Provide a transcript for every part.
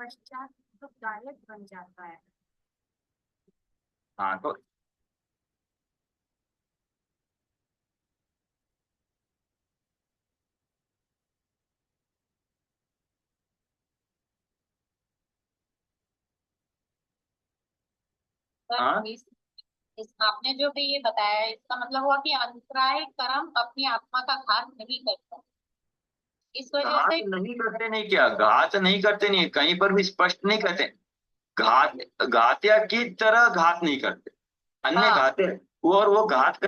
पश्चात तो गायक बन जाता है। हाँ तो सर हाँ, इस आपने जो भी ये बताया है, इसका मतलब हुआ कि अंतराय कर्म अपनी आत्मा का घात नहीं करता, इस वजह घात से। नहीं करते नहीं, क्या घात नहीं करते नहीं, कहीं पर भी स्पष्ट नहीं कहते। घात, घातिया की तरह घात नहीं करते, अन्य हाँ घाते वो, और वो घात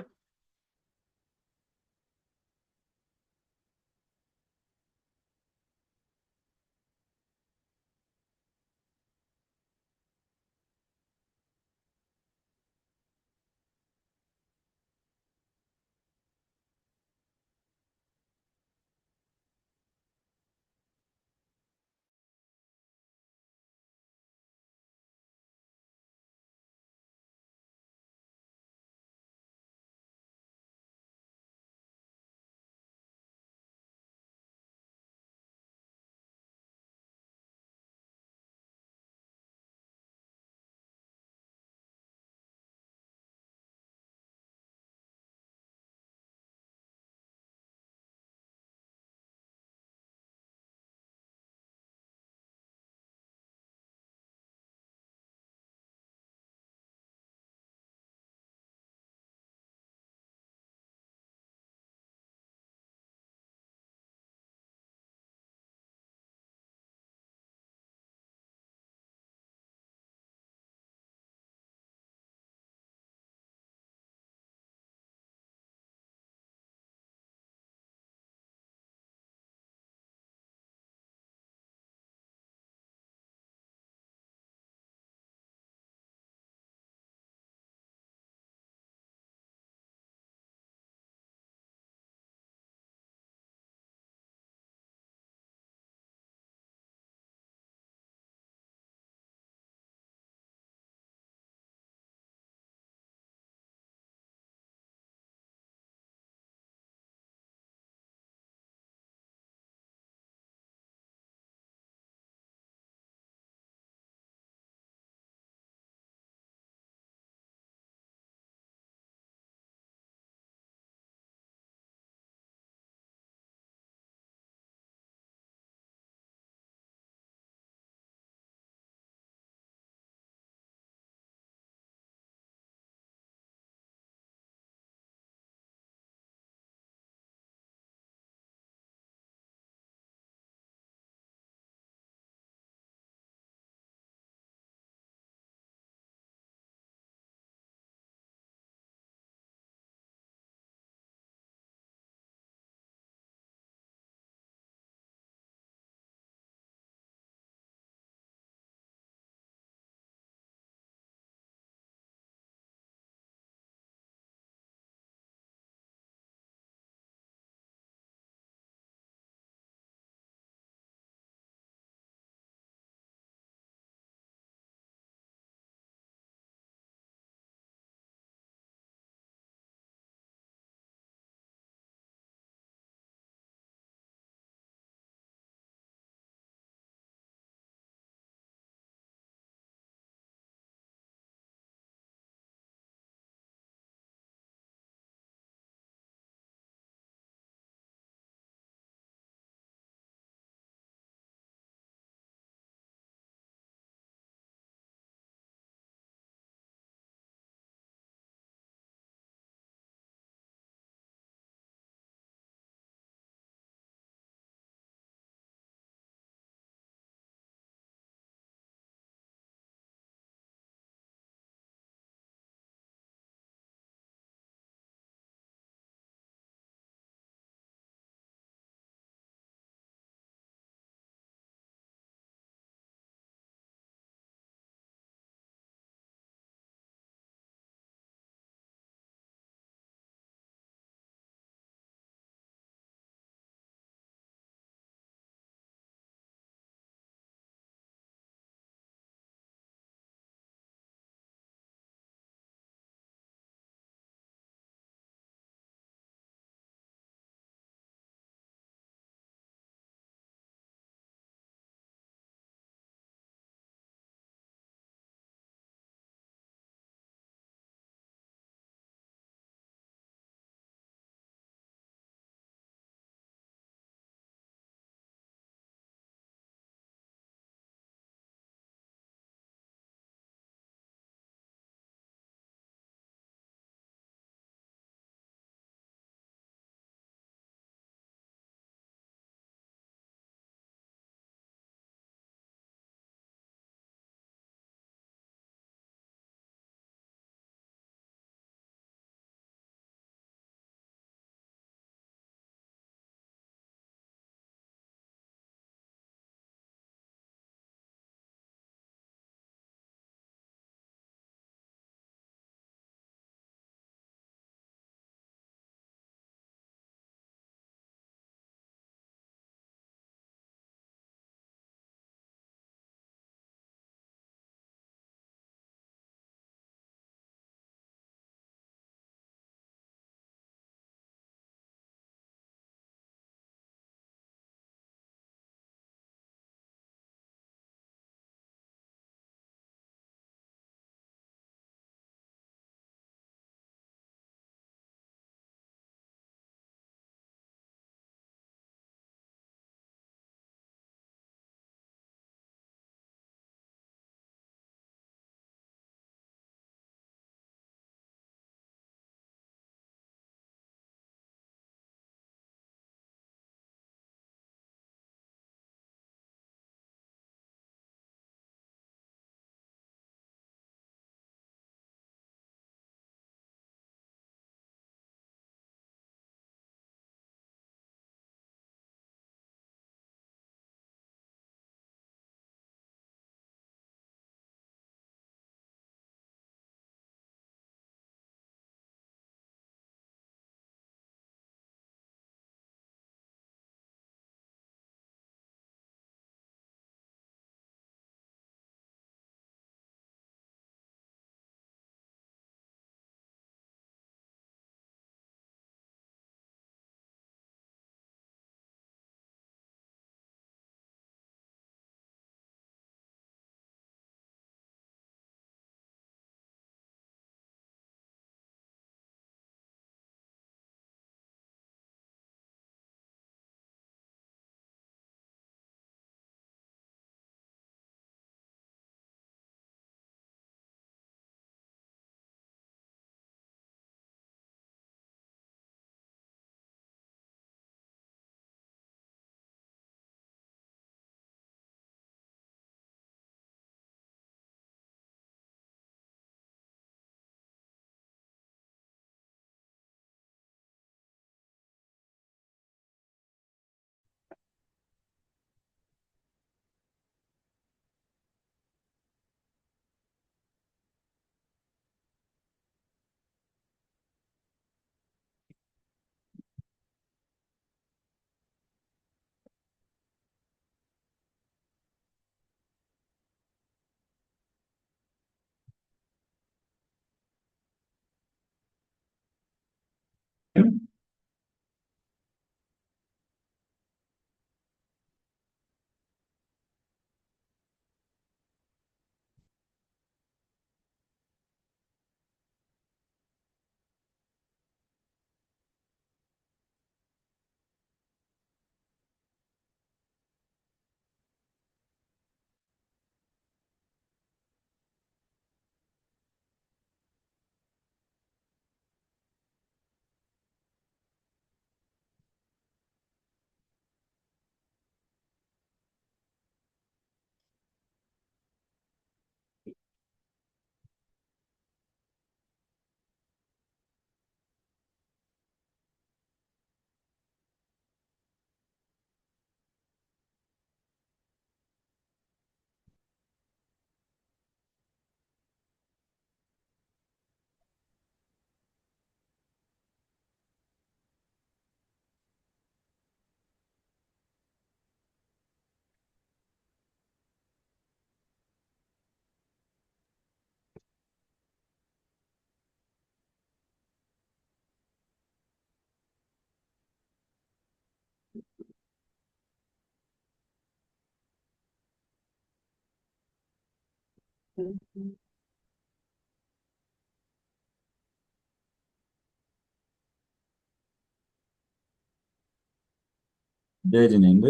जय जिनेन्द्र।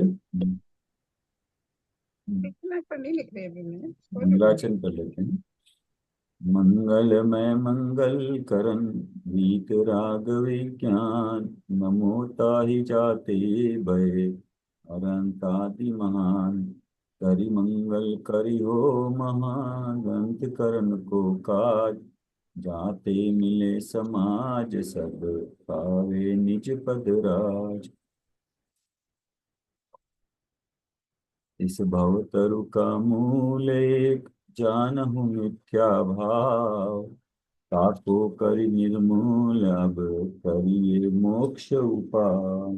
इतना पर नहीं लिख रहे अभी मैंने, कोई भी बोलिए। मंगलाचरण कर लेते हैं। मंगलमय मंगल करण वीत राग विज्ञान, नमो ताहि जाते भय अरंताति महान। करि मंगल करि हो महान, अंत करण को काज। जाते मिले समाज सब, पावे निज पद राज। इस भव तरु का मूल एक, जानहु मिथ्या भाव। ताको करि निर्मूल अब, करिए मोक्ष उपाय।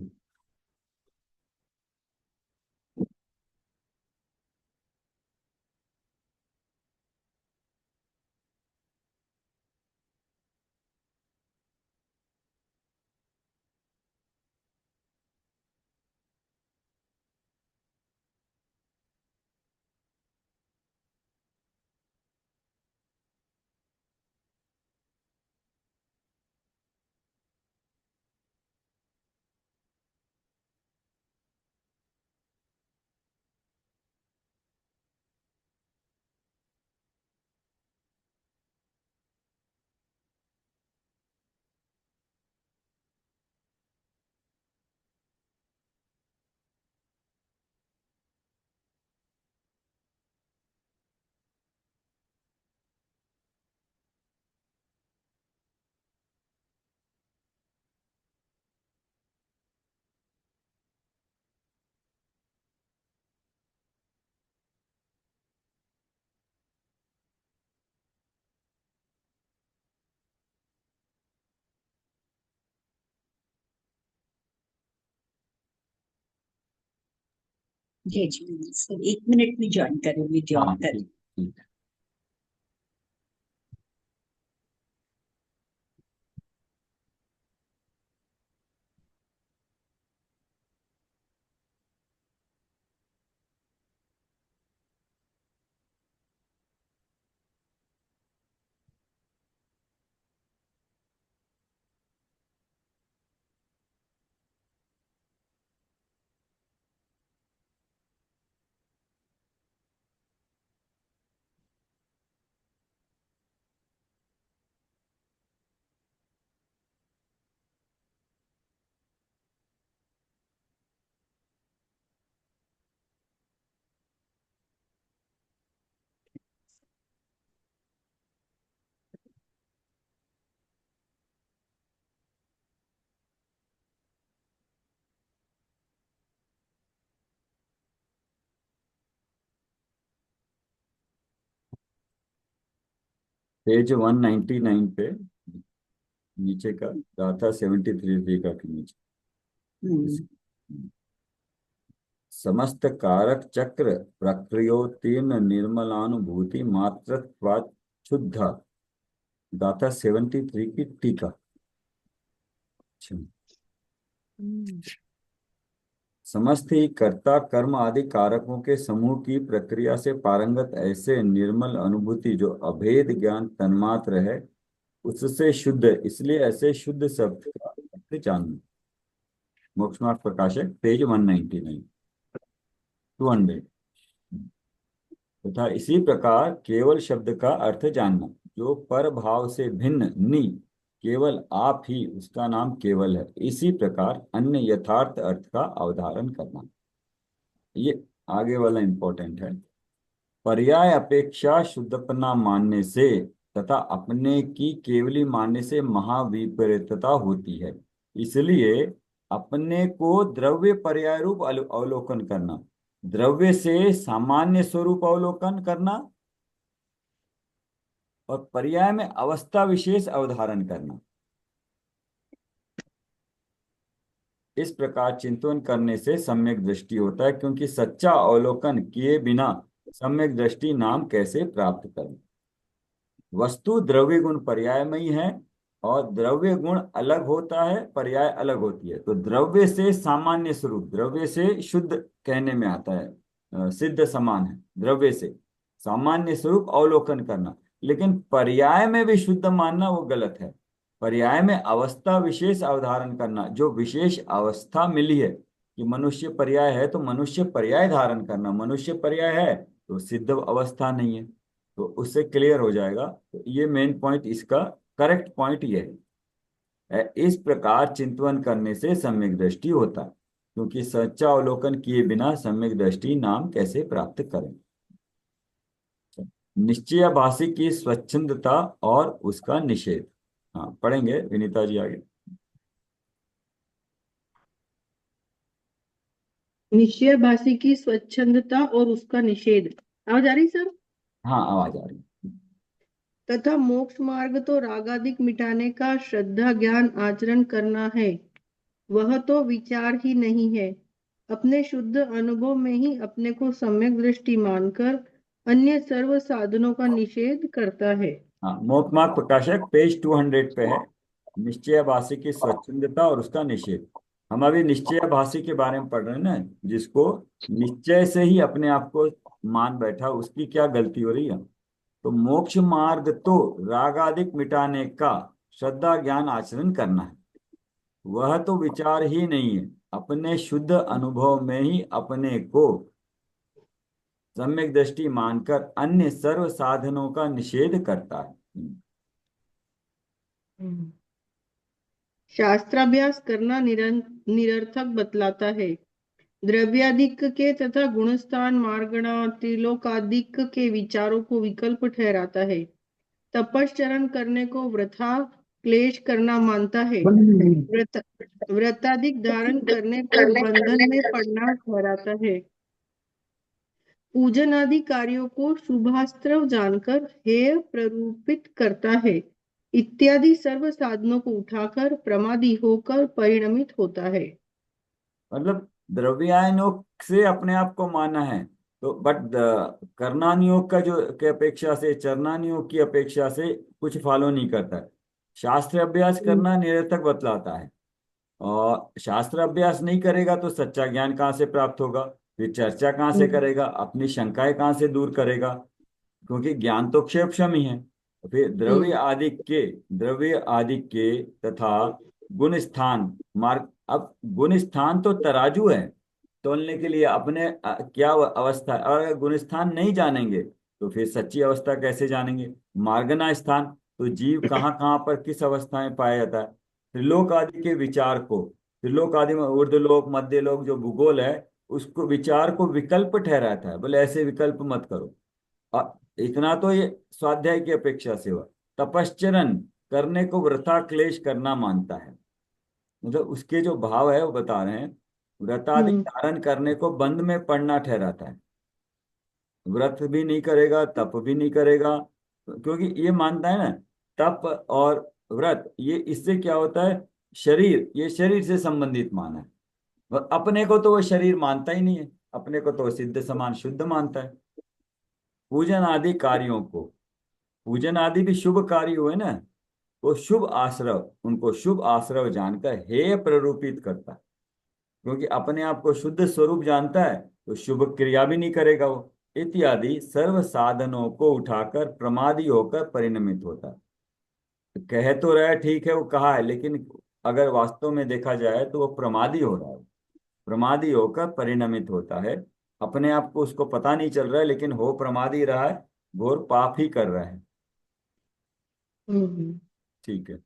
जी जी सर, 1 मिनट में ज्वाइन करेंगे, ज्वाइन हाँ, कर। ठीक ठीक। पेज 199 पे नीचे का, गाथा 73 का के नीचे। समस्त कारक चक्र प्रक्रियोत्तीर्ण निर्मलानुभूति मात्रत्वात् शुद्धा। गाथा 73 की टीका। अच्छा। समस्त ही कर्ता कर्म आदि कारकों के समूह की प्रक्रिया से पारंगत ऐसे निर्मल अनुभूति जो अभेद ज्ञान तन्मात्र है, उससे शुद्ध है। इसलिए ऐसे शुद्ध शब्द का अर्थ जानना। मोक्ष मार्ग प्रकाशक पेज 199, 200। तथा इसी प्रकार केवल शब्द का अर्थ जानना, जो पर भाव से भिन्न नि केवल आप ही, उसका नाम केवल है। इसी प्रकार अन्य यथार्थ अर्थ का अवधारण करना। ये आगे वाला इंपॉर्टेंट है। पर्याय अपेक्षा शुद्धपना मानने से तथा अपने की केवली मानने से महाविपरीतता होती है। इसलिए अपने को द्रव्य पर्याय रूप अवलोकन करना, द्रव्य से सामान्य स्वरूप अवलोकन करना, और पर्याय में अवस्था विशेष अवधारण करना। इस प्रकार चिंतन करने से सम्यक दृष्टि होता है, क्योंकि सच्चा अवलोकन किए बिना सम्यक दृष्टि नाम कैसे प्राप्त करें। वस्तु द्रव्य गुण पर्यायमयी है और द्रव्य गुण अलग होता है, पर्याय अलग होती है। तो द्रव्य से सामान्य स्वरूप, द्रव्य से शुद्ध कहने में आता है, सिद्ध समान है। द्रव्य से सामान्य स्वरूप अवलोकन करना, लेकिन पर्याय में भी शुद्ध मानना वो गलत है। पर्याय में अवस्था विशेष अवधारण करना, जो विशेष अवस्था मिली है कि मनुष्य पर्याय है तो मनुष्य पर्याय धारण करना, मनुष्य पर्याय है तो सिद्ध अवस्था नहीं है। तो उससे क्लियर हो जाएगा। तो ये मेन पॉइंट, इसका करेक्ट पॉइंट ये है। इस प्रकार चिंतन करने से सम्यक दृष्टि होता है, क्योंकि सच्चा अवलोकन किए बिना सम्यक दृष्टि नाम कैसे प्राप्त करें। निश्चयाभासी की स्वच्छंदता और उसका निषेध। हाँ, पढ़ेंगे विनीता जी आगे। निश्चयाभासी की स्वच्छंदता और उसका निषेध। आवाज आ रही सर? हाँ, आवाज आ रही है। तथा मोक्ष मार्ग तो रागादिक मिटाने का श्रद्धा ज्ञान आचरण करना है, वह तो विचार ही नहीं है। अपने शुद्ध अनुभव में ही अपने को सम्यक दृष्टि मानकर अन्य सर्व साधनों का निषेध करता है। हाँ, मोक्षमार्ग प्रकाशक पेज 200 पे है, निश्चयाभासी की स्वच्छंदता और उसका निषेध। हम अभी निश्चयाभासी के बारे में पढ़ रहे हैं ना, जिसको निश्चय से ही अपने आप को मान बैठा, उसकी क्या गलती हो रही है। तो मोक्ष मार्ग तो रागादिक मिटाने का श्रद्धा ज्ञान आचरण करना है, वह तो विचार ही नहीं है। अपने शुद्ध अनुभव में ही अपने को सम्यक दृष्टि मानकर अन्य सर्व साधनों का निषेध करता है। शास्त्राभ्यास करना निरर्थक बतलाता है। द्रव्यादिक के तथा गुणस्थान मार्गणा त्रिलोकादिक के विचारों को विकल्प ठहराता है। तपश्चरण करने को वृथा क्लेश करना मानता है। व्रताधिक धारण करने को बंधन में पड़ना ठहराता है। पूजन आदि कार्यों को शुभास्त्र जानकर हेय प्ररूपित करता है। इत्यादि सर्व साधनों को उठाकर प्रमादी होकर परिणमित होता है। मतलब द्रव्यानुयोग से अपने आप को माना है, तो बट कर्णानुयोग का जो के अपेक्षा से, चरणानुयोग की अपेक्षा से कुछ फॉलो नहीं करता है। शास्त्र अभ्यास करना निरर्थक बतलाता है, और शास्त्र अभ्यास नहीं करेगा तो सच्चा ज्ञान कहाँ से प्राप्त होगा, फिर चर्चा कहाँ से करेगा, अपनी शंकाएं कहाँ से दूर करेगा, क्योंकि ज्ञान तो क्षेपक्षम ही है। फिर द्रव्य आदि के तथा गुण स्थान मार्ग। अब गुण स्थान तो तराजू है तोलने के लिए, अपने क्या अवस्था है, और अगर गुण स्थान नहीं जानेंगे तो फिर सच्ची अवस्था कैसे जानेंगे। मार्गना स्थान, तो जीव कहाँ कहाँ पर किस अवस्था में पाया जाता है। त्रिलोक आदि के विचार को, त्रिलोक आदि में ऊर्ध्वलोक मध्यलोक जो भूगोल है, उसको विचार को विकल्प ठहराता है, बोले ऐसे विकल्प मत करो। और इतना तो ये स्वाध्याय की अपेक्षा से हुआ। तपश्चरण करने को वृथा क्लेश करना मानता है, मतलब उसके जो भाव है वो बता रहे हैं। व्रतादि धारण करने को बंद में पड़ना ठहराता है। व्रत भी नहीं करेगा, तप भी नहीं करेगा, क्योंकि ये मानता है ना, तप और व्रत ये इससे क्या होता है, शरीर, ये शरीर से संबंधित माना है। अपने को तो वो शरीर मानता ही नहीं है, अपने को तो सिद्ध समान शुद्ध मानता है। पूजन आदि कार्यों को, पूजन आदि भी शुभ कार्य हुए ना, वो शुभ आश्रव, उनको शुभ आश्रव जानकर हेय प्ररूपित करता है। क्योंकि अपने आप को शुद्ध स्वरूप जानता है तो शुभ क्रिया भी नहीं करेगा वो। इत्यादि सर्व साधनों को उठाकर प्रमादी होकर परिणमित होता है। कह तो रहा है, ठीक है वो कहा है, लेकिन अगर वास्तव में देखा जाए तो वो प्रमादी हो रहा है, प्रमादी होकर परिणमित होता है। अपने आप को उसको पता नहीं चल रहा है, लेकिन हो प्रमादी रहा है, घोर पाप ही कर रहा है। ठीक है।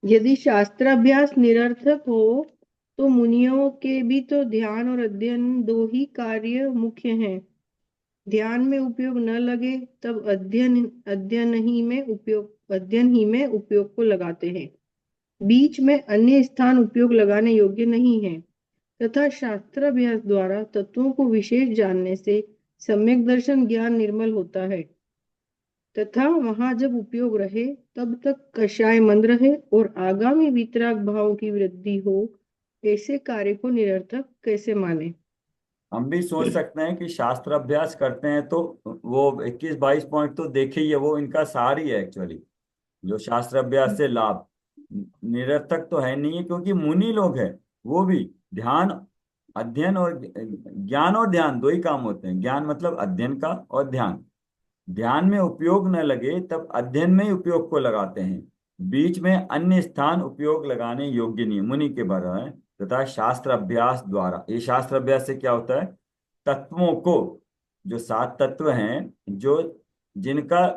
यदि शास्त्राभ्यास निरर्थक हो तो मुनियों के भी तो ध्यान और अध्ययन दो ही कार्य मुख्य हैं। ध्यान में उपयोग न लगे तब अध्ययन ही में उपयोग को लगाते हैं। बीच में अन्य स्थान उपयोग लगाने योग्य नहीं है। तथा शास्त्राभ्यास द्वारा तत्वों को विशेष जानने से सम्यक दर्शन ज्ञान निर्मल होता है, तथा वहां जब उपयोग रहे तब तक कषाय मंद रहे और आगामी वितराग भाव की वृद्धि हो, ऐसे कार्य को निरर्थक कैसे माने। हम भी सोच सकते हैं कि शास्त्र अभ्यास करते हैं तो वो 21-22 पॉइंट तो देखे ही है, वो इनका सार ही है एक्चुअली। जो शास्त्र अभ्यास से लाभ, निरर्थक तो है नहीं है, क्योंकि मुनि लोग हैं, वो भी ध्यान, अध्ययन और ज्ञान और ध्यान दो ही काम होते हैं। ज्ञान मतलब अध्ययन का, और ध्यान, ध्यान में उपयोग न लगे तब अध्ययन में ही उपयोग को लगाते हैं, बीच में अन्य स्थान उपयोग लगाने योग्य नहीं है, मुनि के बराबर है। तथा शास्त्र अभ्यास द्वारा, ये शास्त्र अभ्यास से क्या होता है, तत्वों को, जो 7 तत्व हैं, जो जिनका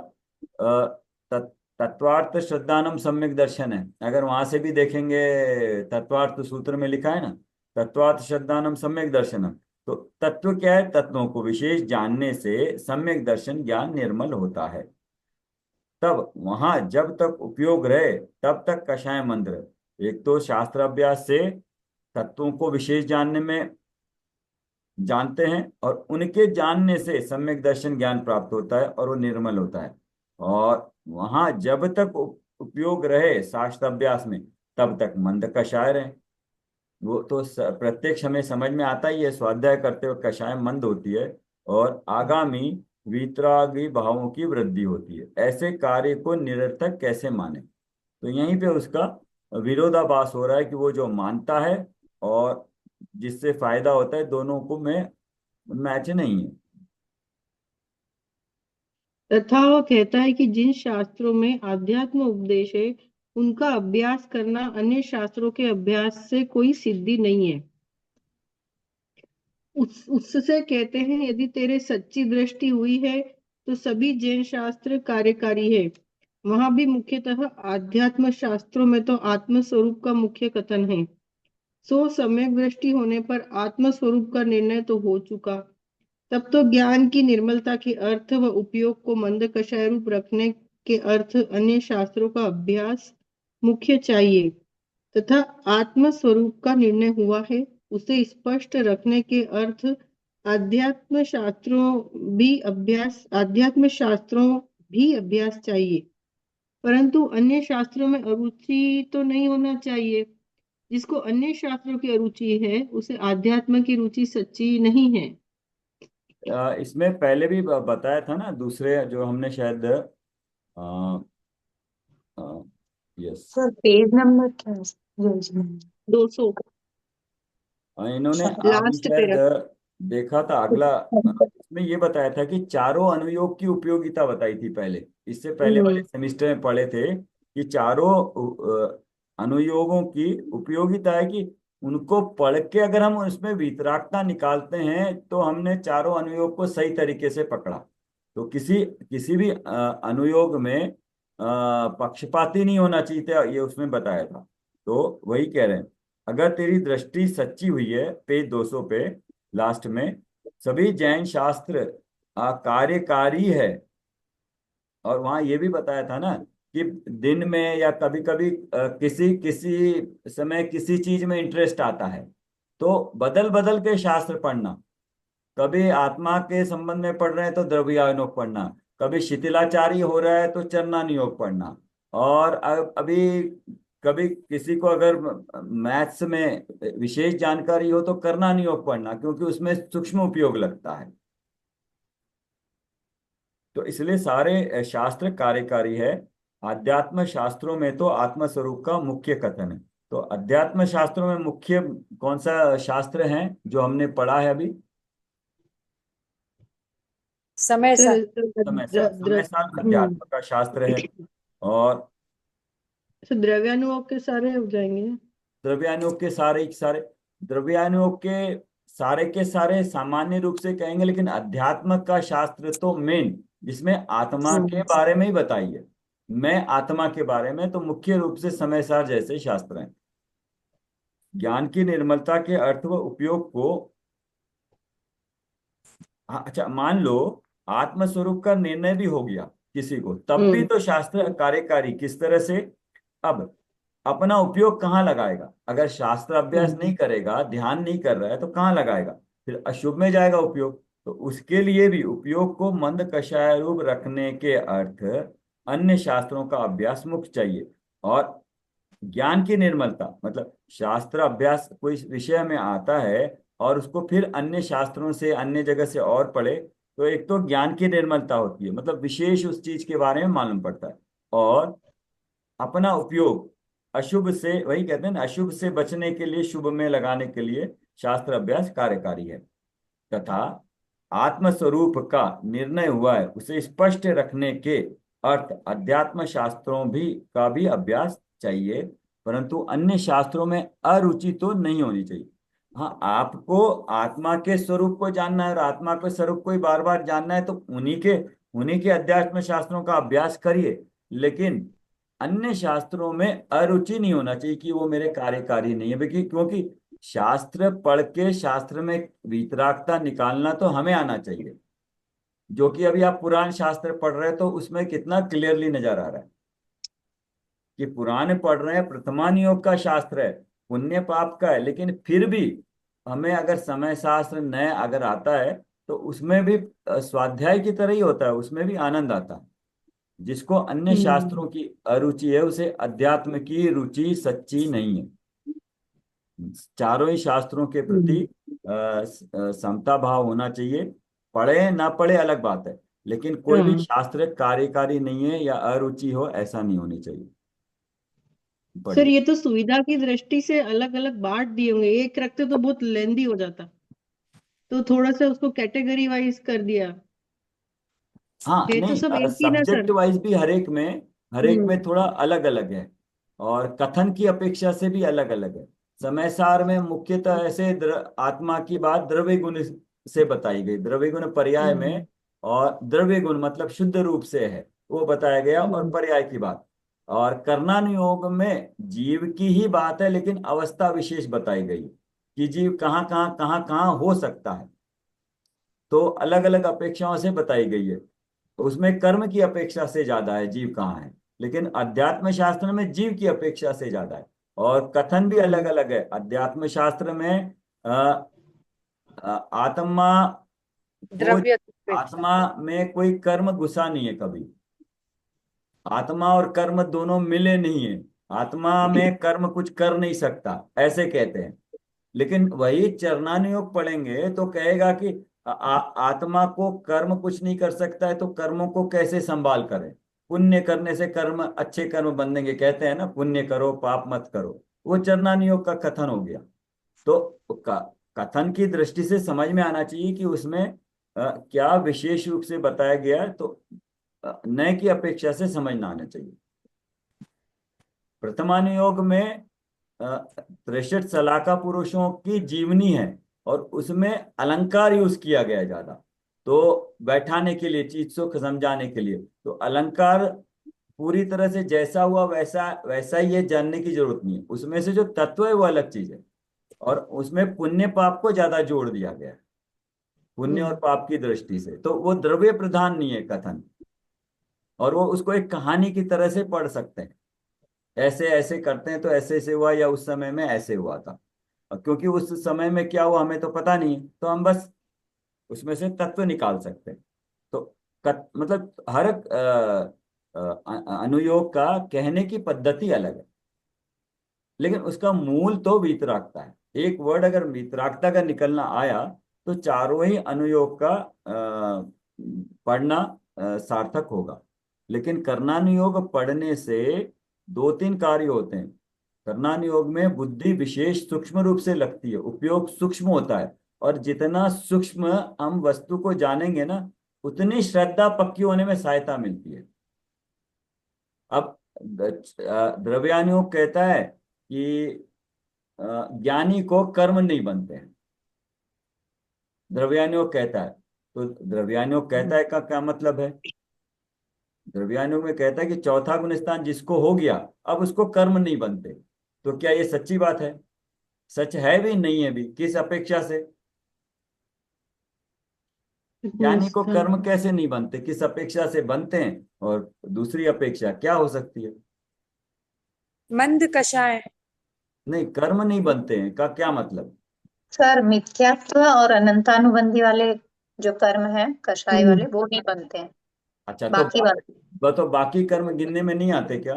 तत्वार्थ श्रद्धानम सम्यक दर्शन है, अगर वहां से भी देखेंगे, तत्वार्थ सूत्र में लिखा है ना, तत्वार्थ श्रद्धानम सम्यक दर्शनम, तो तत्व क्या है, तत्वों को विशेष जानने से सम्यक दर्शन ज्ञान निर्मल होता है। तब वहां जब तक उपयोग रहे तब तक कषाय मंत्र, एक तो शास्त्र अभ्यास से तत्वों को विशेष जानने में जानते हैं, और उनके जानने से सम्यक दर्शन ज्ञान प्राप्त होता है और वो निर्मल होता है। और वहां जब तक उपयोग रहे शास्त्र अभ्यास में, तब तक मंद कषाय रहे। वो तो प्रत्यक्ष हमें समझ में आता ही है, स्वाध्याय करते हुए कषाय मंद होती है और आगामी वीतरागी भावों की वृद्धि होती है। ऐसे कार्य को निरर्थक कैसे माने, तो यहीं पे उसका विरोधाभास हो रहा है कि वो जो मानता है और जिससे फायदा होता है, दोनों को में मैच नहीं है। तथा वह कहता है कि जिन शास्त्रों में आध्यात्म उपदेश है, उनका अभ्यास करना अन्य शास्त्रों के अभ्यास से कोई सिद्धि नहीं है। उससे कहते हैं, यदि तेरे सच्ची दृष्टि हुई है तो सभी जैन शास्त्र कार्यकारी है। वहां भी मुख्यतः आध्यात्म शास्त्रों में तो आत्म स्वरूप का मुख्य कथन है। सो सम्यक दृष्टि होने पर आत्म स्वरूप का निर्णय तो हो चुका। तब तो ज्ञान की निर्मलता के अर्थ व उपयोग को मंद कषाय रूप रखने के अर्थ अन्य शास्त्रों का अभ्यास मुख्य चाहिए, तथा आत्म स्वरूप का निर्णय हुआ है, उसे स्पष्ट रखने के अर्थ आध्यात्म शास्त्रों भी अभ्यास चाहिए। परंतु अन्य शास्त्रों में अरुचि तो नहीं होना चाहिए। जिसको अन्य शास्त्रों की अरुचि है, उसे आध्यात्म की रुचि सच्ची नहीं है। इसमें पहले भी बताया था ना, दूसरे जो हमने शायद यस सर पेज नंबर क्या है जय जी? 200 इन्होंने अभी लास्ट शायद पैरा। देखा था अगला, इसमें ये बताया था कि चारों अनुयोग की उपयोगिता बताई थी पहले, इससे पहले वाले सेमिस्टर में पढ़े थे कि चारों अनुयोगों की उपयोगिता है कि उनको पढ़ के अगर हम उसमें वितरागता निकालते हैं तो हमने चारों अनुयोग को सही तरीके से पकड़ा। तो किसी किसी भी अनुयोग में पक्षपाती नहीं होना चाहिए था, ये उसमें बताया था। तो वही कह रहे हैं, अगर तेरी दृष्टि सच्ची हुई है, पेज 200 पे लास्ट में, सभी जैन शास्त्र कार्यकारी है। और वहां ये भी बताया था ना कि दिन में या कभी कभी किसी किसी समय किसी चीज में इंटरेस्ट आता है, तो बदल बदल के शास्त्र पढ़ना, कभी आत्मा के संबंध में पढ़ रहे हैं तो द्रव्यानुयोग पढ़ना, कभी शिथिलाचारी हो रहा है तो चरणानुयोग पढ़ना, और अभी कभी किसी को अगर मैथ्स में विशेष जानकारी हो तो कर्णानुयोग पढ़ना, क्योंकि उसमें सूक्ष्म उपयोग लगता है। तो इसलिए सारे शास्त्र कार्यकारी है। आध्यात्म शास्त्रों में तो आत्म स्वरूप का मुख्य कथन है। तो अध्यात्म शास्त्रों में मुख्य कौन सा शास्त्र है जो हमने पढ़ा है अभी? समय सा समय सार अध्यात्म का शास्त्र है। और द्रव्यानुयोग के सारे हो जाएंगे। द्रव्यानुयोग के सारे द्रव्यानुयोग के सारे सामान्य रूप से कहेंगे, लेकिन अध्यात्म का शास्त्र तो मेन, जिसमें आत्मा के बारे में ही बताई है, मैं आत्मा के बारे में, तो मुख्य रूप से समय सार जैसे शास्त्र हैं। ज्ञान की निर्मलता के अर्थ व उपयोग को, अच्छा मान लो आत्मस्वरूप का निर्णय भी हो गया किसी को, तब भी तो शास्त्र कार्यकारी किस तरह से। अब अपना उपयोग कहाँ लगाएगा? अगर शास्त्र अभ्यास नहीं करेगा, ध्यान नहीं कर रहा है, तो कहाँ लगाएगा? फिर अशुभ में जाएगा उपयोग। तो उसके लिए भी उपयोग को मंद कषाय रूप रखने के अर्थ अन्य शास्त्रों का अभ्यास मुख्य चाहिए। और ज्ञान की निर्मलता मतलब शास्त्र अभ्यास कोई विषय में आता है और उसको फिर अन्य शास्त्रों से अन्य जगह से और पढ़े, तो एक तो ज्ञान की निर्मलता होती है, मतलब विशेष उस चीज के बारे में मालूम पड़ता है। और अपना उपयोग अशुभ से, वही कहते हैं ना, अशुभ से बचने के लिए शुभ में लगाने के लिए शास्त्र अभ्यास कार्यकारी है। तथा आत्म स्वरूप का निर्णय हुआ है उसे स्पष्ट रखने के अर्थ अध्यात्म शास्त्रों का भी अभ्यास चाहिए, परंतु अन्य शास्त्रों में अरुचि तो नहीं होनी चाहिए। हाँ, आपको आत्मा के स्वरूप को जानना है और आत्मा के स्वरूप को ही बार बार जानना है, तो उन्हीं के अध्यात्म शास्त्रों का अभ्यास करिए, लेकिन अन्य शास्त्रों में अरुचि नहीं होना चाहिए कि वो मेरे कार्यकारी नहीं है। क्योंकि शास्त्र पढ़ के शास्त्र में वीतरागता निकालना तो हमें आना चाहिए, जो कि अभी आप पुराण शास्त्र पढ़ रहे हैं तो उसमें कितना क्लियरली नजर आ रहा है कि पुराण पढ़ रहे हैं, प्रथमान योग का शास्त्र है, पुण्य पाप का है, लेकिन फिर भी हमें अगर समय शास्त्र नए अगर आता है तो उसमें भी स्वाध्याय की तरह ही होता है, उसमें भी आनंद आता है। जिसको अन्य शास्त्रों की अरुचि है उसे अध्यात्म की रुचि सच्ची नहीं है। चारों ही शास्त्रों के प्रति समता भाव होना चाहिए। पढ़े ना पढ़े अलग बात है, लेकिन कोई भी हाँ। शास्त्र कार्यकारी नहीं है या अरुचि हो, ऐसा नहीं होनी चाहिए। सर पढ़िए। ये तो सुविधा की दृष्टि से अलग अलग बांट दिए होंगे, एक रखते तो बहुत लेंदी हो जाता, तो थोड़ा सा उसको कैटेगरी वाइज कर दिया। हाँ, ये तो सब नहीं, एक ही ना सब्जेक्ट सर। वाइज भी हर एक में थोड़ा अलग अलग है, और कथन की अपेक्षा से भी अलग अलग है। समय सार में मुख्यतः ऐसे आत्मा की बात द्रव्य गुण से बताई गई, द्रव्य गुण पर्याय में, और द्रव्य गुण मतलब शुद्ध रूप से है वो बताया गया, और पर्याय की बात। और कर्णानुयोग में जीव की ही बात है, लेकिन अवस्था विशेष बताई गई कि जीव कहाँ कहाँ हो सकता है, तो अलग अलग अपेक्षाओं से बताई गई है। उसमें कर्म की अपेक्षा से ज्यादा है जीव कहाँ है, लेकिन अध्यात्म शास्त्र में जीव की अपेक्षा से ज्यादा है। और कथन भी अलग अलग है। अध्यात्म शास्त्र में अ, आत्मा को द्रव्य की अपेक्षा। आत्मा में कोई कर्म घुसा नहीं है कभी। आत्मा और कर्म दोनों मिले नहीं है, आत्मा में कर्म कुछ कर नहीं सकता, ऐसे कहते हैं। लेकिन वही चरणानुयोग पढ़ेंगे तो कहेगा कि आत्मा को कर्म कुछ नहीं कर सकता है, तो कर्मों को कैसे संभाल करें। पुण्य करने से कर्म, अच्छे कर्म बनेंगे, कहते हैं ना, पुण्य करो पाप मत करो। वो चरणानुयोग का कथन हो गया। तो कथन की दृष्टि से समझ में आना चाहिए कि उसमें क्या विशेष रूप से बताया गया है, तो नए की अपेक्षा से समझना आना चाहिए। प्रथमानुयोग में 63 सलाका पुरुषों की जीवनी है, और उसमें अलंकार यूज किया गया है ज्यादा, तो बैठाने के लिए, चीज को समझाने के लिए, तो अलंकार पूरी तरह से जैसा हुआ वैसा वैसा ही है, जानने की जरूरत नहीं है। उसमें से जो तत्व है वो अलग चीज है, और उसमें पुण्य पाप को ज्यादा जोड़ दिया गया है, पुण्य और पाप की दृष्टि से। तो वो द्रव्य प्रधान नहीं है कथन, और वो उसको एक कहानी की तरह से पढ़ सकते हैं, ऐसे ऐसे करते हैं तो ऐसे ऐसे हुआ, या उस समय में ऐसे हुआ था। और क्योंकि उस समय में क्या हुआ हमें तो पता नहीं है, तो हम बस उसमें से तत्व निकाल सकते हैं। तो मतलब हर अनुयोग का कहने की पद्धति अलग है, लेकिन उसका मूल तो वीतरागता है। एक वर्ड अगर वीतरागता का निकलना आया तो चारों ही अनुयोग का पढ़ना सार्थक होगा। लेकिन कर्णानुयोग पढ़ने से दो तीन कार्य होते हैं। कर्णानुयोग में बुद्धि विशेष सूक्ष्म रूप से लगती है, उपयोग सूक्ष्म होता है, और जितना सूक्ष्म हम वस्तु को जानेंगे ना, उतनी श्रद्धा पक्की होने में सहायता मिलती है। अब द्रव्यानुयोग कहता है कि ज्ञानी को कर्म नहीं बनते हैं, द्रव्यानुयोग कहता है। तो द्रव्यानुयोग कहता है का क्या मतलब है? द्रव्यानुयोग में कहता है कि चौथा गुण स्थान जिसको हो गया, अब उसको कर्म नहीं बनते। तो क्या ये सच्ची बात है? सच है भी नहीं है भी, किस अपेक्षा से? ज्ञानी को कर्म कैसे नहीं बनते, किस अपेक्षा से बनते हैं? और दूसरी अपेक्षा क्या हो सकती है? मंद कषाय। नहीं, कर्म नहीं बनते हैं का क्या मतलब? सर मिथ्यात्व और अनंतानुबंधी वाले जो कर्म है कषाय वाले वो नहीं बनते हैं, अच्छा, बाकी तो बाकी कर्म गिनने में नहीं आते क्या?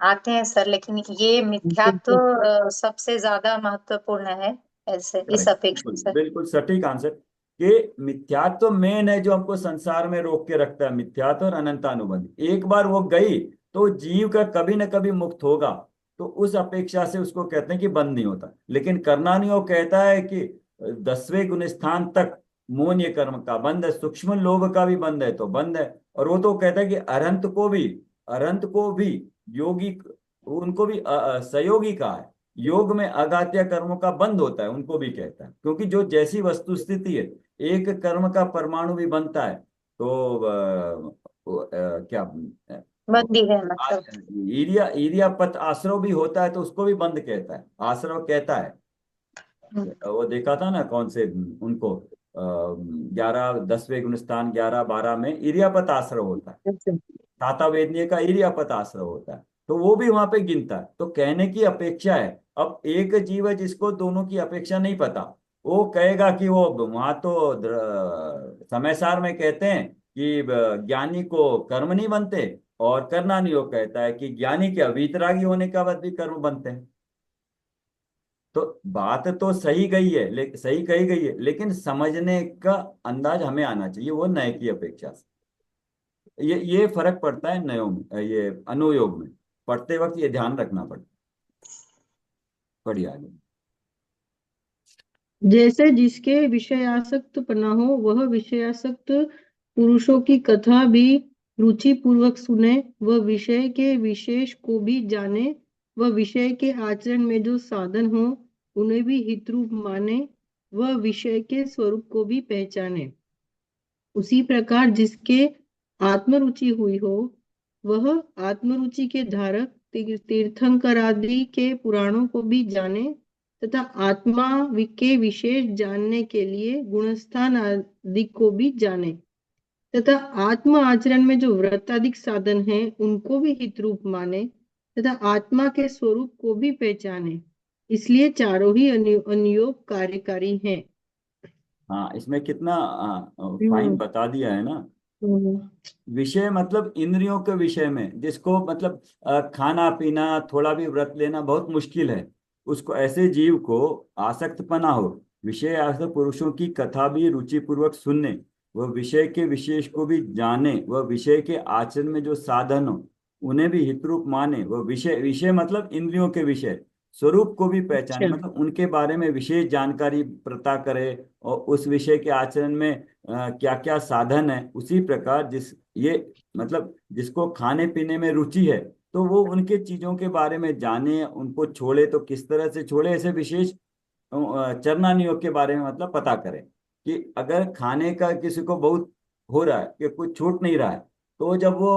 आते हैं सर, लेकिन ये मिथ्यात्व सबसे ज्यादा महत्वपूर्ण है ऐसे इस अपेक्षा बिल्कुल से। बिल्कुल सटीक आंसर, कि मिथ्यात्व मेन है जो हमको संसार में रोक के रखता है, मिथ्यात्व और अनंतानुबंध। एक बार वो गई तो जीव का कभी न कभी मुक्त होगा, तो उस अपेक्षा से उसको कहते हैं कि बंद नहीं होता। लेकिन करना नहीं, वो कहता है कि 10वें गुण स्थान तक मोन्य कर्म का बंद है, सूक्ष्म लोभ का भी बंद है तो बंद है। और वो तो कहता है कि अरहंत को भी योगी, उनको भी सहयोगी का है, योग में अघात्य कर्मों का बंद होता है, उनको भी कहता है। क्योंकि जो जैसी वस्तु स्थिति है, एक कर्म का परमाणु भी बनता है तो क्या बंदी है आ- मतलब। ईरिया पथ आश्रव भी होता है तो उसको भी बंद कहता है, आश्रव कहता है। वो देखा था ना कौन से उनको 11 10वें गुणस्थान 11 12 में इरियापत आश्रव होता है, ताता वेदनीय का इरियापत आश्रव होता है, तो वो भी वहां पे गिनता है। तो कहने की अपेक्षा है, अब एक जीव है जिसको दोनों की अपेक्षा नहीं पता, वो कहेगा कि वो वहां तो समय सार में कहते हैं कि ज्ञानी को कर्म नहीं बनते, और करना नहीं, वो कहता है कि ज्ञानी के वीतरागी होने के बाद भी कर्म बनते हैं। तो बात तो सही गई है, सही कही गई है, लेकिन समझने का अंदाज हमें आना चाहिए वो नए की अपेक्षा से। ये फर्क पड़ता है नयों में, ये अनुयोग में पढ़ते वक्त ये ध्यान रखना पड़ता है। पढ़िए आगे। जैसे जिसके विषयासक्त पना हो, वह विषयासक्त पुरुषों की कथा भी रुचि पूर्वक सुने, वह विषय के विशेष को भी जाने, वह विषय के आचरण में जो साधन हो उन्हें भी हितरूप माने, वह विषय के स्वरूप को भी पहचाने। उसी प्रकार जिसके आत्मरुचि हुई हो, वह आत्मरुचि के धारक तीर्थंकर आदि के पुराणों को भी जाने, तथा आत्मा के विशेष जानने के लिए गुणस्थान आदि को भी जाने, तथा आत्म आचरण में जो व्रताधिक साधन हैं उनको भी हितरूप माने, तथा आत्मा के स्वरूप को भी पहचाने। इसलिए चारों ही अनुयोग कार्यकारी हैं। हाँ, इसमें कितना फाइन हम्म बता दिया है ना। हम्म विषय मतलब इंद्रियों के विषय में, जिसको मतलब खाना पीना थोड़ा भी व्रत लेना बहुत मुश्किल है, उसको, ऐसे जीव को आसक्तपना हो, विषय आसक्त पुरुषों की कथा भी रुचि पूर्वक सुनने, वह विषय के विशेष को भी जाने, वह विषय के आचरण में जो साधन हो उन्हें भी हितरूप माने, वह विषय विषय मतलब इंद्रियों के विषय स्वरूप को भी पहचाने, अच्छा। मतलब उनके बारे में विशेष जानकारी प्रता करे, और उस विषय के आचरण में क्या क्या साधन है। उसी प्रकार जिस ये मतलब जिसको खाने पीने में रुचि है, तो वो उनके चीजों के बारे में जाने, उनको छोड़े तो किस तरह से छोड़े, ऐसे विशेष चरणानुयोग के बारे में मतलब पता करें। कि अगर खाने का किसी को बहुत हो रहा है कि कुछ छूट नहीं रहा है, तो जब वो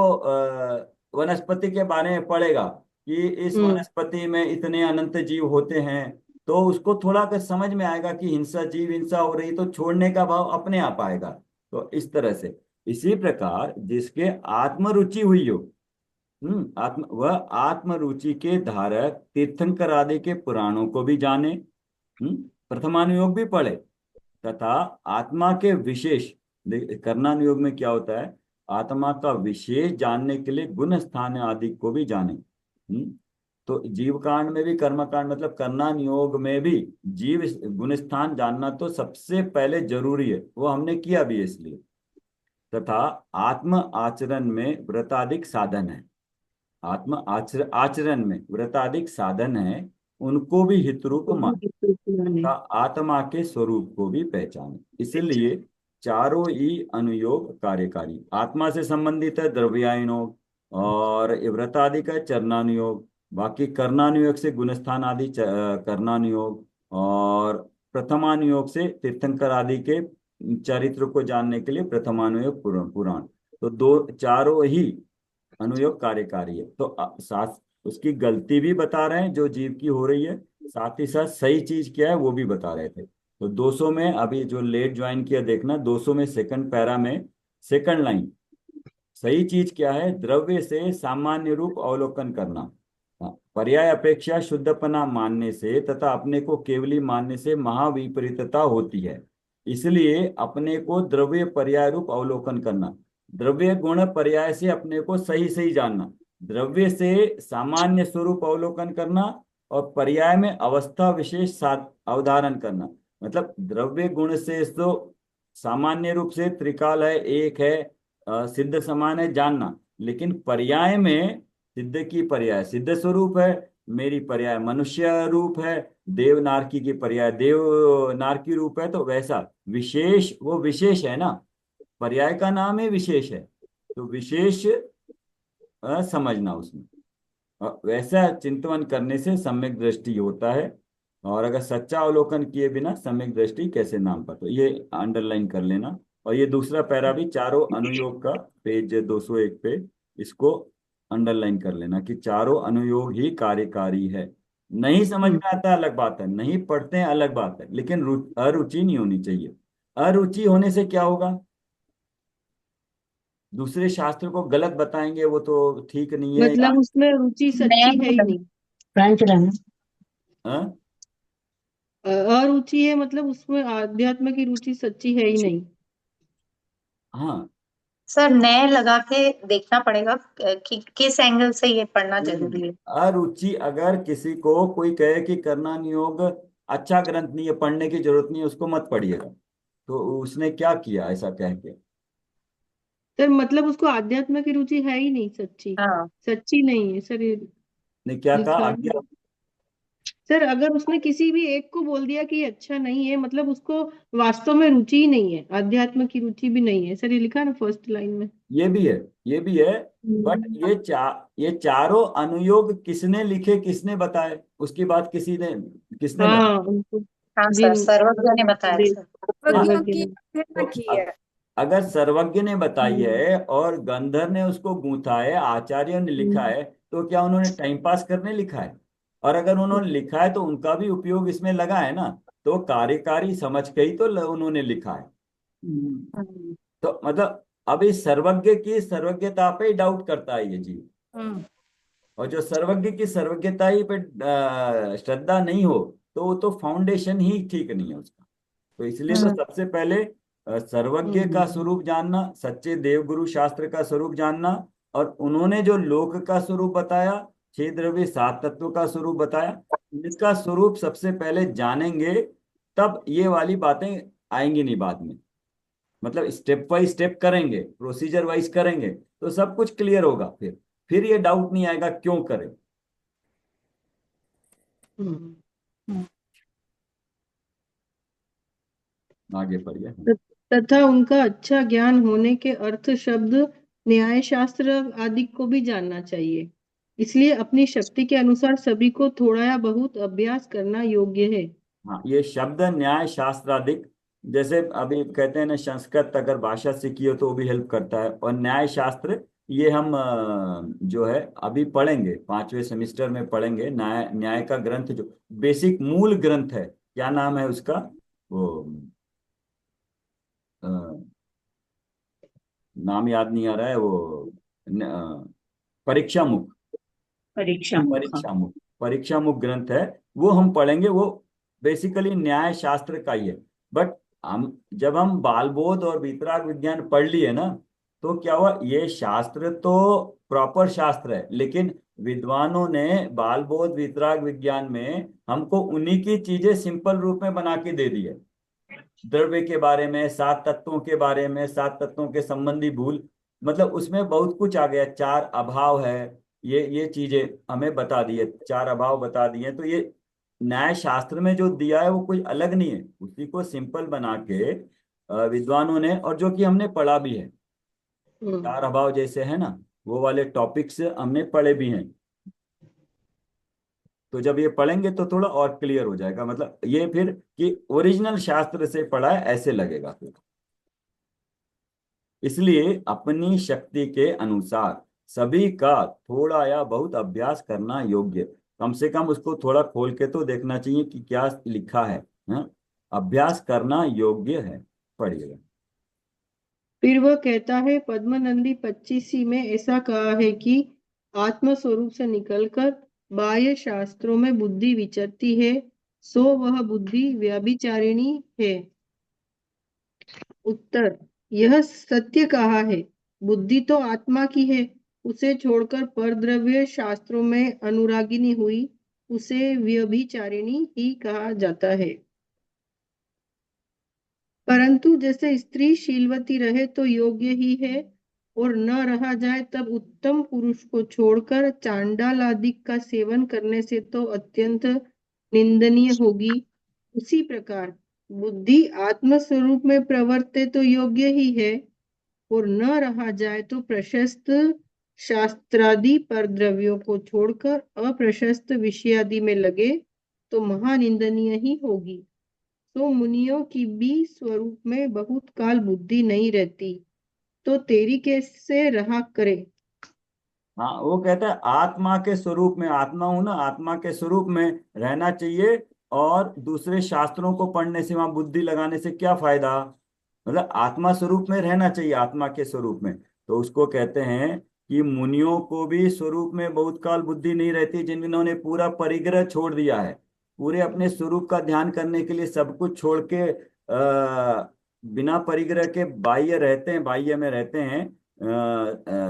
वनस्पति के बारे में पढ़ेगा कि इस हम्म वनस्पति में इतने अनंत जीव होते हैं, तो उसको थोड़ा कर समझ में आएगा कि जीव हिंसा हो रही, तो छोड़ने का भाव अपने आप आएगा। तो इस तरह से, इसी प्रकार जिसके आत्मरुचि हुई हो, वह आत्मरुचि के धारक तीर्थंकर आदि के पुराणों को भी जाने, प्रथमानुयोग भी पढ़े, तथा आत्मा के विशेष, कर्णानुयोग में क्या होता है, आत्मा का विशेष जानने के लिए गुण स्थान आदि को भी जाने। तो जीव कांड में भी, कर्म कांड मतलब कर्णानुयोग में भी जीव गुण स्थान जानना तो सबसे पहले जरूरी है, वो हमने किया भी है इसलिए। तथा आत्म आचरण में व्रताधिक साधन है, आचरण में व्रताधिक साधन है, उनको भी हितरूप मान, का आत्मा के स्वरूप को भी पहचाने। इसलिए चारों ही अनुयोग कार्यकारी, आत्मा से संबंधित है द्रव्यानुयोग, और व्रतादि का चरणानुयोग, बाकी कर्णानुयोग से गुणस्थान आदि कर्णानुयोग, और प्रथमानुयोग से तीर्थंकर आदि के चरित्र को जानने के लिए प्रथमानुयोग पुराण। तो दो चारों ही अनुयोग कार्यकारी है। तो साथ उसकी गलती भी बता रहे हैं जो जीव की हो रही है, साथ ही साथ सही चीज क्या है वो भी बता रहे थे। तो 200 में, अभी जो लेट ज्वाइन किया देखना, 200 में सेकंड पैरा में सेकंड लाइन, सही चीज क्या है, द्रव्य से सामान्य रूप अवलोकन करना, पर्याय अपेक्षा शुद्धपना मानने से तथा अपने को केवली मानने से महाविपरीतता होती है। इसलिए अपने को द्रव्य पर्याय रूप अवलोकन करना, द्रव्य गुण पर्याय से अपने को सही सही जानना, द्रव्य से सामान्य स्वरूप अवलोकन करना, और पर्याय में अवस्था विशेष अवधारण करना। मतलब द्रव्य गुण से तो सामान्य रूप से त्रिकाल है, एक है, सिद्ध समान है जानना, लेकिन पर्याय में सिद्ध की पर्याय सिद्ध स्वरूप है, मेरी पर्याय मनुष्य रूप है, देव नारकी की पर्याय देव नारकी रूप है। तो वैसा विशेष, वो विशेष है ना, पर्याय का नाम ही विशेष है, तो विशेष समझना उसमें। वैसा चिंतन करने से सम्यक दृष्टि होता है। और अगर सच्चा अवलोकन किए बिना सम्यक दृष्टि कैसे नाम पर, तो ये अंडरलाइन कर लेना। और ये दूसरा पैरा भी चारों अनुयोग का, पेज 201 पे, इसको अंडरलाइन कर लेना कि चारों अनुयोग ही कार्यकारी है। नहीं समझ में आता अलग बात है, नहीं पढ़ते हैं अलग बात है, लेकिन अरुचि नहीं होनी चाहिए। अरुचि होने से क्या होगा, दूसरे शास्त्र को गलत बताएंगे, वो तो ठीक नहीं है। मतलब उसमें रुचि सच्ची है ही नहीं। फ्रेंच रहना। हाँ? अरुचि है मतलब उसमें आध्यात्म की रुचि सच्ची है ही नहीं। हाँ, सर नए लगा के देखना पड़ेगा कि किस एंगल से ये पढ़ना जरूरी है। अरुचि अगर किसी को कोई कहे कि करना नियोग अच्छा ग्रंथ नहीं है, पढ़ने की जरूरत नहीं है, उसको मत पढ़िएगा, तो उसने क्या किया ऐसा कह के? सर मतलब उसको आध्यात्म की रुचि है ही नहीं सच्ची। हाँ सच्ची नहीं है सर, ये ने क्या कहा, लिखा है। आज्ञा? सर अगर उसने किसी भी एक को बोल दिया कि ये अच्छा नहीं है, मतलब उसको वास्तव में रुचि ही नहीं है, अध्यात्म की रुचि भी नहीं है सर, ये लिखा है ना फर्स्ट लाइन में। ये भी है, ये भी है। बट हम्म। ये चारों अनुयोग किसने लिखे, किसने बताए, उसकी बात किसने बताया? हाँ उनको हाँ सर, जिन सर्वज्ञ ने बताया दे- सर। सर्वज्ञों सर्वज्ञ की ने। अवहेलना तो की है। अगर सर्वज्ञ ने बताई हम्म, है और गंधर ने उसको गूंथा है, आचार्य ने लिखा हम्म, है, तो क्या उन्होंने टाइम पास करने लिखा है? और अगर उन्होंने लिखा है तो उनका भी उपयोग इसमें लगा है ना, तो कार्यकारी समझ के ही तो उन्होंने लिखा है। हम्म। तो मतलब अब इस सर्वज्ञ की सर्वज्ञता पे ही डाउट करता है ये जीव। हम्म। और जो सर्वज्ञ की सर्वज्ञता ही पे श्रद्धा नहीं हो, तो वो तो फाउंडेशन ही ठीक नहीं है उसका। तो इसलिए तो हम्म। सबसे पहले सर्वज्ञ का हम्म, स्वरूप जानना, सच्चे देवगुरु शास्त्र का स्वरूप जानना, और उन्होंने जो लोक का स्वरूप बताया, 6 द्रव्य 7 तत्व का स्वरूप बताया, इसका स्वरूप सबसे पहले जानेंगे, तब ये वाली बातें आएंगी नहीं बाद में। मतलब स्टेप बाई स्टेप करेंगे, प्रोसीजर वाइज करेंगे, तो सब कुछ क्लियर होगा। फिर ये डाउट नहीं आएगा क्यों करें। हम्म। आगे पढ़िए। तथा उनका अच्छा ज्ञान होने के अर्थ शब्द न्याय शास्त्र आदि को भी जानना चाहिए। इसलिए अपनी शक्ति के अनुसार सभी को थोड़ा या बहुत अभ्यास करना योग्य है। हाँ, ये शब्द न्याय शास्त्रादिक, जैसे अभी कहते हैं ना, संस्कृत अगर भाषा सीखी हो तो वो भी हेल्प करता है। और न्याय शास्त्र ये हम जो है अभी पढ़ेंगे, 5वें सेमेस्टर में पढ़ेंगे। न्याय न्याय का ग्रंथ जो बेसिक मूल ग्रंथ है, क्या नाम है उसका, वो अ, नाम याद नहीं आ रहा है, वो परीक्षा मुख, परीक्षा मुख। परीक्षा मुख ग्रंथ है, वो हम पढ़ेंगे। वो बेसिकली न्याय शास्त्र का ही है। बट हम जब हम बालबोध और वीतराग विज्ञान पढ़ लिए ना, तो क्या हुआ, ये शास्त्र तो प्रॉपर शास्त्र है, लेकिन विद्वानों ने बालबोध वीतराग विज्ञान में हमको उन्हीं की चीजें सिंपल रूप में बना के दे दी है। द्रव्य के बारे में, 7 तत्वों के बारे में, 7 तत्वों के संबंधी भूल, मतलब उसमें बहुत कुछ आ गया। 4 अभाव है, ये चीजें हमें बता दी है, 4 अभाव बता दिए। तो ये न्याय शास्त्र में जो दिया है वो कोई अलग नहीं है, उसी को सिंपल बना के विद्वानों ने, और जो कि हमने पढ़ा भी है। हम्म। 4 अभाव जैसे है ना, वो वाले टॉपिक्स हमने पढ़े भी हैं। तो जब ये पढ़ेंगे तो थोड़ा और क्लियर हो जाएगा, मतलब ये फिर कि ओरिजिनल शास्त्र से पढ़ा है ऐसे लगेगा फिर। इसलिए अपनी शक्ति के अनुसार सभी का थोड़ा या बहुत अभ्यास करना योग्य, कम से कम उसको थोड़ा खोल के तो देखना चाहिए कि क्या लिखा है। हाँ? अभ्यास करना योग्य है। पढ़िएगा। फिर वह कहता है, पद्मनंदी 25सी में ऐसा कहा है कि आत्म स्वरूप से निकलकर बाह्य शास्त्रों में बुद्धि विचरती है, सो वह बुद्धि व्यभिचारिणी है। उत्तर, यह सत्य कहा है। बुद्धि तो आत्मा की है, उसे छोड़कर परद्रव्य शास्त्रों में अनुरागिनी हुई, उसे व्यभिचारिणी ही कहा जाता है। परंतु जैसे स्त्री शीलवती रहे तो योग्य ही है, और न रहा जाए तब उत्तम पुरुष को छोड़कर चांडाल आदि का सेवन करने से तो अत्यंत निंदनीय होगी। उसी प्रकार बुद्धि आत्म स्वरूप में प्रवर्ते तो योग्य ही है, और न रहा जाए तो प्रशस्त शास्त्रादि पर द्रव्यों को छोड़कर अप्रशस्त विषयादि में लगे तो महानिंदनीय ही होगी। तो मुनियों की भी स्वरूप में बहुत काल बुद्धि नहीं रहती, तो तेरी कैसे रहा करे। हाँ, वो कहता है आत्मा के स्वरूप में, आत्मा हूं ना, आत्मा के स्वरूप में रहना चाहिए, और दूसरे शास्त्रों को पढ़ने से, वहां बुद्धि लगाने से क्या फायदा। मतलब आत्मा स्वरूप में रहना चाहिए, आत्मा के स्वरूप में। तो उसको कहते हैं कि मुनियों को भी स्वरूप में बहुत काल बुद्धि नहीं रहती, जिन्होंने पूरा परिग्रह छोड़ दिया है, पूरे अपने स्वरूप का ध्यान करने के लिए सब कुछ छोड़ के बिना परिग्रह के बाह्य रहते हैं, बाह्य में रहते हैं,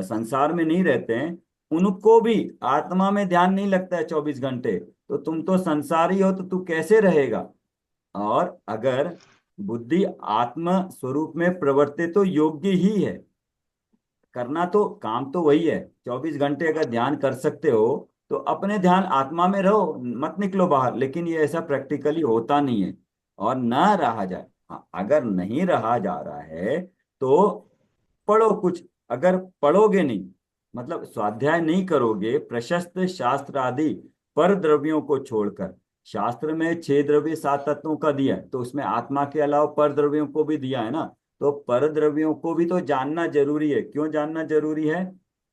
संसार में नहीं रहते हैं। उनको भी आत्मा में ध्यान नहीं लगता है 24 घंटे। तो तुम तो संसारी हो, तो तू कैसे रहेगा। और अगर बुद्धि आत्म स्वरूप में प्रवर्तित तो योग्य ही है, करना तो काम तो वही है। 24 घंटे अगर ध्यान कर सकते हो तो अपने ध्यान आत्मा में रहो, मत निकलो बाहर। लेकिन ये ऐसा प्रैक्टिकली होता नहीं है। और ना रहा जाए, हाँ, अगर नहीं रहा जा रहा है तो पढ़ो कुछ। अगर पढ़ोगे नहीं, मतलब स्वाध्याय नहीं करोगे, प्रशस्त शास्त्र आदि पर द्रव्यों को छोड़कर, शास्त्र में 6 द्रव्य 7 तत्वों का दिया है, तो उसमें आत्मा के अलावा पर द्रव्यों को भी दिया है ना। तो पर द्रव्यों को भी तो जानना जरूरी है। क्यों जानना जरूरी है।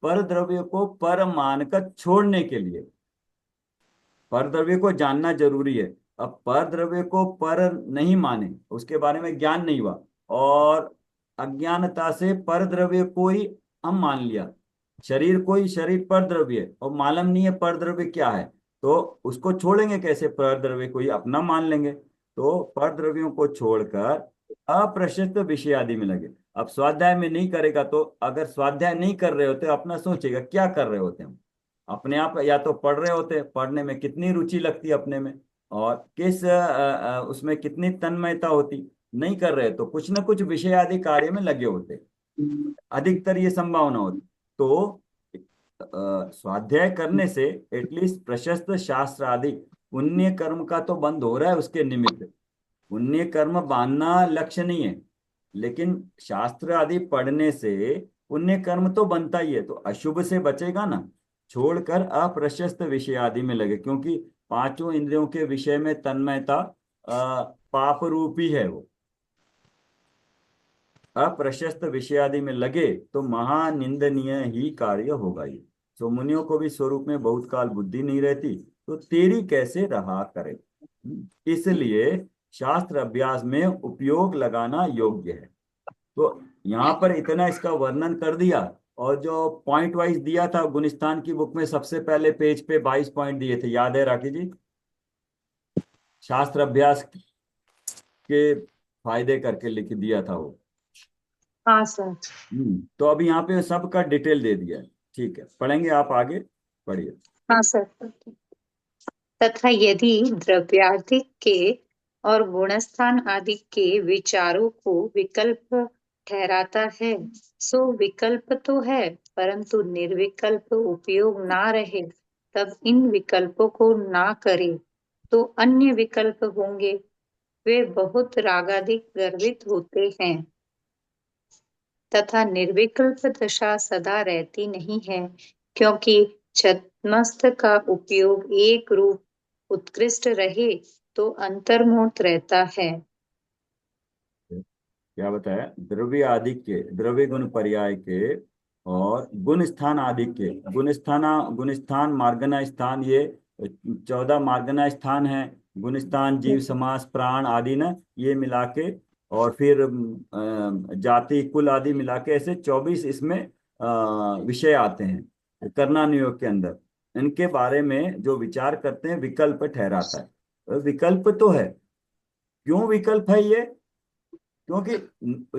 पर द्रव्य को पर मानकर छोड़ने के लिए पर द्रव्य को जानना जरूरी है। अब पर द्रव्य को पर नहीं माने, उसके बारे में ज्ञान नहीं हुआ, और अज्ञानता से पर द्रव्य को ही हम मान लिया, शरीर को ही शरीर पर द्रव्य है, और मालूम नहीं है पर द्रव्य क्या है, तो उसको छोड़ेंगे कैसे। पर द्रव्य को ही अपना मान लेंगे। तो पर द्रव्यों को छोड़कर अप्रशस्त विषय आदि में लगे। अब स्वाध्याय में नहीं करेगा, तो अगर स्वाध्याय नहीं कर रहे होते, अपना सोचेगा क्या कर रहे होते हम। अपने आप या तो पढ़ रहे होते, पढ़ने में कितनी रुचि लगती है अपने में, और किस उसमें कितनी तन्मयता होती। नहीं कर रहे तो कुछ ना कुछ विषय आदि कार्य में लगे होते, अधिकतर ये संभावना होती। तो स्वाध्याय करने से एटलीस्ट प्रशस्त शास्त्र आदि पुण्य कर्म का तो बंद हो रहा है उसके निमित्त। पुण्य कर्म बांधना लक्ष्य नहीं है, लेकिन शास्त्र आदि पढ़ने से पुण्य कर्म तो बनता ही है। तो अशुभ से बचेगा ना, छोड़कर अप्रशस्त विषय आदि में लगे, क्योंकि पांचों इंद्रियों के विषय में तन्मयता पाप रूपी है। वो अप्रशस्त विषय आदि में लगे तो महानिंदनीय ही कार्य होगा ये। सो मुनियों को भी स्वरूप में बहुत काल बुद्धि नहीं रहती, तो तेरी कैसे रहा करे। इसलिए शास्त्र अभ्यास में उपयोग लगाना योग्य है। तो यहाँ पर इतना इसका वर्णन कर दिया, और जो पॉइंट वाइज दिया था गुणस्थान की बुक में, सबसे पहले पेज पे 22 पॉइंट दिए थे, याद है राखी जी। शास्त्र अभ्यास के फायदे करके लिख दिया था वो। हाँ सर। तो अभी यहाँ पे सबका डिटेल दे दिया है। ठीक है, पढ़ेंगे, आप आगे पढ़िए। हाँ सर। तथा यदि द्रव्यार्थिक के और गुणस्थान आदि के विचारों को विकल्प ठहराता है, सो विकल्प तो है, परंतु निर्विकल्प उपयोग ना रहे, तब इन विकल्पों को ना करे तो अन्य विकल्प होंगे, वे बहुत रागाधिक गर्वित होते हैं। तथा निर्विकल्प दशा सदा रहती नहीं है, क्योंकि छद्मस्त का उपयोग एक रूप उत्कृष्ट रहे तो अंतर्मुक्त रहता है। क्या बताया। द्रव्य आदि के, द्रव्य गुण पर्याय के और गुण स्थान आदि के, गुणस्थान मार्गना स्थान, ये 14 मार्गना स्थान है। गुण स्थान जीव समास प्राण आदि न, ये मिला के, और फिर जाति कुल आदि मिला के, ऐसे 24 इसमें विषय आते हैं कर्णानुयोग के अंदर। इनके बारे में जो विचार करते हैं विकल्प ठहराता है। विकल्प तो है। क्यों विकल्प है ये। क्योंकि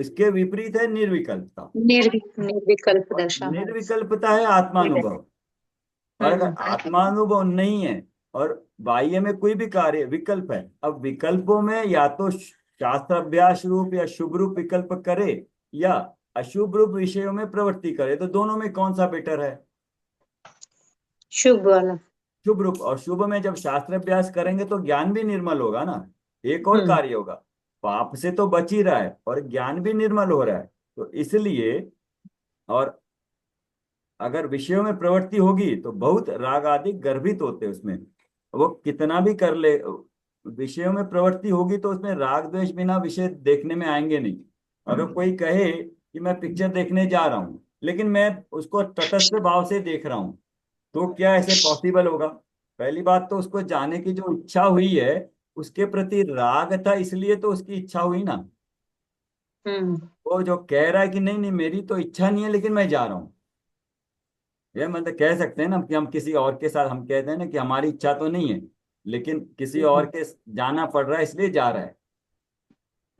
इसके विपरीत है निर्विकल्पता। निर्विकल्प दशा। निर्विकल्पता है आत्मानुभव। और अगर आत्मानुभव नहीं है और बाह्य में कोई भी कार्य, विकल्प है। अब विकल्पों में या तो शास्त्र अभ्यास रूप या शुभ रूप विकल्प करे, या अशुभ रूप विषयों में प्रवृत्ति करे, तो दोनों में कौन सा बेटर है? शुभ वाला। शुभ रूप। और शुभ में जब शास्त्र अभ्यास करेंगे तो ज्ञान भी निर्मल होगा ना, एक और हम्म कार्य होगा। पाप से तो बच ही रहा है और ज्ञान भी निर्मल हो रहा है, तो इसलिए। और अगर विषयों में प्रवृत्ति होगी तो बहुत राग आदि गर्भित होते हैं उसमें, वो कितना भी कर ले। विषयों में प्रवृत्ति होगी तो उसमें राग द्वेष बिना विषय देखने में आएंगे नहीं। अगर कोई कहे कि मैं पिक्चर देखने जा रहा हूँ लेकिन मैं उसको तटस्थ भाव से देख रहा हूँ, तो क्या ऐसे पॉसिबल होगा? पहली बात तो उसको जाने की जो इच्छा हुई है, उसके प्रति राग था, इसलिए तो उसकी इच्छा हुई ना। हम्म वो जो कह रहा है कि नहीं नहीं मेरी तो इच्छा नहीं है लेकिन मैं जा रहा हूँ, ये मतलब कह सकते हैं ना कि हम किसी और के साथ, हम कहते हैं ना कि हमारी इच्छा तो नहीं है लेकिन किसी और के जाना पड़ रहा है इसलिए जा रहा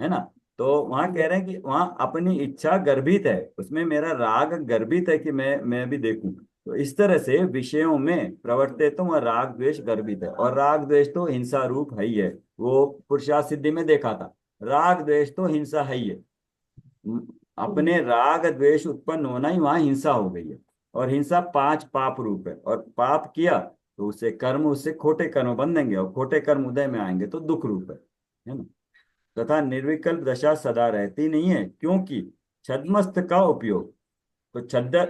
है ना। तो वहां कह रहे हैं कि वहां अपनी इच्छा गर्भित है, उसमें मेरा राग गर्भित है कि मैं भी देखूं। तो इस तरह से विषयों में प्रवर्ते तो वह राग द्वेष गर्भित है, और राग द्वेष तो हिंसा रूप है ही है। वो पुरुषार्थ सिद्धि में देखा था, राग द्वेष तो हिंसा है ही है। अपने राग द्वेष उत्पन्न होना ही वहां हिंसा हो गई है। और हिंसा 5 पाप रूप है, और पाप किया तो उससे कर्म, उससे खोटे कर्म बंधेंगे, और खोटे कर्म उदय में आएंगे तो दुख रूप है ना। तथा निर्विकल्प दशा सदा रहती नहीं है, क्योंकि छद्मस्त का उपयोग। तो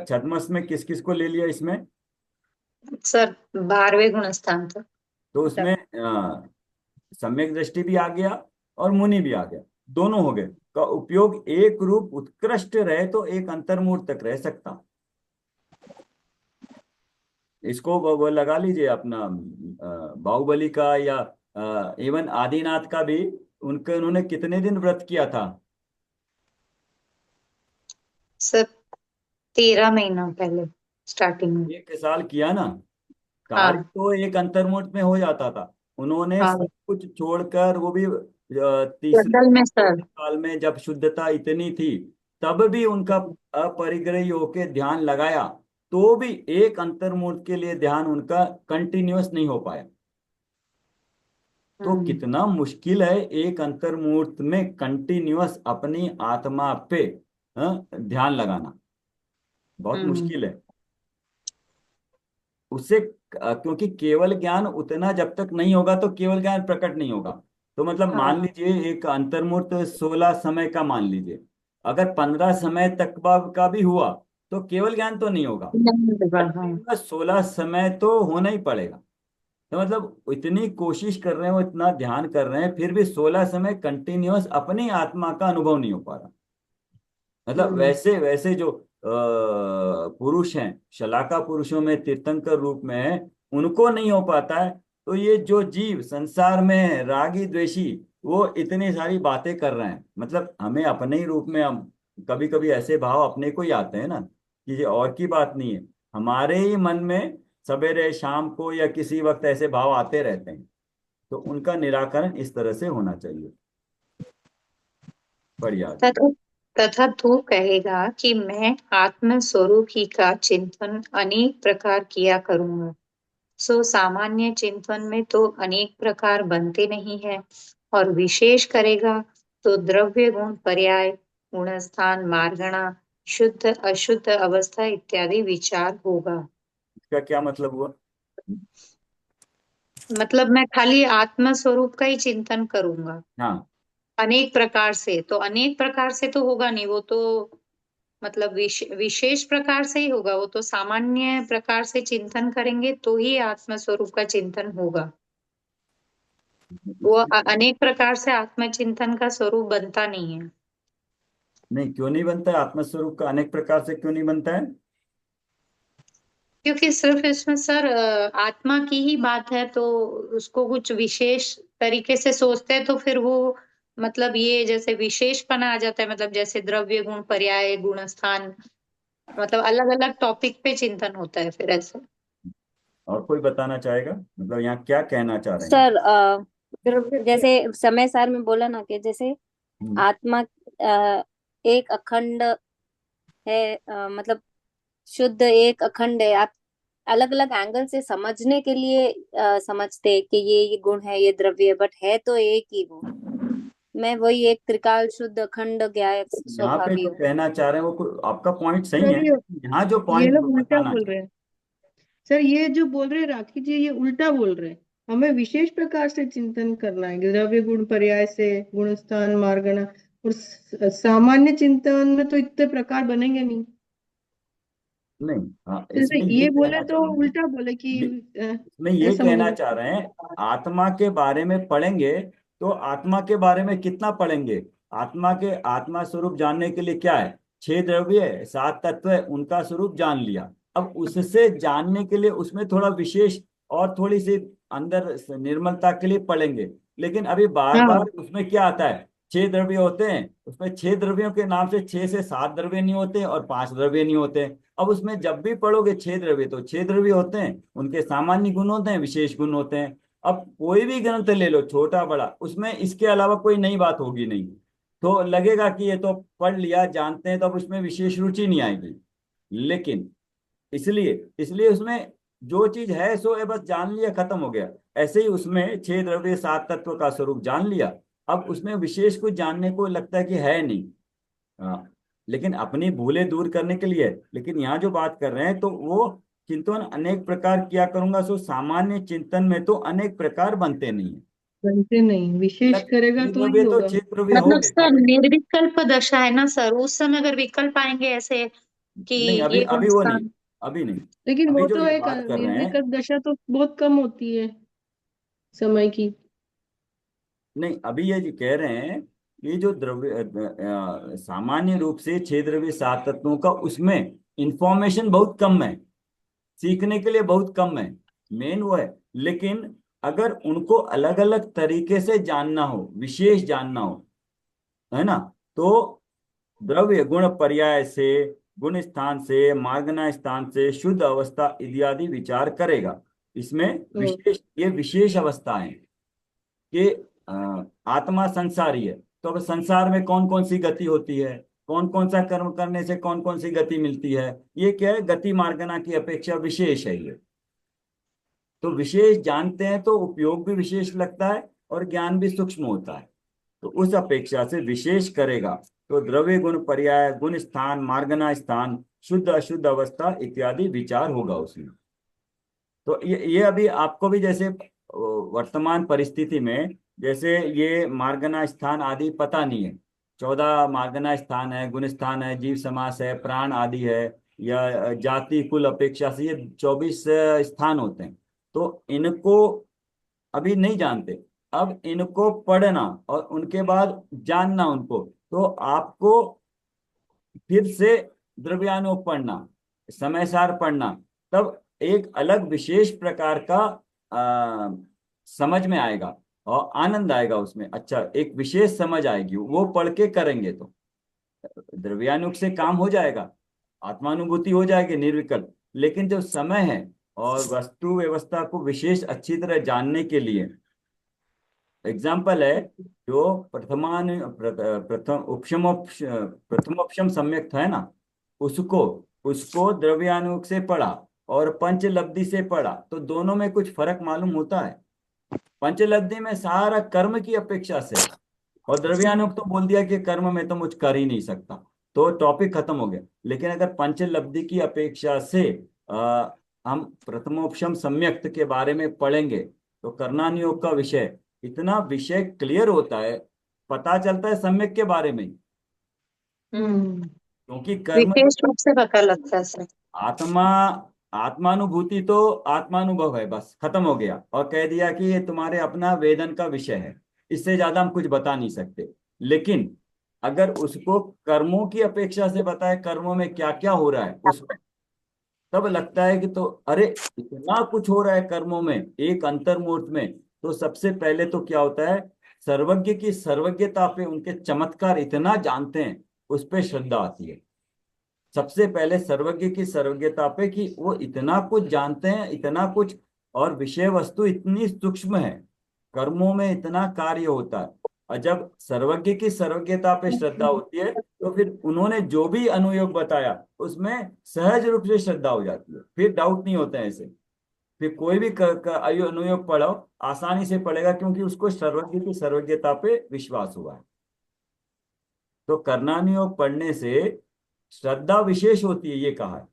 छद्मस्त में किस किस को ले लिया इसमें? सर 12वें गुण स्थान तक। तो उसमें सम्यक दृष्टि भी आ गया और मुनि भी आ गया, दोनों हो गए। का उपयोग एक रूप उत्कृष्ट रहे तो एक अंतर्मूर्त तक रह सकता। इसको वो लगा लीजिए अपना बाहुबली का, या इवन आदिनाथ का भी। उन्होंने कितने दिन व्रत किया था? सर 13 महीना पहले स्टार्टिंग में। 1 साल किया ना। कार्य हाँ तो एक अंतर्मुहूर्त में हो जाता था, उन्होंने हाँ सब कुछ छोड़कर, वो भी तीसरे जंगल में सर। साल में जब शुद्धता इतनी थी, तब भी उनका अपरिग्रही होके ध्यान लगाया, तो भी एक अंतर्मुहूर्त के लिए ध्यान उनका कंटिन्यूअस नहीं हो पाया। तो हम्म कितना मुश्किल है एक अंतर्मुहूर्त में कंटिन्यूअस अपनी आत्मा पे ध्यान लगाना, बहुत हम्म मुश्किल है उससे। क्योंकि केवल ज्ञान उतना जब तक नहीं होगा तो केवल ज्ञान प्रकट नहीं होगा। तो मतलब मान हाँ लीजिए एक अंतर्मुहूर्त 16 समय का मान लीजिए, अगर 15 समय तक का भी हुआ तो केवल ज्ञान तो नहीं होगा, नहीं होगा, हाँ। कंटिन्यूअस 16 समय तो होना ही पड़ेगा। तो मतलब इतनी कोशिश कर रहे हो, इतना ध्यान कर रहे हैं, फिर भी 16 समय कंटिन्यूअस अपनी आत्मा का अनुभव नहीं हो पा रहा। मतलब हम्म वैसे वैसे जो पुरुष हैं, शलाका पुरुषों में तीर्थंकर रूप में है, उनको नहीं हो पाता है। तो ये जो जीव संसार में है, रागी द्वेषी, वो इतनी सारी बातें कर रहे हैं। मतलब हमें अपने ही रूप में, हम कभी कभी ऐसे भाव अपने को ही आते हैं ना, कि ये और की बात नहीं है, हमारे ही मन में सवेरे शाम को या किसी वक्त ऐसे भाव आते रहते हैं। तो उनका निराकरण इस तरह से होना चाहिए। बढ़िया। तथा तथा तू कहेगा कि मैं आत्म स्वरूप ही का चिंतन अनेक प्रकार किया करूंगा। सो सामान्य चिंतन में तो अनेक प्रकार बनते नहीं है, और विशेष करेगा तो द्रव्य गुण पर्याय गुणस्थान मार्गणा शुद्ध अशुद्ध अवस्था इत्यादि विचार होगा। इसका क्या मतलब हुआ? मतलब मैं खाली आत्म स्वरूप का ही चिंतन करूंगा हाँ, अनेक प्रकार से, तो अनेक प्रकार से तो होगा नहीं, वो तो मतलब विशेष प्रकार से ही होगा। वो तो सामान्य प्रकार से चिंतन करेंगे तो ही आत्म स्वरूप का चिंतन होगा। वो अनेक प्रकार से आत्मचिंतन का स्वरूप बनता नहीं है। नहीं क्यों नहीं बनता है? आत्मस्वरूप का अनेक प्रकार से क्यों नहीं बनता है? क्योंकि सिर्फ इसमें सर आत्मा की ही बात है, तो उसको कुछ विशेष तरीके से सोचते हैं तो फिर वो मतलब ये जैसे विशेषपना आ जाता है, मतलब जैसे द्रव्य गुण पर्याय गुण स्थान, मतलब अलग अलग टॉपिक पे चिंतन होता है फिर ऐसे। और कोई बताना चाहेगा, मतलब यहाँ क्या कहना चाह रहे हैं? सर जैसे समय सार में बोला ना कि जैसे हम्म, आत्मा एक अखंड है, मतलब शुद्ध एक अखंड है। आप अलग अलग एंगल से समझने के लिए समझते हैं कि ये गुण है, ये द्रव्य है, बट है तो एक ही वो। मैं वही एक त्रिकाल शुद्ध अखंड ज्ञायक यहाँ पे स्वभावी जो हूँ। कहना चाह रहे हैं वो आपका पॉइंट सही सर है। यहाँ जो ये पॉइंट लोग उल्टा बताना बोल चाह रहे हैं। सर ये जो बोल रहे हैं राखी जी, ये उल्टा बोल रहे हैं। हमें विशेष प्रकार से चिंतन करना है, द्रव्य गुण पर्याय से, गुण स्थान मार्गण, और सामान्य चिंतन में तो इतने प्रकार बनेंगे नहीं। नहीं, हाँ, जैसे इसमें ये ये बोले कहना तो चाहेंगे, उल्टा बोले कि इसमें ये ऐसा मुझे कहना चाह लगता रहे हैं आत्मा के बारे में पढ़ेंगे तो आत्मा के बारे में कितना पढ़ेंगे। आत्मा के आत्मा स्वरूप जानने के लिए क्या है, 6 द्रव्य है, 7 तत्व है, उनका स्वरूप जान लिया। अब उससे जानने के लिए उसमें थोड़ा विशेष और थोड़ी सी अंदर निर्मलता के लिए पढ़ेंगे। लेकिन अभी बार है। बार हाँ उसमें क्या आता है, 6 द्रव्य होते हैं, उसमें 6 द्रव्यों के नाम से 6 से 7 द्रव्य नहीं होते और 5 द्रव्य नहीं होते। अब उसमें जब भी पढ़ोगे 6 द्रव्य तो 6 द्रव्य होते हैं, उनके सामान्य गुण होते हैं, विशेष गुण होते हैं। अब कोई भी ग्रंथ ले लो छोटा बड़ा, उसमें इसके अलावा कोई नई बात होगी नहीं। तो लगेगा कि ये तो पढ़ लिया जानते हैं, तो अब उसमें विशेष रुचि नहीं आएगी। लेकिन इसलिए इसलिए उसमें जो चीज है सो है, बस जान लिया, खत्म हो गया। ऐसे ही उसमें 6 द्रव्य 7 तत्व का स्वरूप जान लिया। अब उसमें विशेष कुछ जानने को लगता है कि है नहीं। हाँ, लेकिन अपनी भूलें दूर करने के लिए। लेकिन यहाँ जो बात कर रहे हैं तो वो चिंतन अनेक प्रकार किया करूंगा, सो सामान्य चिंतन में तो अनेक प्रकार बनते नहीं है। बनते नहीं, विशेष मतलब करेगा तो ही 6 द्रव्य तो होगा। 6 द्रव्य हो मतलब गए। सर निर्विकल्प दशा है ना सर, उस समय अगर विकल्प आएंगे ऐसे कि नहीं, अभी ये गुण अभी वो नहीं, स्थान। अभी नहीं। लेकिन अभी वो जो तो ये एक बात कर रहे हैं, निर्विकल्प दशा तो बहुत कम होती है समय की। नहीं, अभी ये जो कह रहे हैं, ये जो द्रव्य सामान्य रूप से 6 द्रव्य 7 तत्वों का उसमें इंफॉर्मेशन बहुत कम है, सीखने के लिए बहुत कम है, मेन वो है। लेकिन अगर उनको अलग अलग तरीके से जानना हो, विशेष जानना हो, है ना, तो द्रव्य गुण पर्याय से, गुण स्थान से, मार्गना स्थान से, शुद्ध अवस्था इत्यादि विचार करेगा। इसमें हम्म। विशेष, ये विशेष अवस्थाएं कि आत्मा संसारी है, तो अब संसार में कौन कौन सी गति होती है, कौन कौन सा कर्म करने से कौन कौन सी गति मिलती है, ये क्या है, गति मार्गना की अपेक्षा विशेष है ये। तो विशेष जानते हैं तो उपयोग भी विशेष लगता है और ज्ञान भी सूक्ष्म होता है। तो उस अपेक्षा से विशेष करेगा तो द्रव्य गुण पर्याय, गुण स्थान, मार्गना स्थान, शुद्ध अशुद्ध अवस्था इत्यादि विचार होगा उसमें। तो ये अभी आपको भी जैसे वर्तमान परिस्थिति में जैसे ये मार्गना स्थान आदि पता नहीं है, 14 मार्गना स्थान है, गुण स्थान है, जीव समास है, प्राण आदि है, या जाति कुल अपेक्षा से ये 24 स्थान होते हैं। तो इनको अभी नहीं जानते, अब इनको पढ़ना और उनके बाद जानना उनको, तो आपको फिर से द्रव्यानुग पढ़ना, समय सार पढ़ना, तब एक अलग विशेष प्रकार का समझ में आएगा और आनंद आएगा उसमें। अच्छा, एक विशेष समझ आएगी, वो पढ़ के करेंगे तो द्रव्यानुग से काम हो जाएगा, आत्मानुभूति हो जाएगी निर्विकल्प। लेकिन जो समय है और वस्तु व्यवस्था को विशेष अच्छी तरह जानने के लिए, एग्जाम्पल है जो प्रथम प्रथमोपशम सम्यक है ना, उसको उसको द्रव्यानुग से पढ़ा और पंचलब्धि से पढ़ा, तो दोनों में कुछ फर्क मालूम होता है। पंचलब्धि में सारा कर्म की अपेक्षा से, और द्रव्यानुग तो बोल दिया कि कर्म में तो मुझ कर ही नहीं सकता, तो टॉपिक खत्म हो गया। लेकिन अगर पंचलब्धि की अपेक्षा से हम प्रथमोपशम सम्यक्त के बारे में पढ़ेंगे तो कर्णानुयोग का विषय, इतना विषय क्लियर होता है, पता चलता है सम्यक के बारे में ही। हम्म। क्योंकि कर्म, विशेष रूप से पता लगता है सर। आत्मा, आत्मानुभूति तो आत्मानुभव है, बस खत्म हो गया, और कह दिया कि ये तुम्हारे अपना वेदन का विषय है, इससे ज्यादा हम कुछ बता नहीं सकते। लेकिन अगर उसको कर्मों की अपेक्षा से बताए, कर्मों में क्या क्या हो रहा है उस, तब लगता है कि तो अरे इतना कुछ हो रहा है कर्मों में एक अंतर्मुहूर्त में। तो सबसे पहले तो क्या होता है, सर्वज्ञ की सर्वज्ञता पे, उनके चमत्कार इतना जानते हैं, उस पे श्रद्धा आती है। सबसे पहले सर्वज्ञ की सर्वज्ञता पे कि वो इतना कुछ जानते हैं, इतना कुछ, और विषय वस्तु इतनी सूक्ष्म है, कर्मों में इतना कार्य होता है। और जब सर्वज्ञ की सर्वज्ञता पे श्रद्धा होती है तो फिर उन्होंने जो भी अनुयोग बताया उसमें सहज रूप से श्रद्धा हो जाती है, फिर डाउट नहीं होता है ऐसे। फिर कोई भी अनुयोग पढ़ो, आसानी से पढ़ेगा, क्योंकि उसको सर्वज्ञ की सर्वज्ञता पे विश्वास हुआ है। तो कर्णानुयोग पढ़ने से श्रद्धा विशेष होती है, ये कहा है।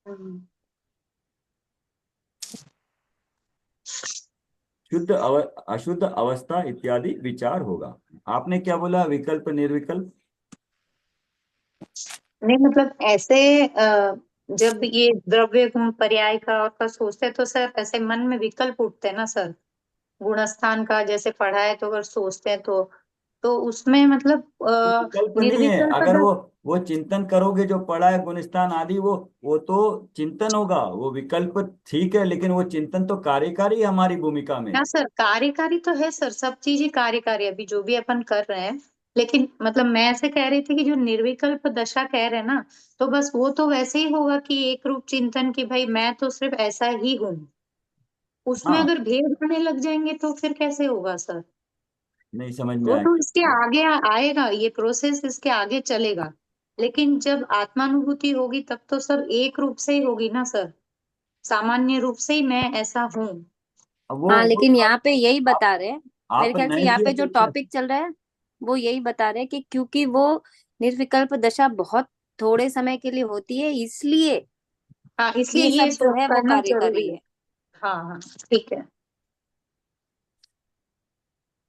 हम्म। अशुद्ध अवस्था इत्यादि विचार होगा। आपने क्या बोला, विकल्प निर्विकल्प? नहीं मतलब ऐसे जब ये द्रव्य गुण पर्याय का सोचते हैं तो सर ऐसे मन में विकल्प उठते हैं ना सर। गुणस्थान का जैसे पढ़ा है तो अगर सोचते हैं तो उसमें मतलब विकल्प नहीं है, निर्विकल्प अगर वो चिंतन करोगे जो पढ़ा है गुणस्थान आदि, वो तो चिंतन होगा। वो विकल्प ठीक है, लेकिन वो चिंतन तो कार्यकारी है हमारी भूमिका में। ना सर, कार्यकारी तो है सर, सब चीज ही कार्यकारी अभी जो भी अपन कर रहे हैं। लेकिन मतलब मैं ऐसे कह रही थी कि जो निर्विकल्प दशा कह रहे हैं ना, तो बस वो तो वैसे ही होगा कि एक रूप चिंतन की भाई मैं तो सिर्फ ऐसा ही हूँ। उसमें हाँ, अगर भेद आने लग जाएंगे तो फिर कैसे होगा सर। नहीं समझ में वो आया। तो इसके आगे आएगा, ये प्रोसेस इसके आगे चलेगा। लेकिन जब आत्मानुभूति होगी तब तो सब एक रूप से ही होगी ना सर। सामान्य रूप से ही मैं ऐसा हूँ। अब हाँ, वो लेकिन यहाँ पे यही आप, बता रहे हैं, मेरे आप ख्याल से नहीं यहाँ किए पे जो तो क्या? टॉपिक चल रहा है वो यही बता रहे हैं कि क्योंकि वो निर्विकल्प दशा बहुत थोड़े समय के लिए होती है, इसलिए हाँ, इसलिए ये ये सब जो है वो करना कार्यकारी जरूरी है। है। हाँ हाँ, ठीक है।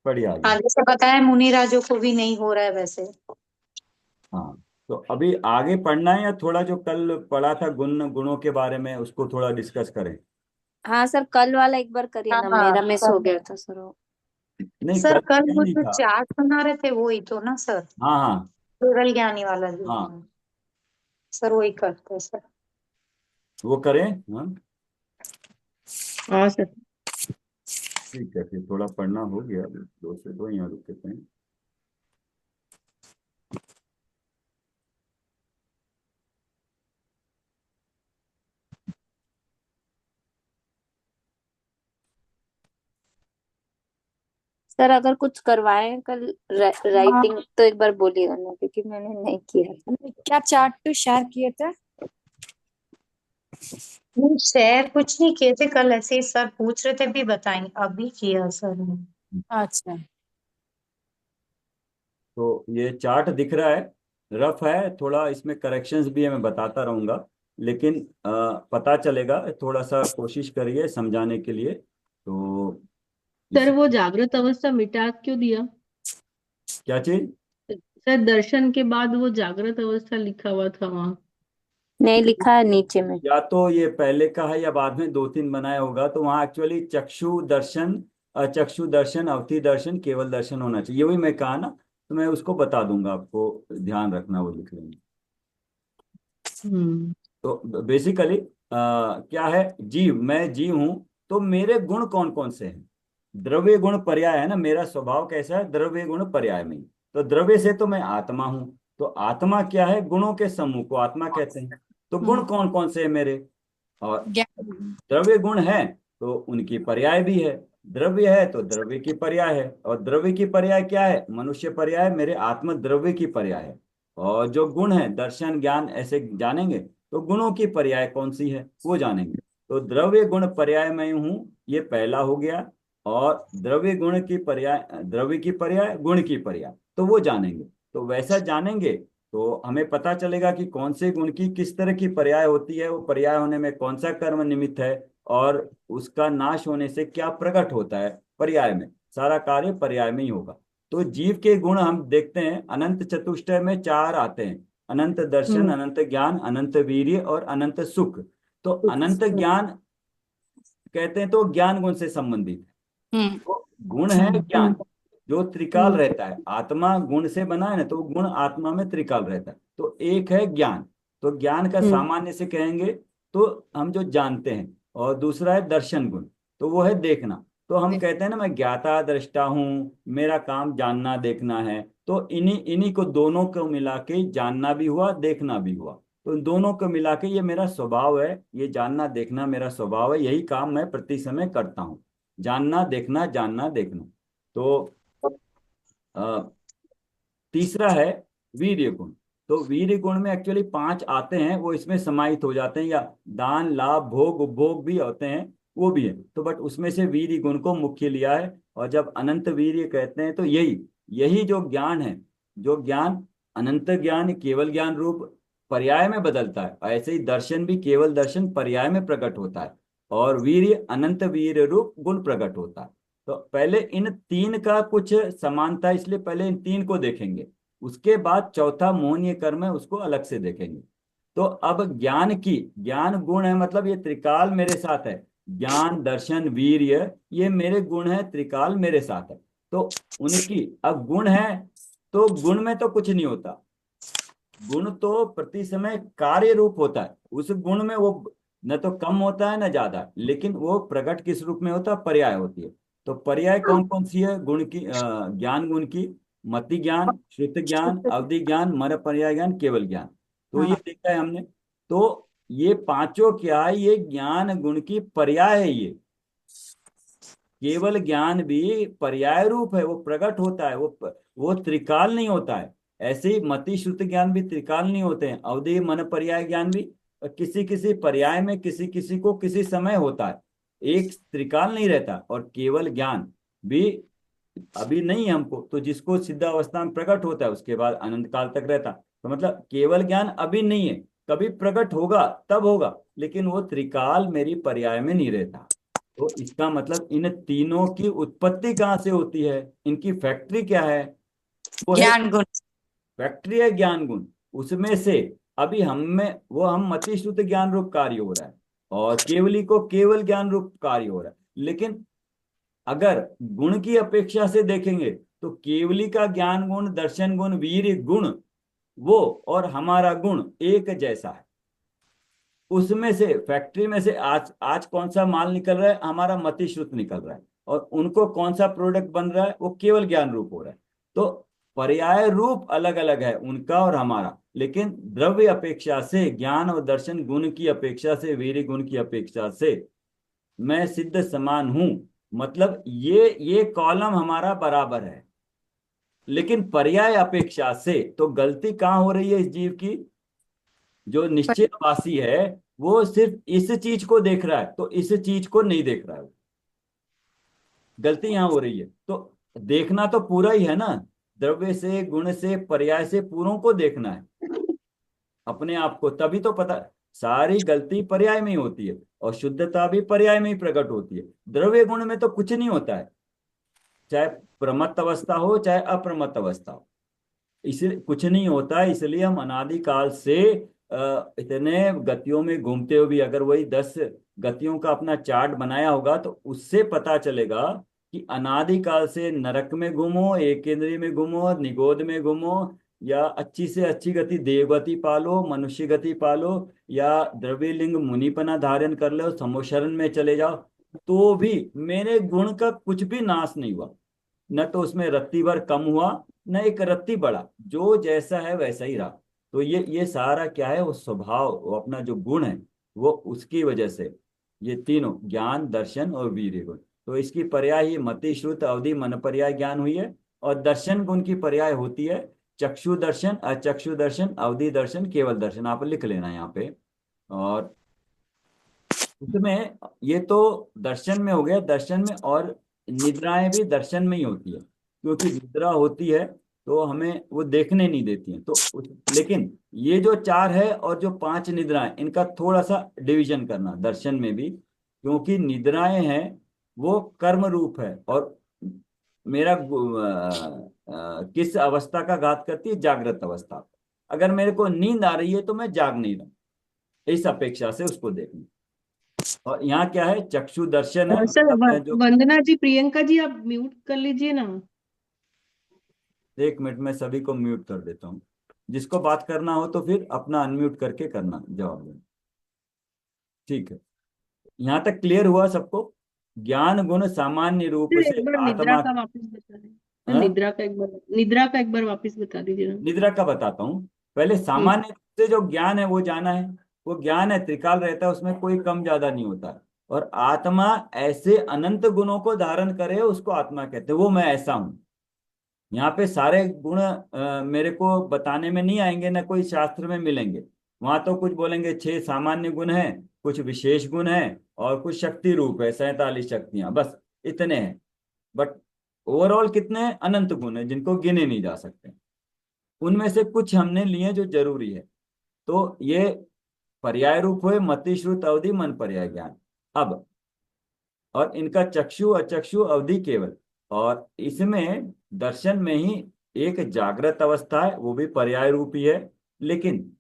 बढ़िया आगे। हाँ, जैसे बताया मुनिराजों को भी नहीं हो रहा है वैसे। हाँ, तो अभी आगे पढ़ना है, या थोड़ा जो कल पढ़ा था गुणों के बारे में उसको थोड़ा डिस्कस करें? हाँ सर, कल वाला एक बार करिए हाँ ना, हाँ, मेरा मिस हो गया था सर वो। नहीं, सर कल कल क्या वो नहीं जो था। चार्ट बना रहे थे वही तो ना सर। हाँ हाँ केवल ज्ञानी वाला जो हाँ, था। सर वही करते हैं सर। वो करें। हाँ, हाँ सर। ठीक है, फिर थोड़ा पढ़ना हो गया, दो से दो यहाँ रुके थे। सर अगर कुछ करवाएं कल हाँ, राइटिंग तो एक बार बोलिएगा ना, क्योंकि मैंने नहीं किया था। क्या चार्ट तो शेयर किए थे? नहीं शेयर कुछ नहीं किए थे कल, ऐसे ही सर पूछ रहे थे भी बताएंगे, अभी किया सर ने। अच्छा। तो ये चार्ट दिख रहा है, रफ है थोड़ा, इसमें करेक्शंस भी है, मैं बताता रहूंगा, लेकिन पता चलेगा। थोड़ा सा कोशिश करिए समझाने के लिए। तो सर इस वो जागृत अवस्था मिटा क्यों दिया? क्या चीज? सर दर्शन के बाद वो जागृत अवस्था लिखा हुआ था वहां। नहीं, लिखा है नीचे में। या तो ये पहले का है या बाद में दो तीन बनाया होगा, तो वहां एक्चुअली चक्षु दर्शन, अचक्षु दर्शन, अवधि दर्शन, केवल दर्शन होना चाहिए, वही मैं कहा ना। तो मैं उसको बता दूंगा आपको, ध्यान रखना, वो लिख लेंगे। हम्म। तो बेसिकली क्या है, जीव, मैं जीव हूं, तो मेरे गुण कौन कौन से हैं? द्रव्य गुण पर्याय है ना, मेरा स्वभाव कैसा है, द्रव्य गुण पर्याय में ही। तो द्रव्य से तो मैं आत्मा हूं। तो आत्मा क्या है, गुणों के समूह को आत्मा कहते हैं। तो गुण कौन कौन से हैं मेरे? और ज्ञान। द्रव्य गुण है तो उनकी पर्याय भी है। द्रव्य है तो द्रव्य की पर्याय है, और द्रव्य की पर्याय क्या है, मनुष्य पर्याय मेरे आत्म द्रव्य की पर्याय है। और जो गुण है, दर्शन ज्ञान ऐसे जानेंगे, तो गुणों की पर्याय कौन सी है वो जानेंगे। तो द्रव्य गुण पर्याय मैं हूं, ये पहला हो गया। और द्रव्य गुण की पर्याय, द्रव्य की पर्याय, गुण की पर्याय, तो वो जानेंगे। तो वैसा जानेंगे तो हमें पता चलेगा कि कौन से गुण की किस तरह की पर्याय होती है, वो पर्याय होने में कौन सा कर्म निमित्त है, और उसका नाश होने से क्या प्रकट होता है। पर्याय में सारा कार्य पर्याय में ही होगा। तो जीव के गुण हम देखते हैं, अनंत चतुष्टय में चार आते हैं: अनंत दर्शन, हम्म। अनंत ज्ञान, अनंत वीर्य और अनंत सुख। तो अनंत ज्ञान कहते हैं तो ज्ञान गुण से संबंधित है। हम्म। तो गुण है ज्ञान, जो त्रिकाल हम्म। रहता है, आत्मा गुण से बना है ना, तो गुण आत्मा में त्रिकाल रहता है। तो एक है ज्ञान, तो ज्ञान का हम्म। सामान्य से कहेंगे तो हम जो जानते हैं। और दूसरा है दर्शन गुण, तो वो है देखना। तो हम कहते हैं ना, मैं ज्ञाता दृष्टा हूँ, मेरा काम जानना देखना है। तो इन्हीं इन्हीं को दोनों को मिला के जानना भी हुआ, देखना भी हुआ। तो इन दोनों को मिला के ये मेरा स्वभाव है, ये जानना देखना मेरा स्वभाव है, यही काम मैं प्रति समय करता हूँ। जानना देखना, जानना देखना। तो अ, तीसरा है वीर्य गुण। तो वीर्य गुण में एक्चुअली 5 आते हैं, वो इसमें समाहित हो जाते हैं, या दान लाभ भोग उपभोग भी होते हैं, वो भी है। तो बट उसमें से वीर्य गुण को मुख्य लिया है। और जब अनंत वीर्य कहते हैं तो यही यही जो ज्ञान है, जो ज्ञान अनंत ज्ञान केवल ज्ञान रूप पर्याय में बदलता है, ऐसे ही दर्शन भी केवल दर्शन पर्याय में प्रकट होता है, और वीर्य अनंत वीर्य रूप गुण प्रकट होता है। तो पहले इन तीन का कुछ समानता है, इसलिए पहले इन तीन को देखेंगे, उसके बाद चौथा मोहनीय कर्म है, उसको अलग से देखेंगे। तो अब ज्ञान की, ज्ञान गुण है, मतलब ये त्रिकाल मेरे साथ है, ज्ञान दर्शन वीर्य ये मेरे गुण है, त्रिकाल मेरे साथ है। तो उनकी अब गुण है, तो गुण में तो कुछ नहीं होता, गुण तो प्रति समय कार्य रूप होता है, उस गुण में वो न तो कम होता है न ज्यादा, लेकिन वो प्रकट किस रूप में होता है, पर्याय होती है। तो पर्याय कौन कौन सी है गुण की, ज्ञान गुण की? मति ज्ञान, श्रुत ज्ञान, अवधि ज्ञान, मर पर्याय ज्ञान, केवल ज्ञान। तो ये हाँ। देखा है हमने। तो ये पांचों क्या है, ये ज्ञान गुण की पर्याय है। ये केवल ज्ञान भी पर्याय रूप है, वो प्रकट होता है, वो त्रिकाल नहीं होता है। ऐसे ही मति श्रुति ज्ञान भी त्रिकाल नहीं होते हैं, अवधि मन पर्याय ज्ञान भी किसी किसी पर्याय में किसी किसी को किसी समय होता है, एक त्रिकाल नहीं रहता। और केवल ज्ञान भी अभी नहीं है हमको, तो जिसको सिद्धावस्था में प्रकट होता है उसके बाद अनंत काल तक रहता। तो मतलब केवल ज्ञान अभी नहीं है, कभी प्रकट होगा तब होगा, लेकिन वो त्रिकाल मेरी पर्याय में नहीं रहता। तो इसका मतलब इन तीनों की उत्पत्ति कहाँ से होती है, इनकी फैक्ट्री क्या है? वो है ज्ञान गुण। फैक्ट्री है ज्ञान गुण। उसमें से अभी हम में वो हम मति श्रुत ज्ञान रूप कार्य हो रहा है, और केवली को केवल ज्ञान रूप कार्य हो रहा है। लेकिन अगर गुण की अपेक्षा से देखेंगे तो केवली का ज्ञान गुण दर्शन गुण वीर्य गुण वो और हमारा गुण एक जैसा है। उसमें से फैक्ट्री में से आज आज कौन सा माल निकल रहा है, हमारा मति श्रुत निकल रहा है, और उनको कौन सा प्रोडक्ट बन रहा है, वो केवल ज्ञान रूप हो रहा है। तो पर्याय रूप अलग अलग है उनका और हमारा, लेकिन द्रव्य अपेक्षा से, ज्ञान और दर्शन गुण की अपेक्षा से, वीर्य गुण की अपेक्षा से मैं सिद्ध समान हूं। मतलब ये कॉलम हमारा बराबर है, लेकिन पर्याय अपेक्षा से तो गलती कहाँ हो रही है इस जीव की? जो निश्चयवासी है वो सिर्फ इस चीज को देख रहा है, तो इस चीज को नहीं देख रहा है, गलती यहाँ हो रही है। तो देखना तो पूरा ही है ना, द्रव्य से गुण से पर्याय से पूरों को देखना है अपने आप को, तभी तो पता। सारी गलती पर्याय में ही होती है, और शुद्धता भी पर्याय में ही प्रकट होती है। द्रव्य गुण में तो कुछ नहीं होता है, चाहे प्रमत्त अवस्था हो चाहे अप्रमत्त अवस्था हो, इसलिए कुछ नहीं होता है। इसलिए हम अनादिकाल से इतने गतियों में घूमते हुए भी, अगर वही 10 गतियों का अपना चार्ट बनाया होगा तो उससे पता चलेगा कि अनादिकाल से नरक में घूमो, एक इंद्रिय में घूमो, निगोद में घूमो, या अच्छी से अच्छी गति देवगति पालो, मनुष्य गति पालो, या द्रव्य लिंग मुनिपना धारण कर लो, समोशरण में चले जाओ, तो भी मेरे गुण का कुछ भी नाश नहीं हुआ। न तो उसमें रत्ती भर कम हुआ, न एक रत्ती बढ़ा, जो जैसा है वैसा ही रहा। तो ये सारा क्या है, वो स्वभाव, वो अपना जो गुण है, वो उसकी वजह से ये तीनों ज्ञान दर्शन और वीर्य गुण। तो इसकी पर्याय ही मति श्रुत अवधि मन पर्याय ज्ञान हुई है। और दर्शन गुण की पर्याय होती है चक्षु दर्शन, अचक्षु दर्शन, अवधि दर्शन, केवल दर्शन। आप लिख लेना यहाँ पे। और उसमें ये तो दर्शन में हो गया, दर्शन में। और निद्राएं भी दर्शन में ही होती है, क्योंकि निद्रा होती है तो हमें वो देखने नहीं देती है। तो लेकिन ये जो 4 है और जो 5 निद्राएं, इनका थोड़ा सा डिवीजन करना दर्शन में भी, क्योंकि निद्राएं हैं वो कर्म रूप है, और मेरा किस अवस्था का घात करती है, जागृत अवस्था। अगर मेरे को नींद आ रही है तो मैं जाग नहीं रहा, इस अपेक्षा से उसको देखना। और यहाँ क्या है, चक्षु दर्शन है, सर मतलब मैं जो वंदना जी, प्रियंका जी, आप म्यूट कर लीजिए ना। 1 मिनट में सभी को म्यूट कर देता हूँ। जिसको बात करना हो तो फिर अपना अनम्यूट करके करना, जवाब देना। ठीक है, यहाँ तक क्लियर हुआ सबको? ज्ञान गुण सामान्य रूप सर से एक बार निद्रा आत्मा। का वापस बता दें। सर हाँ? निद्रा का एक बार वापस बता दीजिए ना। निद्रा का बताता हूँ। पहले हम्म। सामान्य रूप से जो ज्ञान है वो जाना है, वो ज्ञान है, त्रिकाल रहता है, उसमें कोई कम ज्यादा नहीं होता। और आत्मा ऐसे अनंत गुणों को धारण करे उसको आत्मा कहते हैं, वो मैं ऐसा हूं। यहाँ पे सारे गुण मेरे को बताने में नहीं आएंगे, ना कोई शास्त्र में मिलेंगे। वहां तो कुछ बोलेंगे 6 सामान्य गुण हैं, कुछ विशेष गुण हैं, और कुछ शक्ति रूप है 47 शक्तियां, बस इतने हैं। बट ओवरऑल कितने हैं? अनंत गुण है जिनको गिने नहीं जा सकते। उनमें से कुछ हमने लिए जो जरूरी है। तो ये पर्याय रूप हुए मति श्रुत अवधि मन पर्याय ज्ञान। अब और इनका चक्षु अचक्षु अवधि केवल, और इसमें दर्शन में ही एक जागृत अवस्था है, वो भी पर्याय रूप ही है। लेकिन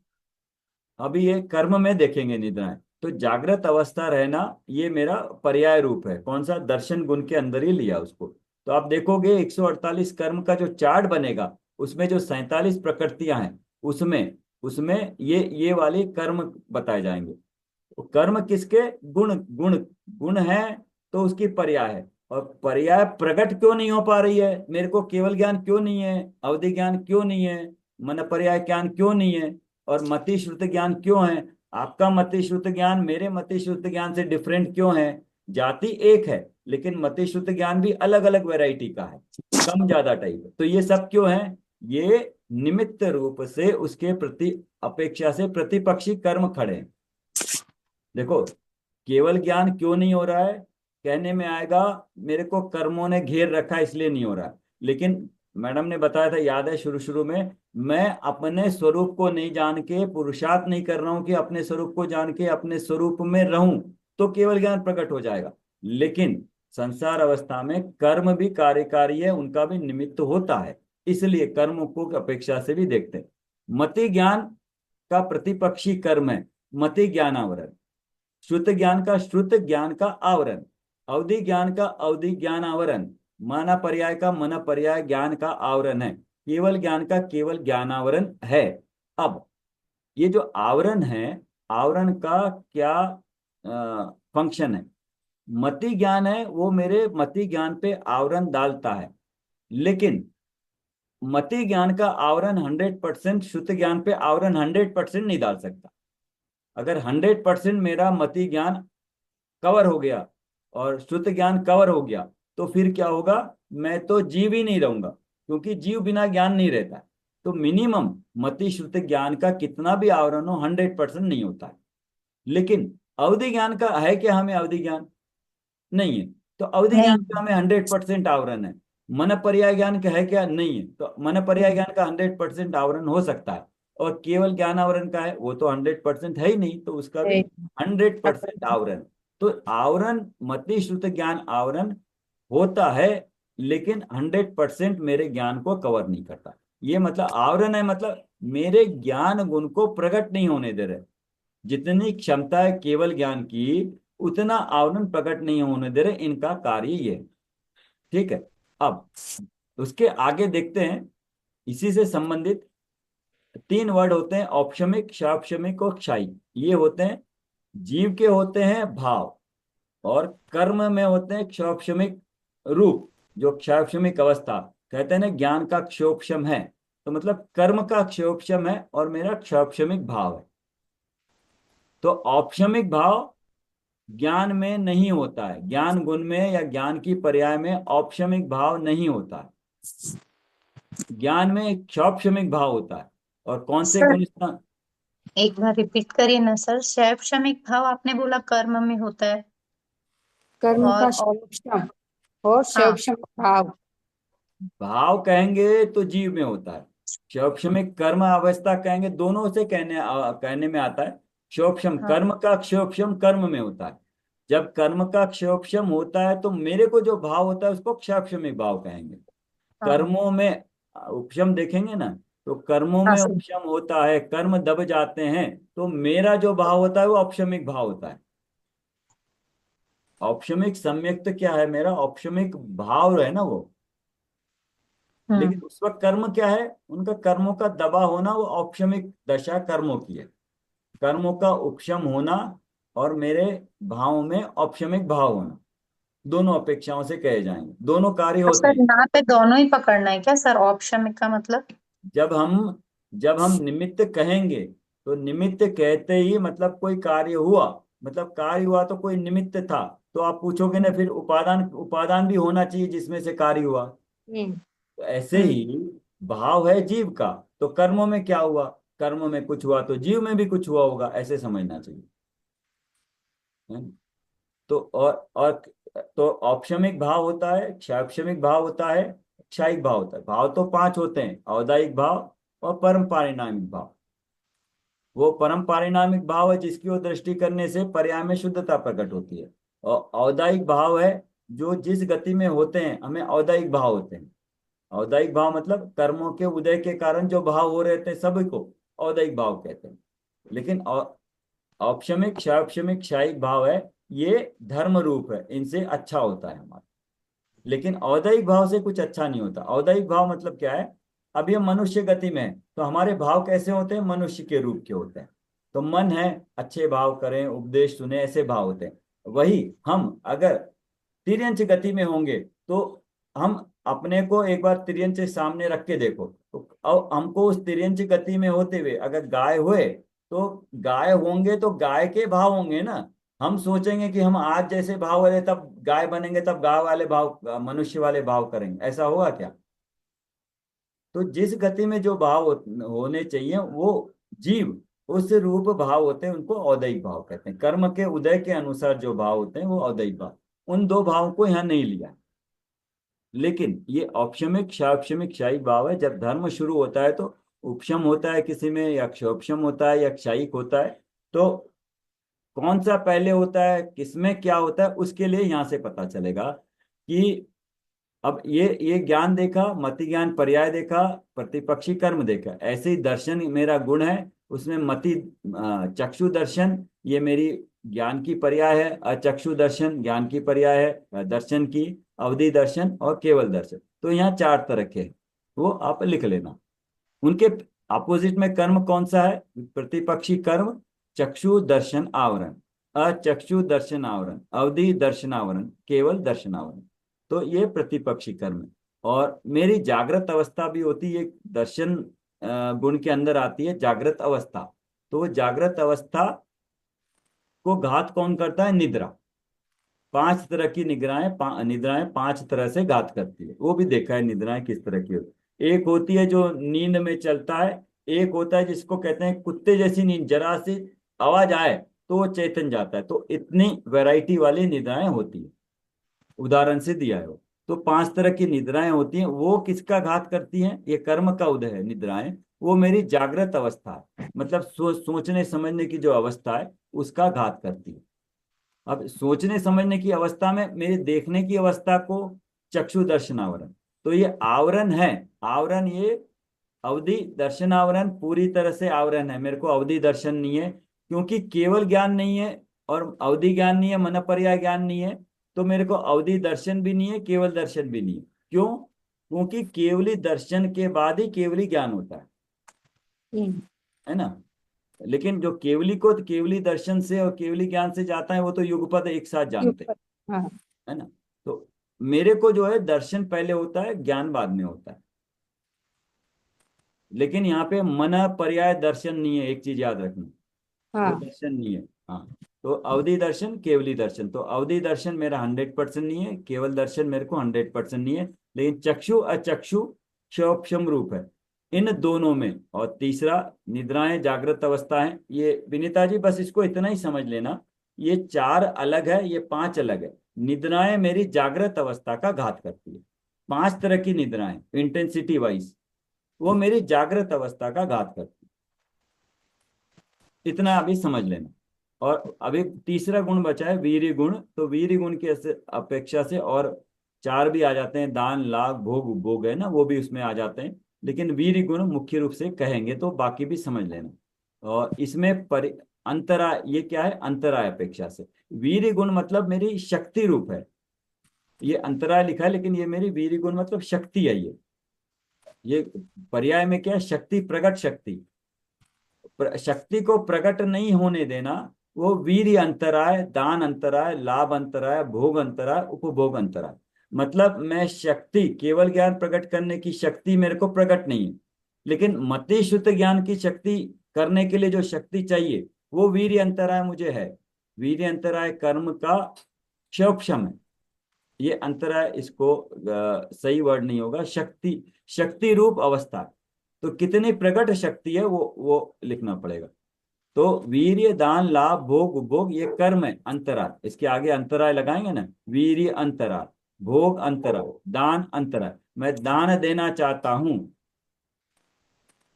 अभी ये कर्म में देखेंगे निद्राएं, तो जागृत अवस्था रहना ये मेरा पर्याय रूप है। कौन सा? दर्शन गुण के अंदर ही लिया उसको। तो आप देखोगे 148 कर्म का जो चार्ट बनेगा, उसमें जो 47 प्रकृतियां हैं, उसमें उसमें ये वाली कर्म बताए जाएंगे। तो कर्म किसके? गुण गुण गुण है, तो उसकी पर्याय है। और पर्याय प्रकट क्यों नहीं हो पा रही है? मेरे को केवल ज्ञान क्यों नहीं है, अवधि ज्ञान क्यों नहीं है, मन पर्याय ज्ञान क्यों नहीं है, और मति श्रुत ज्ञान क्यों है? आपका मति श्रुत ज्ञान मेरे मति श्रुत ज्ञान से डिफरेंट क्यों है? जाति एक है, लेकिन मति श्रुत ज्ञान भी अलग अलग वैरायटी का है, कम ज्यादा टाइप। तो ये सब क्यों है? ये निमित्त रूप से उसके प्रति अपेक्षा से प्रतिपक्षी कर्म खड़े हैं। देखो, केवल ज्ञान क्यों नहीं हो रहा है? कहने में आएगा मेरे को कर्मों ने घेर रखा है इसलिए नहीं हो रहा है। लेकिन मैडम ने बताया था, याद है शुरू शुरू में, मैं अपने स्वरूप को नहीं जान के पुरुषार्थ नहीं कर रहा हूं कि अपने स्वरूप को जान के अपने स्वरूप में रहूं, तो केवल ज्ञान प्रकट हो जाएगा। लेकिन संसार अवस्था में कर्म भी कार्यकारी है, उनका भी निमित्त होता है, इसलिए कर्मों को अपेक्षा से भी देखते हैं। मति ज्ञान का प्रतिपक्षी कर्म है मति ज्ञान आवरण, श्रुत ज्ञान का श्रुत ज्ञान का आवरण, अवधि ज्ञान का अवधि ज्ञान आवरण, मन पर्याय का मन पर्याय ज्ञान का आवरण है, केवल ज्ञान का केवल ज्ञान आवरण है। अब ये जो आवरण है, आवरण का क्या फंक्शन है? मति ज्ञान है, वो मेरे मति ज्ञान पे आवरण डालता है। लेकिन मति ज्ञान का आवरण 100% श्रुत ज्ञान पे आवरण 100% नहीं डाल सकता। अगर 100% मेरा मति ज्ञान कवर हो गया और श्रुत ज्ञान कवर हो गया, तो फिर क्या होगा? मैं तो जीव ही नहीं रहूंगा, क्योंकि जीव बिना ज्ञान नहीं रहता है। तो मिनिमम मति श्रुत ज्ञान का कितना भी आवरण हो 100% नहीं होता है। लेकिन अवधि ज्ञान का है क्या? हमें अवधि ज्ञान नहीं है, तो अवधि नहीं। ज्ञान का हमें 100% आवरण है। मन पर्याय ज्ञान का है क्या? नहीं है, तो मन पर्याय ज्ञान का 100% आवरण हो सकता है। और केवल ज्ञान आवरण का है, वो तो 100% है ही नहीं, तो उसका भी 100% आवरण। तो आवरण मति श्रुत ज्ञान आवरण होता है, लेकिन 100% मेरे ज्ञान को कवर नहीं करता। ये मतलब आवरण है, मतलब मेरे ज्ञान गुण को प्रकट नहीं होने दे रहे। जितनी क्षमता है केवल ज्ञान की, उतना आवरण प्रकट नहीं होने दे रहे, इनका कार्य ये है। ठीक है। अब उसके आगे देखते हैं, इसी से संबंधित 3 वर्ड होते हैं, औपशमिक, शापशमिक और क्षाई। ये होते हैं जीव के, होते हैं भाव, और कर्म में होते हैं क्षोपशमिक रूप, जो क्षोपशमिक अवस्था कहते हैं ना, ज्ञान का क्षोपशम है, तो मतलब कर्म का क्षोपशम है और मेरा क्षोपशमिक भाव है। तो औपशमिक भाव ज्ञान में नहीं होता है, ज्ञान गुण में या ज्ञान की पर्याय में औपशमिक भाव नहीं होता है, ज्ञान में क्षौपशमिक भाव होता है। और कौन से सर गुण इसका? एक बार रिपीट करिए ना सर। शैक्षणिक भाव आपने बोला कर्म में होता है, कर्म का और शैवक्षम और हाँ शैवक्षम भाव। भाव कहेंगे तो जीव में होता है, क्षौपशमिक कर्म अवस्था कहेंगे, दोनों से कहने में आता है। क्षोपशम हाँ कर्म का क्षोपशम कर्म में होता है। जब कर्म का क्षोपशम होता है, तो मेरे को जो भाव होता है उसको क्षौपशमिक भाव कहेंगे। हाँ कर्मों में उपशम देखेंगे ना, तो कर्मों हाँ में सर। उपशम होता है, कर्म दब जाते हैं, तो मेरा जो भाव होता है वो औपशमिक भाव होता है। औपशमिक सम्यक्त क्या है? मेरा औपशमिक भाव है ना वो। लेकिन हम्म। उस वक्त कर्म क्या है? उनका कर्मों का दबा होना, वो औपशमिक दशा कर्मों की है। कर्मों का उपशम होना और मेरे भाव में औपशमिक भाव होना, दोनों अपेक्षाओं से कहे जाएंगे, दोनों कार्य और होते सर हैं। यहाँ पे दोनों ही पकड़ना है क्या सर? ऑप्शन का मतलब? जब हम जब हम निमित्त कहेंगे, तो निमित्त कहते ही मतलब कोई कार्य हुआ, मतलब कार्य हुआ तो कोई निमित्त था। तो आप पूछोगे ना, फिर उपादान उपादान भी होना चाहिए जिसमें से कार्य हुआ। हम्म। तो ऐसे ही भाव है जीव का, तो कर्मों में क्या हुआ, कर्म में कुछ हुआ तो जीव में भी कुछ हुआ होगा, ऐसे समझना चाहिए। है? तो और तो औपशमिक भाव होता है, क्षापशमिक भाव होता है, क्षायिक भाव होता है। भाव तो पांच होते हैं, औदायिक भाव और परम पारिणामिक भाव। वो परम पारिणामिक भाव है जिसकी ओर दृष्टि करने से पर्याय में शुद्धता प्रकट होती है। और औदायिक भाव है जो जिस गति में होते हैं हमें औदायिक भाव होते हैं। औदायिक भाव मतलब कर्मों के उदय के कारण जो भाव हो रहे थे सभी को औदायिक भाव कहते हैं। लेकिन औपशमिक क्षापशमिक क्षायिक भाव है, ये धर्म रूप है, इनसे अच्छा होता है हमारा। लेकिन औदैहिक भाव से कुछ अच्छा नहीं होता। औदैहिक भाव मतलब क्या है, अब ये मनुष्य गति में है तो हमारे भाव कैसे होते हैं, मनुष्य के रूप के होते हैं। तो मन है अच्छे भाव करें, उपदेश सुने, ऐसे भाव होते हैं। वही हम अगर तिर्यंच गति में होंगे तो हम अपने को एक बार तिर्यंच सामने रख के देखो, तो अब हमको उस तिर्यंच गति में होते हुए अगर गाय हुए तो गाय होंगे तो गाय के भाव होंगे ना। हम सोचेंगे कि हम आज जैसे भाव वाले तब गाय बनेंगे, तब गाय वाले भाव मनुष्य वाले भाव करेंगे, ऐसा होगा क्या। तो जिस गति में जो भाव होने चाहिए वो जीव उस रूप भाव होते हैं, उनको औदैहिक भाव कहते हैं। कर्म के उदय के अनुसार जो भाव होते हैं वो औदैहिक भाव। उन दो भावों को यहाँ नहीं लिया। लेकिन ये औपशमिक क्षापशमिक क्षायिक भाव है। जब धर्म शुरू होता है तो उपशम होता है किसी में, या क्षोपशम होता है, या क्षायिक होता है। तो कौन सा पहले होता है, किसमें क्या होता है, उसके लिए यहाँ से पता चलेगा कि अब ये ज्ञान देखा, मति ज्ञान पर्याय देखा, प्रतिपक्षी कर्म देखा। ऐसे ही दर्शन मेरा गुण है, उसमें मति चक्षु दर्शन ये मेरी ज्ञान की पर्याय है, अचक्षु दर्शन ज्ञान की पर्याय है, दर्शन की अवधि दर्शन और केवल दर्शन। तो यहाँ चार तरह के हैं, वो आप लिख लेना। उनके अपोजिट में कर्म कौन सा है, प्रतिपक्षी कर्म चक्षु दर्शन आवरण, अचक्षु दर्शन आवरण, अवधि दर्शन आवरण, केवल दर्शन आवरण। तो ये प्रतिपक्षी कर्म है। और मेरी जागृत अवस्था भी होती है, दर्शन गुण के अंदर आती है जागृत अवस्था। तो वो जागृत अवस्था को घात कौन करता है, निद्रा। पांच तरह की निद्राएं पांच तरह से घात करती है, वो भी देखा है निद्राएं किस तरह की होती। एक होती है जो नींद में चलता है, एक होता है जिसको कहते हैं कुत्ते जैसी नींद, जरा सी आवाज आए तो वो चेतन जाता है। तो इतनी वैरायटी वाली निद्राएं होती है, उदाहरण से दिया है वो। तो पांच तरह की निद्राएं होती हैं। वो किसका घात करती हैं, ये कर्म का उदय है निद्राएं। वो मेरी जागृत अवस्था है, मतलब सोचने समझने की जो अवस्था है उसका घात करती है। अब सोचने समझने की अवस्था में मेरे देखने की अवस्था को चक्षु दर्शन आवरण। तो ये आवरण है, आवरण ये अवधि दर्शन आवरण पूरी तरह से आवरण है। मेरे को अवधि दर्शन नहीं है क्योंकि केवल ज्ञान नहीं है और अवधि ज्ञान नहीं है, मन पर्याय ज्ञान नहीं है। तो मेरे को अवधि दर्शन भी नहीं है, केवल दर्शन भी नहीं है। क्यों, क्योंकि केवली दर्शन के बाद ही केवली ज्ञान होता है ना। लेकिन जो केवली को केवली दर्शन से और केवली ज्ञान से जाता है वो तो युगपद एक साथ जानते हैं, हाँ। है ना। तो मेरे को जो है दर्शन पहले होता है, ज्ञान बाद में होता है। लेकिन यहाँ पे मन पर्याय दर्शन नहीं है, एक चीज याद रखना, वो हाँ। दर्शन नहीं है। हाँ, तो अवधि दर्शन केवली दर्शन, तो अवधि दर्शन मेरा 100% नहीं है, केवल दर्शन मेरे को 100% नहीं है। लेकिन चक्षु अचक्षु क्षोक्षम रूप है इन दोनों में। और तीसरा निद्राएं जागृत अवस्था है। ये विनीता जी बस इसको इतना ही समझ लेना, ये चार अलग है, ये पांच अलग है। निद्राएं मेरी जागृत अवस्था का घात करती है। पांच तरह की निद्राएं इंटेंसिटी वाइज वो मेरी जागृत अवस्था का घात करती है। इतना अभी समझ लेना। और अभी तीसरा गुण बचा है वीर्य गुण। तो वीर्य गुण की अपेक्षा से और चार भी आ जाते हैं, दान लाभ भोग उपभोग है ना, वो भी उसमें आ जाते हैं। लेकिन वीर्य गुण मुख्य रूप से कहेंगे तो बाकी भी समझ लेना। और इसमें अंतराय, ये क्या है, अंतराय अपेक्षा से। वीर्य गुण मतलब मेरी शक्ति रूप है। ये अंतराय लिखा है लेकिन ये मेरी वीर्य गुण मतलब शक्ति है। ये पर्याय में क्या है, शक्ति, प्रकट शक्ति। शक्ति को प्रकट नहीं होने देना, वो वीर्य अंतराय, दान अंतराय, लाभ अंतराय, भोग अंतराय, उपभोग अंतराय। मतलब मैं शक्ति, केवल ज्ञान प्रकट करने की शक्ति मेरे को प्रकट नहीं है, लेकिन मति शुद्ध ज्ञान की शक्ति करने के लिए जो शक्ति चाहिए वो वीर्य अंतराय मुझे है। वीर्य अंतराय कर्म का क्षोक्षम है। ये अंतराय इसको सही वर्ड नहीं होगा। शक्ति, शक्ति रूप अवस्था, तो कितनी प्रकट शक्ति है वो लिखना पड़ेगा। तो वीर्य, दान, लाभ, भोग, उपभोग, ये कर्म है अंतराय। इसके आगे अंतराय लगाएंगे ना, वीर्य अंतराय, भोग अंतराय, दान अंतराय। मैं दान देना चाहता हूं,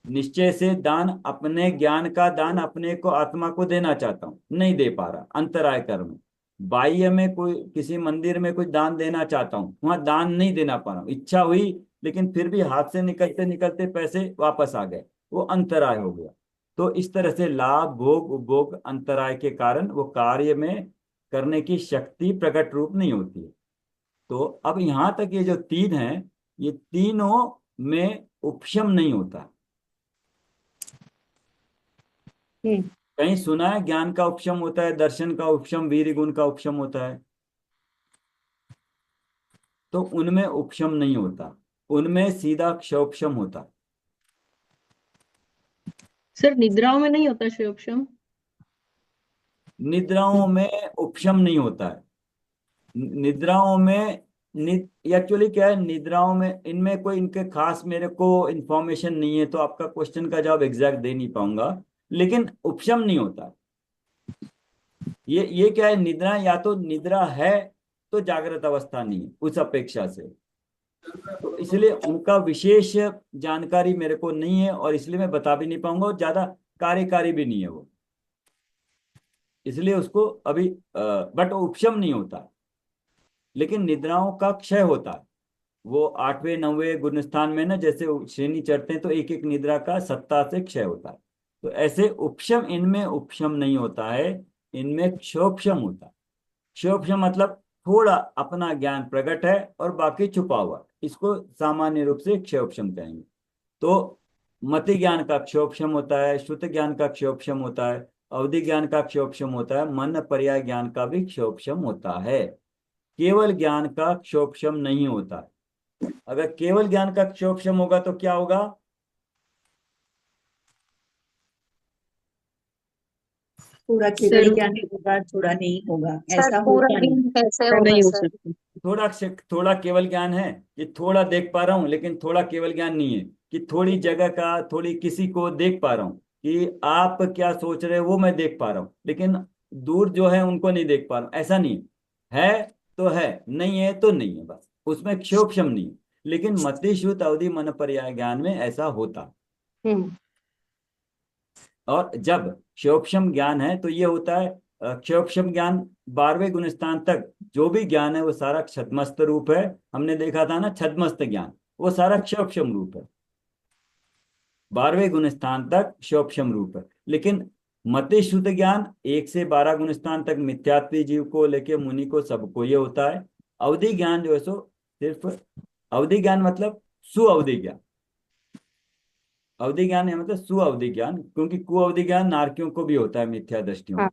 निश्चय से दान, अपने ज्ञान का दान अपने को, आत्मा को देना चाहता हूं, नहीं दे पा रहा, अंतराय कर्म। बाह्य में कोई किसी मंदिर में कुछ दान देना चाहता हूं, वहां दान नहीं देना पा रहा हूं, इच्छा हुई लेकिन फिर भी हाथ से निकलते निकलते पैसे वापस आ गए, वो अंतराय हो गया। तो इस तरह से लाभ, भोग, उपभोग अंतराय के कारण वो कार्य में करने की शक्ति प्रकट रूप नहीं होती है। तो अब यहां तक ये जो तीन है, ये तीनों में उपशम नहीं होता। कहीं सुना है ज्ञान का उपशम होता है, दर्शन का उपशम, वीर्य गुण का उपशम होता है? तो उनमें उपशम नहीं होता, उनमें सीधा क्षोपशम होता। सर निद्राओं में नहीं होता क्षयोपशम? निद्राओं में उपशम नहीं होता है। निद्राओं में एक्चुअली क्या है, निद्राओं में इनमें कोई इनके खास मेरे को इंफॉर्मेशन नहीं है, तो आपका क्वेश्चन का जवाब एग्जैक्ट दे नहीं पाऊंगा, लेकिन उपशम नहीं होता। ये क्या है, निद्रा या तो निद्रा है तो जागृत अवस्था नहीं है उस अपेक्षा से। तो इसलिए उनका विशेष जानकारी मेरे को नहीं है और इसलिए मैं बता भी नहीं पाऊंगा, और ज्यादा कार्यकारी भी नहीं है वो, इसलिए उसको अभी बट उपशम नहीं होता। लेकिन निद्राओं का क्षय होता है। वो 8वें 9वें गुण स्थान में ना, जैसे श्रेणी चढ़ते हैं तो एक एक निद्रा का सत्ता से क्षय होता है। तो ऐसे उपशम, इनमें उपशम नहीं होता है, इनमें क्षोभशम होता है। क्षोभशम मतलब थोड़ा अपना ज्ञान प्रकट है और बाकी छुपा हुआ, इसको सामान्य रूप से क्षोभशम कहेंगे। तो मति ज्ञान का क्षोभशम होता है, श्रुत ज्ञान का क्षोभशम होता है, अवधि ज्ञान का क्षोभशम होता है, मन पर्याय ज्ञान का भी क्षोभशम होता है। केवल ज्ञान का क्षोभशम नहीं होता। अगर केवल ज्ञान का क्षोभशम होगा तो क्या होगा? पूरा केवल ज्ञान होगा, थोड़ा नहीं होगा, सर ऐसा पूरा होता नहीं। दिन कैसे नहीं होगा हो सर? सकता। थोड़ा केवल ज्ञान है, ये थोड़ा देख पा रहा हूं, लेकिन थोड़ा केवल ज्ञान नहीं है कि थोड़ी जगह का, थोड़ी किसी को देख पा रहा हूं कि आप क्या सोच रहे हो वो मैं देख पा रहा हूं, लेकिन दूर जो है उनको नहीं देख पा रहा हूं, ऐसा नहीं है। तो है, नहीं है तो नहीं है, बस उसमें क्षोभशम नहीं है। लेकिन मति, श्रुत, अवधि, मन पर्याय ज्ञान में ऐसा होता। हम्म। और जब क्षोभशम ज्ञान है तो ये होता है, क्षोभशम ज्ञान 12वें गुण स्थान तक जो भी ज्ञान है वो सारा छद्मस्त रूप है। हमने देखा था ना, छद्मस्त ज्ञान वो सारा क्षोभशम रूप है, 12वें गुण स्थान तक क्षोभशम रूप है। लेकिन मति शुद्ध ज्ञान 1 से 12 गुण स्थान तक मिथ्यात्वी जीव को लेके मुनि को सबको ये होता है। अवधि ज्ञान जो है सो सिर्फ, अवधि ज्ञान मतलब सुअवधि ज्ञान, अवधि ज्ञान है मतलब सुअवधि ज्ञान, क्योंकि कुअवधि ज्ञान नारकियों को भी होता है मिथ्या दृष्टियों में, हाँ।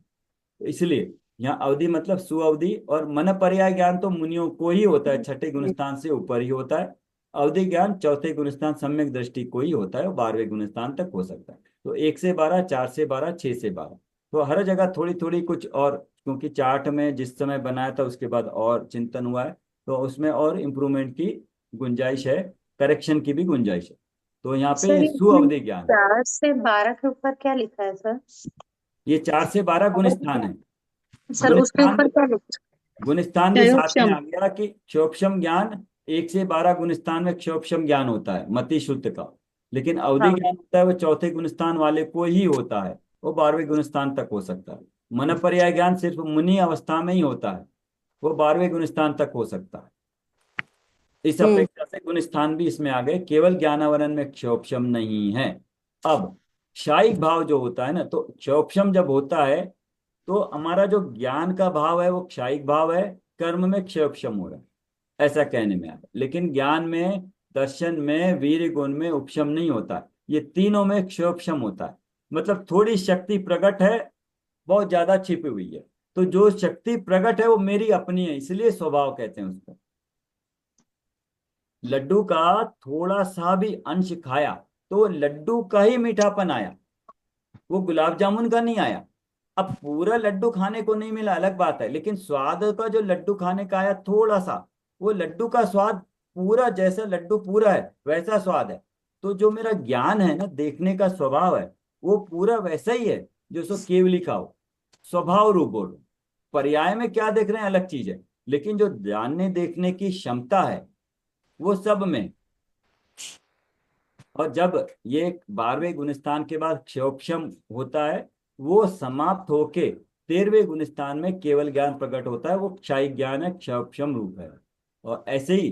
तो इसलिए यहाँ अवधि मतलब सुअवधि। और मन पर्याय ज्ञान तो मुनियों को ही होता है, 6ठे गुणस्थान से ऊपर ही होता है। अवधि ज्ञान 4थे गुणस्थान सम्यक दृष्टि को ही होता है, और 12वें गुणस्थान तक हो सकता है। तो 1 से 12, 4 से 12, 6 से 12, तो हर जगह थोड़ी थोड़ी कुछ और, क्योंकि चार्ट में जिस समय बनाया था उसके बाद और चिंतन हुआ है, तो उसमें और इम्प्रूवमेंट की गुंजाइश है, करेक्शन की भी गुंजाइश है। तो यहाँ पे सर ये इसमें सुअवधि ज्ञान, 4 से 12 के ऊपर क्या लिखा है सर? ये 4 से 12 गुणस्थान है। सर उसके गुणस्थान, ऊपर क्या लिखा गुणस्थान भी साथ में क्षयोपशम। आ गया कि क्षोभशम ज्ञान 1 से 12 गुणस्थान में क्षोभशम ज्ञान होता है मति शुद्ध का। लेकिन अवधि हाँ। ज्ञान होता है वो 4थे गुणस्थान वाले को ही होता है, वो 12वें गुणस्थान तक हो सकता है। मन पर्याय ज्ञान सिर्फ मुनि अवस्था में ही होता है, वो 12वें गुणस्थान तक हो सकता है। इस हम्म। अपेक्षा से गुणस्थान भी इसमें आ गए, केवल ज्ञानावरण में क्षोभशम नहीं है। अब क्षायिक भाव जो होता है ना, तो क्षोभशम जब होता है तो हमारा जो ज्ञान का भाव है वो क्षायिक भाव है, कर्म में क्षोभशम हो रहा है, ऐसा कहने में आता है। लेकिन ज्ञान में, दर्शन में, वीर्य गुण में उपशम नहीं होता, ये तीनों में क्षोभशम होता है। मतलब थोड़ी शक्ति प्रकट है, बहुत ज्यादा छिपी हुई है। तो जो शक्ति प्रकट है वो मेरी अपनी है, इसलिए स्वभाव कहते हैं उसको। लड्डू का थोड़ा सा भी अंश खाया तो लड्डू का ही मीठापन आया, वो गुलाब जामुन का नहीं आया। अब पूरा लड्डू खाने को नहीं मिला अलग बात है, लेकिन स्वाद का जो लड्डू खाने का आया थोड़ा सा, वो लड्डू का स्वाद पूरा, जैसा लड्डू पूरा है वैसा स्वाद है। तो जो मेरा ज्ञान है ना, देखने का स्वभाव है, वो पूरा वैसा ही है जो सो केवली का हो, स्वभाव रूप बोलो। पर्याय में क्या देख रहे हैं अलग चीज है, लेकिन जो जानने देखने की क्षमता है वो सब में। और जब ये 12वें गुणस्थान के बाद क्षयोक्षम होता है, वो समाप्त होके 13वें गुणस्थान में केवल ज्ञान प्रकट होता है, वो क्षायिक ज्ञान है, क्षयोक्षम रूप है। और ऐसे ही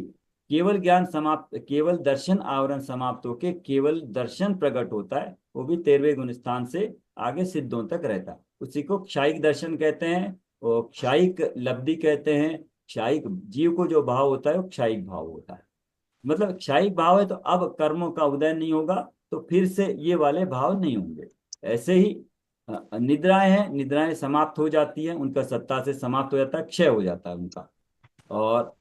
केवल ज्ञान समाप्त, केवल दर्शन आवरण समाप्त होके केवल दर्शन प्रकट होता है, वो भी 13वें गुणस्थान से आगे सिद्धों तक रहता है। उसी को क्षायिक दर्शन कहते हैं और क्षायिक लब्धि कहते हैं। क्षायिक जीव को जो भाव होता है वो क्षायिक भाव होता है। मतलब क्षायिक भाव है तो अब कर्मों का उदय नहीं होगा, तो फिर से ये वाले भाव नहीं होंगे। ऐसे ही निद्राएं हैं, निद्राएं समाप्त हो जाती है, उनका सत्ता से समाप्त हो जाता है, क्षय हो जाता है उनका। और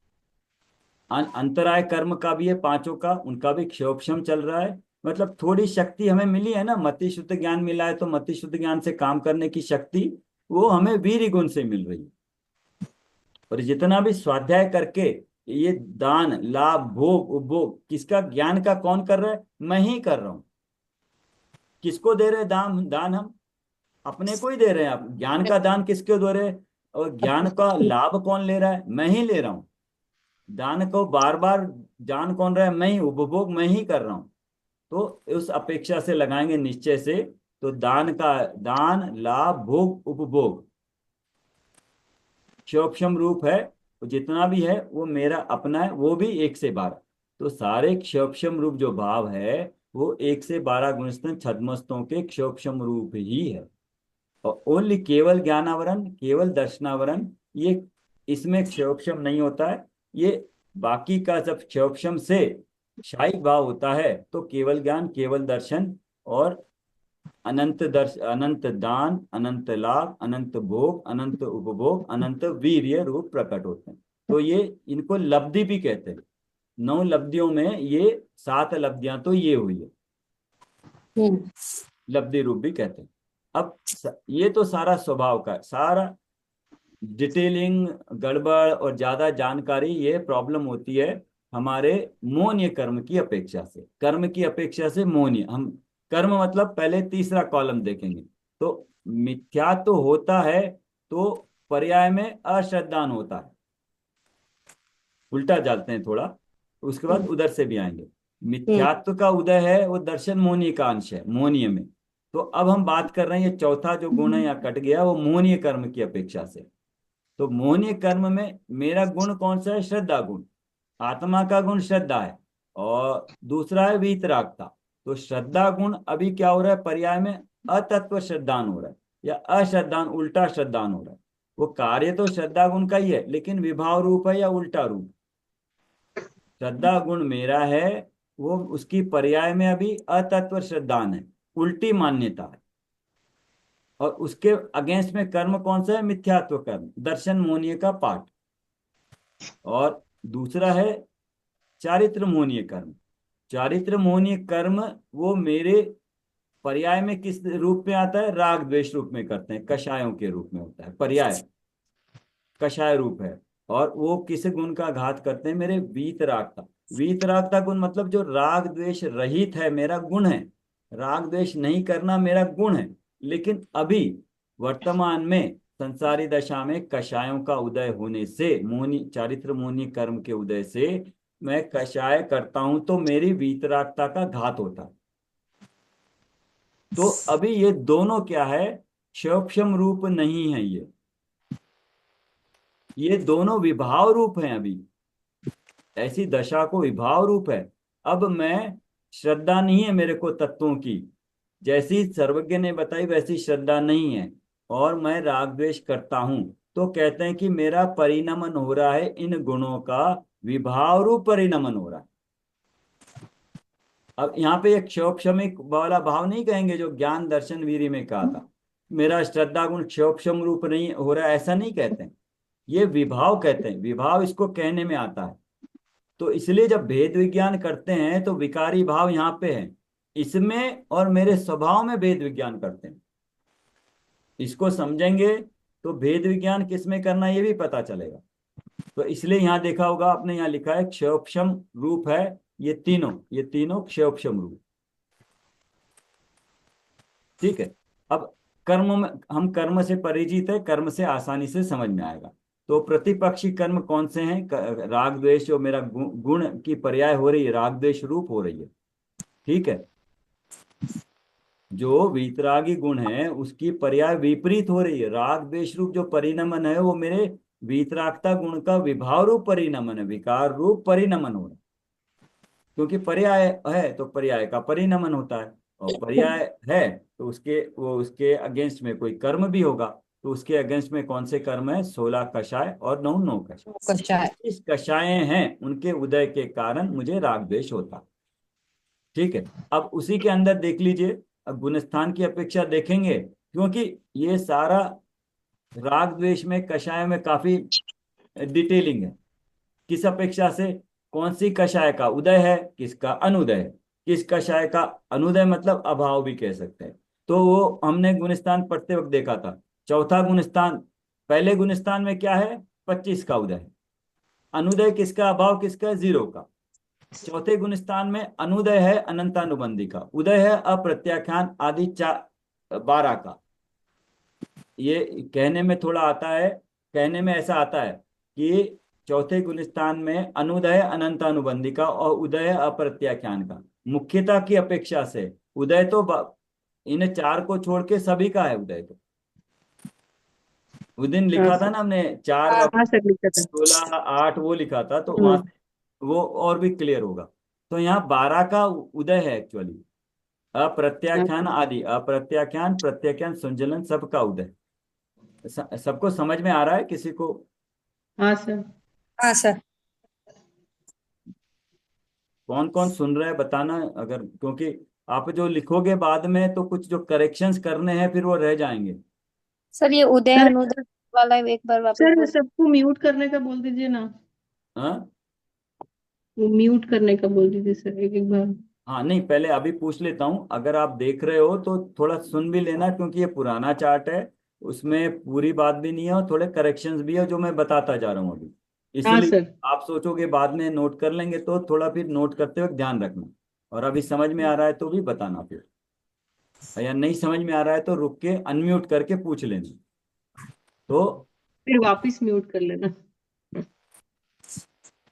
अंतराय कर्म का भी है पांचों का, उनका भी क्षयोक्षम चल रहा है। मतलब थोड़ी शक्ति हमें मिली है ना, मति शुद्ध ज्ञान मिला है, तो मति शुद्ध ज्ञान से काम करने की शक्ति वो हमें वीर्य गुण से मिल रही है। और जितना भी स्वाध्याय करके ये दान लाभ भोग उपभोग किसका, ज्ञान का कौन कर रहा है? मैं ही कर रहा हूं। किसको दे रहे हैं दान? दान हम अपने को ही दे रहे हैं। आप ज्ञान का दान किसको दे रहे हैं? और ज्ञान का लाभ कौन ले रहा है? मैं ही ले रहा हूं। दान को बार बार जान कौन रहा है? मैं ही, उपभोग मैं ही कर रहा हूं। तो उस अपेक्षा से लगाएंगे निश्चय से, तो दान का, दान लाभ भोग उपभोग क्षोक्षम रूप है, तो जितना भी है वो मेरा अपना है, वो भी 1 से 12। तो सारे क्षोक्षम रूप जो भाव है वो 1 से 12 गुणस्थन छद्मस्तों के क्षोक्षम रूप ही है। और ओनली केवल ज्ञानावरण केवल दर्शनावरण ये, इसमें क्षयोक्षम नहीं होता है। ये बाकी का जब क्षयोक्षम से क्षायिक भाव होता है तो केवल ज्ञान केवल दर्शन और अनंत अनंत दान अनंत लाभ अनंत भोग अनंत उपभोग अनंत वीर्य रूप प्रकट होते हैं। तो ये इनको लब्धि भी कहते हैं। 9 लब्धियों में ये 7 लब्धियां तो ये हुई है, लब्धि रूप भी कहते हैं। अब ये तो सारा स्वभाव का, सारा डिटेलिंग गड़बड़ और ज्यादा जानकारी ये प्रॉब्लम होती है हमारे मौन्य कर्म की अपेक्षा से। कर्म की अपेक्षा से मौन्य, हम कर्म मतलब पहले तीसरा कॉलम देखेंगे तो मिथ्या तो होता है, तो पर्याय में अश्रद्धान होता है। उल्टा जाते हैं थोड़ा, उसके बाद उधर से भी आएंगे। मिथ्यात्व का उदय है वो दर्शन मोहनीय का अंश है, मोहनीय में। तो अब हम बात कर रहे हैं ये चौथा जो गुण है यहाँ कट गया, वो मोहनीय कर्म की अपेक्षा से। तो मोहनीय कर्म में मेरा गुण कौन सा है? श्रद्धा गुण। आत्मा का गुण श्रद्धा है और दूसरा है वीतरागता। तो श्रद्धा गुण अभी क्या हो रहा है? पर्याय में अतत्व श्रद्धान हो रहा है या अश्रद्धान, उल्टा श्रद्धान हो रहा है। वो कार्य तो श्रद्धा गुण का ही है, लेकिन विभाव रूप है या उल्टा रूप। श्रद्धा गुण मेरा है, वो उसकी पर्याय में अभी अतत्व श्रद्धान है, उल्टी मान्यता है। और उसके अगेंस्ट में कर्म कौन सा है? मिथ्यात्व कर्म, दर्शन मोहनीय का पाठ। और दूसरा है चारित्र मोहनीय कर्म। चारित्र मोहनीय कर्म वो मेरे पर्याय में किस रूप में आता है? राग द्वेष रूप में करते हैं, कषायों के रूप में होता है, पर्याय कषाय रूप है। और वो किस गुण का घात करते हैं? मेरे वीतरागता। वीतरागता गुण मतलब जो राग द्वेष रहित है मेरा गुण है। राग द्वेष नहीं करना मेरा गुण है, लेकिन अभी वर्तमान में संसारी दशा में कषायों का उदय होने से, मोहनी चारित्र मोहनी कर्म के उदय से मैं कषाय करता हूं, तो मेरी वीतरागता का घात होता है। तो अभी ये दोनों क्या है? क्षोक्षम रूप नहीं है, ये दोनों विभाव रूप हैं। अभी ऐसी दशा को विभाव रूप है। अब मैं, श्रद्धा नहीं है मेरे को तत्वों की, जैसी सर्वज्ञ ने बताई वैसी श्रद्धा नहीं है, और मैं राग द्वेष करता हूं, तो कहते हैं कि मेरा परिणमन हो रहा है, इन गुणों का विभाव रूप परिणमन हो रहा है। अब यहाँ पे एक क्षोक्षमिक वाला भाव नहीं कहेंगे जो ज्ञान दर्शन वीर्य में कहा था, मेरा श्रद्धा गुण क्षोक्षम रूप नहीं हो रहा है, ऐसा नहीं कहते हैं। ये विभाव कहते हैं, विभाव इसको कहने में आता है। तो इसलिए जब भेद विज्ञान करते हैं तो विकारी भाव यहाँ पे है, इसमें और मेरे स्वभाव में भेद विज्ञान करते हैं। इसको समझेंगे तो भेद विज्ञान किसमें करना ये भी पता चलेगा। तो इसलिए यहाँ देखा होगा आपने, यहाँ लिखा है क्षयोपशम रूप है, ये तीनों क्षयोपशम रूप। ठीक है। अब कर्म में, हम कर्म से परिचित है, कर्म से आसानी से समझ में आएगा। तो प्रतिपक्षी कर्म कौन से हैं? राग द्वेष, जो मेरा गुण की पर्याय हो रही है, राग द्वेष रूप हो रही है। ठीक है। जो वीतरागी गुण है उसकी पर्याय विपरीत हो रही है। राग द्वेष रूप जो परिणमन है वो मेरे वीतरागता गुण का विभाव रूप परिणमन है, विकार रूप परिणमन हो रहा है। क्योंकि पर्याय है तो पर्याय का परिणमन होता है, और पर्याय है तो उसके अगेंस्ट में कोई कर्म भी होगा। तो उसके अगेंस्ट में कौन से कर्म है? 16 कषाय और 9 9 कषाय। कषाय। इस कषाय हैं उनके उदय के कारण मुझे राग द्वेष होता है। ठीक है। अब उसी के अंदर देख लीजिए, अब गुणस्थान की अपेक्षा देखेंगे, क्योंकि ये सारा राग द्वेष में, कषाय में काफी डिटेलिंग है। किस अपेक्षा से? कौन सी कषाय का उदय है, किसका अनुदय है। किस कषाय का अनुदय मतलब अभाव भी कह सकते हैं। तो वो हमने गुणस्थान पढ़ते वक्त देखा था। चौथा गुणस्थान, पहले गुणस्थान में क्या है? 25 का उदय है। अनुदय किसका, अभाव किसका? 0 का। चौथे गुणस्थान में अनुदय है अनंतानुबंधी का, उदय है अप्रत्याख्यान आदि 12 का। ये कहने में थोड़ा आता है, कहने में ऐसा आता है कि चौथे गुणस्थान में अनुदय अनंतानुबंधी का और उदय अप्रत्याख्यान का। मुख्यता की अपेक्षा से उदय तो इन 4 को छोड़ के सभी का है उदय। तो उस दिन हाँ लिखा था सर। ना हमने, 4 हाँ सर, लिखा था। 16 8 वो लिखा था, तो वहां हम्म। से वो और भी क्लियर होगा। तो यहाँ 12 का उदय है एक्चुअली। हाँ अप्रत्याख्यान सर। आदि, अप्रत्याख्यान प्रत्याख्यान संचलन सबका उदय। सबको समझ में आ रहा है किसी को? हाँ सर। हाँ सर। कौन कौन सुन रहा है बताना, अगर, क्योंकि आप जो लिखोगे बाद में तो कुछ जो करेक्शंस करने हैं फिर वो रह जाएंगे। सर ये उदय सर, अनुदय वाला एक बार वापस सर बोल। सबको म्यूट करने का बोल दीजिए ना। हाँ वो म्यूट करने का बोल दीजिए सर, एक एक बार। हाँ, नहीं पहले अभी पूछ लेता हूँ, अगर आप देख रहे हो तो थोड़ा सुन भी लेना, क्योंकि ये पुराना चार्ट है, उसमें पूरी बात भी नहीं है और थोड़े करेक्शंस भी है जो मैं बताता जा रहा हूँ अभी। हाँ इसलिए सर। आप सोचोगे बाद में नोट कर लेंगे, तो थोड़ा फिर नोट करते वक्त ध्यान रखना। और अभी समझ में आ रहा है तो भी बताना फिर, या नहीं समझ में आ रहा है तो रुक के अनम्यूट करके पूछ लेना। तो फिर वापस म्यूट कर लेना।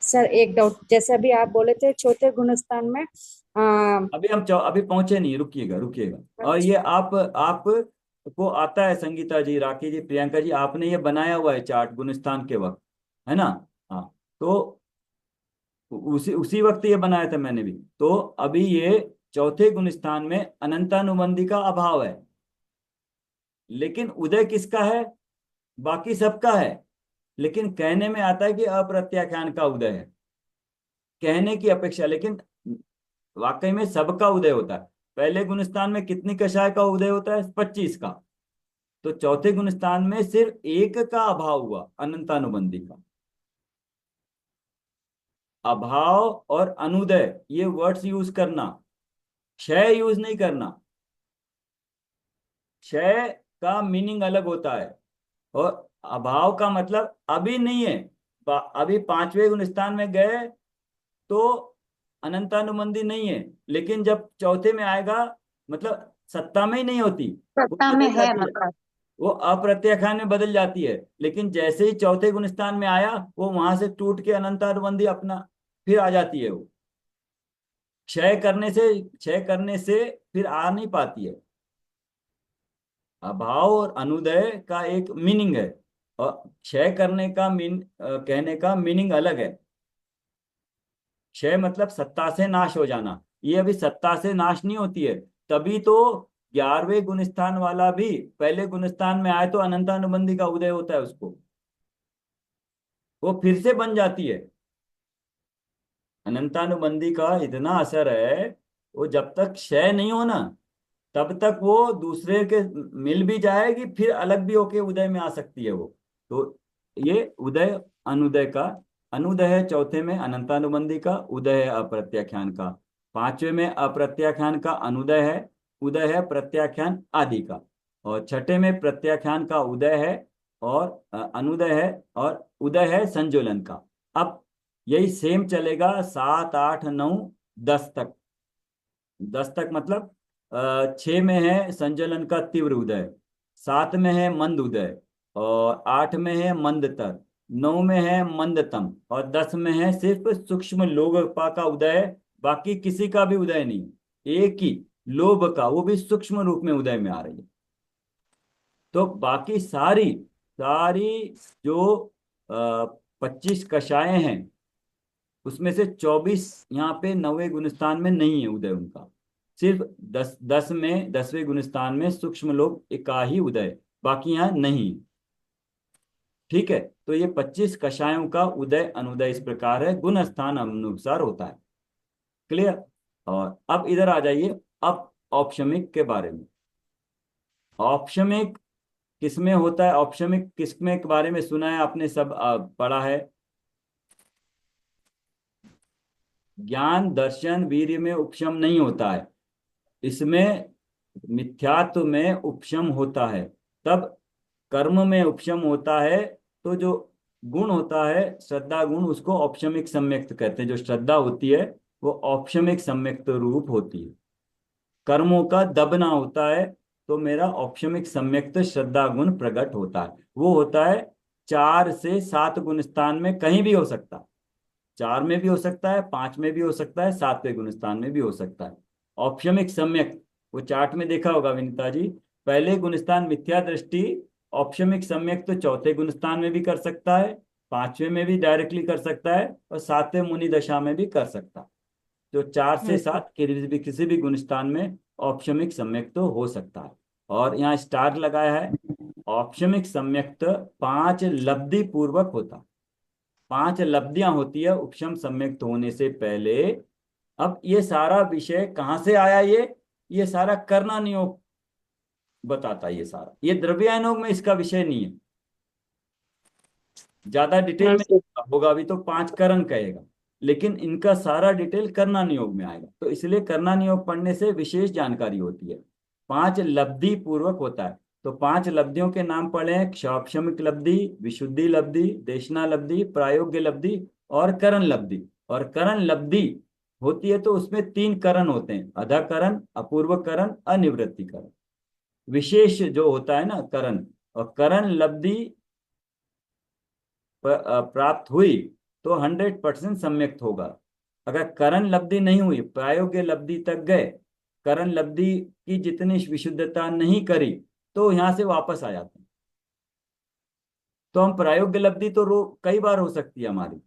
सर एक डाउट, जैसे अभी आप बोले थे चौथे गुणस्थान में अभी हम अभी पहुंचे नहीं, रुकिएगा रुकिएगा। और ये आप को आता है संगीता जी, राखी जी, प्रियंका जी, आपने ये बनाया हुआ है चार्ट गुणस्थान के वक्त, है ना? हाँ। तो उसी उसी वक्त ये बनाया था मैंने भी। तो अभी ये चौथे गुणस्थान में अनंतानुबंधी का अभाव है, लेकिन उदय किसका है? बाकी सबका है, लेकिन कहने में आता है कि अप्रत्याख्यान का उदय है, कहने की अपेक्षा, लेकिन वाकई में सबका उदय होता है। पहले गुणस्थान में कितनी कषाय का उदय होता है? 25 का। तो चौथे गुणस्थान में सिर्फ एक का अभाव हुआ, अनंतानुबंधी का। अभाव और अनुदय ये वर्ड्स यूज करना, क्षय यूज नहीं करना। क्षय का मीनिंग अलग होता है, और अभाव का मतलब अभी नहीं है। अभी 5वें गुणस्थान में गए तो अनंतानुबंधी नहीं है, लेकिन जब चौथे में आएगा, मतलब सत्ता में ही नहीं होती, वो सत्ता में बदल है जाती है, मतलब। वो अप्रत्याख्यान में बदल जाती है। लेकिन जैसे ही चौथे गुणस्थान में आया, वो वहां से टूट के अनंतानुबंधी अपना फिर आ जाती है। वो क्षय करने से फिर आ नहीं पाती है। अभाव और अनुदय का एक मीनिंग है, और क्षय करने का कहने का मीनिंग अलग है। क्षय मतलब सत्ता से नाश हो जाना, ये अभी सत्ता से नाश नहीं होती है। तभी तो 11वें गुणस्थान वाला भी पहले गुणस्थान में आए तो अनंतानुबंधी का उदय होता है उसको, वो फिर से बन जाती है। अनंतानुबंधी का इतना असर है, वो जब तक क्षय नहीं हो ना, तब तक वो दूसरे के मिल भी जाएगी, फिर अलग भी होके उदय में आ सकती है वो। तो ये उदय अनुदय का, अनुदय है चौथे में अनंतानुबंधी का, उदय है अप्रत्याख्यान का। 5वें में अप्रत्याख्यान का अनुदय है, उदय है प्रत्याख्यान आदि का। और छठे में प्रत्याख्यान का उदय है, और अनुदय है, और उदय है संज्वलन का। अब यही सेम चलेगा 7, 8, 9, 10 तक। 10 तक मतलब 6 में है संज्वलन का तीव्र उदय, 7 में है मंद उदय, और 8 में है मंदतर, 9 में है मंदतम, और 10 में है सिर्फ सूक्ष्म लोभपा का उदय। बाकी किसी का भी उदय नहीं, एक ही लोभ का, वो भी सूक्ष्म रूप में उदय में आ रही है। तो बाकी सारी सारी जो 25 कषाएं हैं, उसमें से 24 यहाँ पे 9वें गुणस्थान में नहीं है उदय उनका। सिर्फ 10 में 10वें गुणस्थान में सूक्ष्म लोभ एका ही उदय, बाकी यहाँ नहीं। ठीक है, तो ये 25 कषायों का उदय अनुदय इस प्रकार है, गुण स्थान अनुसार होता है। क्लियर। और अब इधर आ जाइए, अब औपशमिक के बारे में। औपशमिक किसमें होता है? औपशमिक किसमें के बारे में सुना है आपने सब, पढ़ा है? ज्ञान दर्शन वीर्य में उपशम नहीं होता है, इसमें मिथ्यात्व में उपशम होता है, तब कर्म में उपशम होता है। तो जो गुण होता है श्रद्धा गुण, उसको औपशमिक सम्यक्त कहते हैं। जो श्रद्धा होती है वो औपशमिक सम्यक्त रूप होती है। कर्मों का दबना होता है, तो मेरा औपशमिक सम्यक्त श्रद्धा गुण प्रकट होता है। वो होता है 4 से 7 गुण स्थान में कहीं भी हो सकता है। 4 में भी हो सकता है, 5 में भी हो सकता है, 7वें गुण स्थान में भी हो सकता है। औपशमिक सम्यक्त, वो चार्ट में देखा होगा विनीता जी, पहले गुण स्थान मिथ्या दृष्टि, औपशमिक सम्यक्त तो 4थे गुण स्थान में भी कर सकता है, 5वें में भी डायरेक्टली कर सकता है, और 7वें मुनि दशा में भी कर सकता है। जो 4 से 7 किसी भी गुण स्थान में औपशमिक सम्यक्त तो हो सकता है। और यहाँ स्टार लगाया है, औपशमिक सम्यक्त 5 लब्धि पूर्वक होता है। 5 लब्धियां होती है उपशम सम्यक्त होने से पहले। अब ये सारा विषय कहाँ से आया? ये सारा करना नियोग बताता है। ये सारा, ये द्रव्यानुयोग में इसका विषय नहीं है, ज्यादा डिटेल में होगा अभी तो 5 करण कहेगा, लेकिन इनका सारा डिटेल करना नियोग में आएगा। तो इसलिए करना नियोग पढ़ने से विशेष जानकारी होती है। 5 लब्धि पूर्वक होता है। तो 5 लब्धियों के नाम पढ़े हैं: क्षौपशमिक लब्धि, विशुद्धि लब्धि, देशना लब्धि, प्रायोग्य लब्धि और करण लब्धि। और करण लब्धि होती है तो उसमें 3 करण होते हैं: अधकरण, अपूर्व करण, अनिवृत्ति करण। विशेष जो होता है ना करण, और करण लब्धि प्राप्त हुई तो 100% सम्यक्त होगा। अगर करण लब्धि नहीं हुई, प्रायोग्य लब्धि तक गए, करण लब्धि की जितनी विशुद्धता नहीं करी, तो यहां से वापस आ जाते हैं। तो हम प्रायोग्य लब्धि तो कई बार हो सकती है हमारी।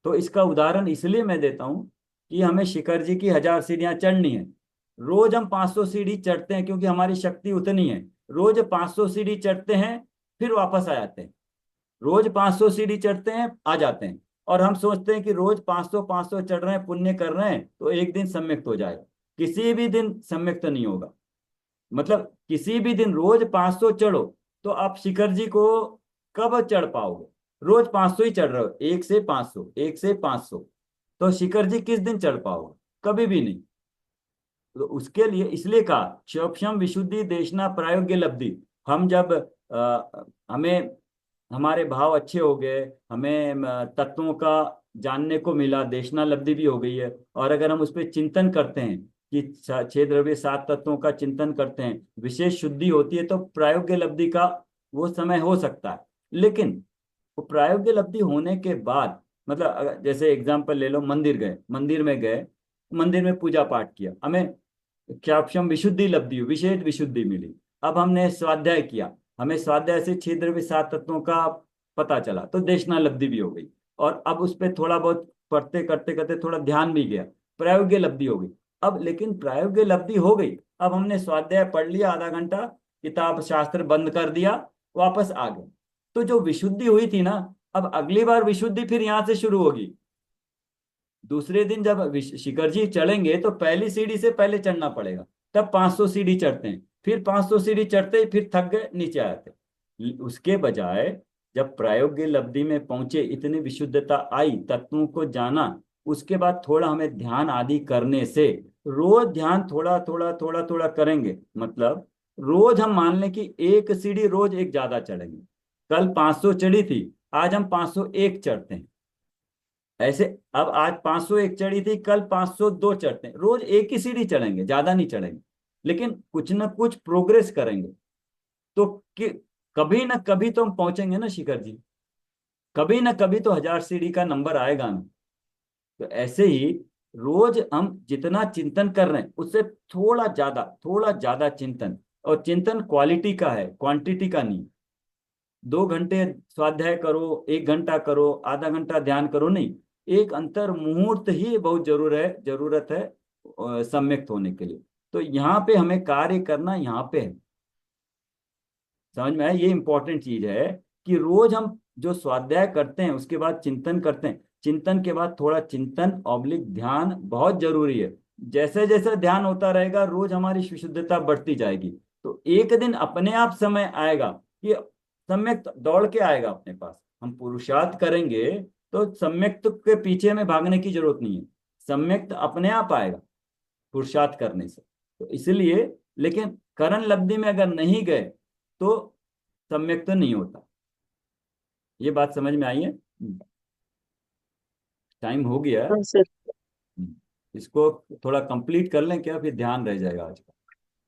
तो इसका उदाहरण इसलिए मैं देता हूं कि हमें शिखर जी की 1000 सीढ़ियां चढ़नी है। रोज हम 500 सीढ़ी चढ़ते हैं क्योंकि हमारी शक्ति उतनी है। रोज 500 सीढ़ी चढ़ते हैं, फिर वापस आ जाते हैं। रोज 500 सीढ़ी चढ़ते हैं, आ जाते हैं। और हम सोचते हैं कि रोज 500 500 चढ़ रहे हैं, पुण्य कर रहे हैं, तो एक दिन सम्यक्त हो जाएगा। किसी भी दिन सम्यक्त नहीं होगा। मतलब किसी भी दिन रोज 500 चढ़ो तो आप शिखर जी को कब चढ़ पाओगे? रोज 500 ही चढ़ रहे हो, 1 से 500, 1 से 500, तो शिखर जी किस दिन चढ़ पाओगे? कभी भी नहीं। तो उसके लिए इसलिए कहा क्षोभशम विशुद्धि देशना प्रायोग्य लब्धि। हम जब हमें हमारे भाव अच्छे हो गए, हमें तत्वों का जानने को मिला, देशना लब्धि भी हो गई है, और अगर हम उस पर चिंतन करते हैं कि 6 द्रव्य 7 तत्वों का चिंतन करते हैं, विशेष शुद्धि होती है, तो प्रायोग्य लब्धि का वो समय हो सकता है। लेकिन वो प्रायोग्य लब्धि होने के बाद, मतलब जैसे एग्जाम्पल ले लो, मंदिर में गए, मंदिर में पूजा पाठ किया, हमें क्षापशम विशुद्धि लब्धि, विशेष विशुद्धि मिली। अब हमने स्वाध्याय किया, हमें स्वाध्याय से 6 द्रव्य 7 तत्वों का पता चला, तो देशना लब्धि भी हो गई। और अब उस पर थोड़ा बहुत पढ़ते करते करते थोड़ा ध्यान भी गया, प्रायोग्य लब्धि हो गई। अब लेकिन प्रायोग्य लब्धि हो गई, अब हमने स्वाध्याय पढ़ लिया, आधा घंटा किताब शास्त्र बंद कर दिया, वापस आ गए, तो जो विशुद्धि हुई थी ना, अब अगली बार विशुद्धि फिर यहां से शुरू होगी। दूसरे दिन जब शिखर जी चढ़ेंगे तो पहली सीढ़ी से पहले चढ़ना पड़ेगा, तब 500 सीढ़ी चढ़ते हैं, फिर 500 सीढ़ी चढ़ते ही फिर थक गए, नीचे आते। उसके बजाय जब प्रायोगिक लब्धि में पहुंचे, इतनी विशुद्धता आई, तत्वों को जाना, उसके बाद थोड़ा हमें ध्यान आदि करने से, रोज ध्यान थोड़ा थोड़ा थोड़ा थोड़ा करेंगे, मतलब रोज हम मान लें कि 1 सीढ़ी रोज एक ज्यादा चढ़ेंगे, कल 500 चढ़ी थी, आज हम 501 चढ़ते हैं। ऐसे अब आज 501 चढ़ी थी, कल 502 चढ़ते हैं। रोज एक ही सीढ़ी चढ़ेंगे, ज्यादा नहीं चढ़ेंगे, लेकिन कुछ ना कुछ प्रोग्रेस करेंगे तो कि कभी ना कभी तो हम पहुंचेंगे ना शिखर जी। कभी ना कभी तो 1000 सीढ़ी का नंबर आएगा ना। तो ऐसे ही रोज हम जितना चिंतन कर रहे हैं उससे थोड़ा ज्यादा चिंतन, और चिंतन क्वालिटी का है, क्वांटिटी का नहीं। 2 घंटे स्वाध्याय करो, 1 घंटा करो, आधा घंटा ध्यान करो, नहीं। एक अंतर मुहूर्त ही बहुत जरूरत है सम्यक्त होने के लिए। तो यहाँ पे हमें कार्य करना यहाँ पे है। समझ में आया? ये इंपॉर्टेंट चीज है कि रोज हम जो स्वाध्याय करते हैं उसके बाद चिंतन करते हैं, चिंतन के बाद थोड़ा चिंतन ऑब्लिक ध्यान बहुत जरूरी है। जैसे जैसे ध्यान होता रहेगा रोज हमारी विशुद्धता बढ़ती जाएगी। तो एक दिन अपने आप समय आएगा कि सम्यक दौड़ के आएगा अपने पास। हम पुरुषार्थ करेंगे तो सम्यक के पीछे में भागने की जरूरत नहीं है, सम्यक अपने आप आएगा पुरुषार्थ करने से। तो इसलिए, लेकिन करण लब्धि में अगर नहीं गए तो सम्यक तो नहीं होता। ये बात समझ में आई है? टाइम हो गया है। हाँ सर। इसको थोड़ा कंप्लीट कर लें क्या, फिर ध्यान रह जाएगा आज का।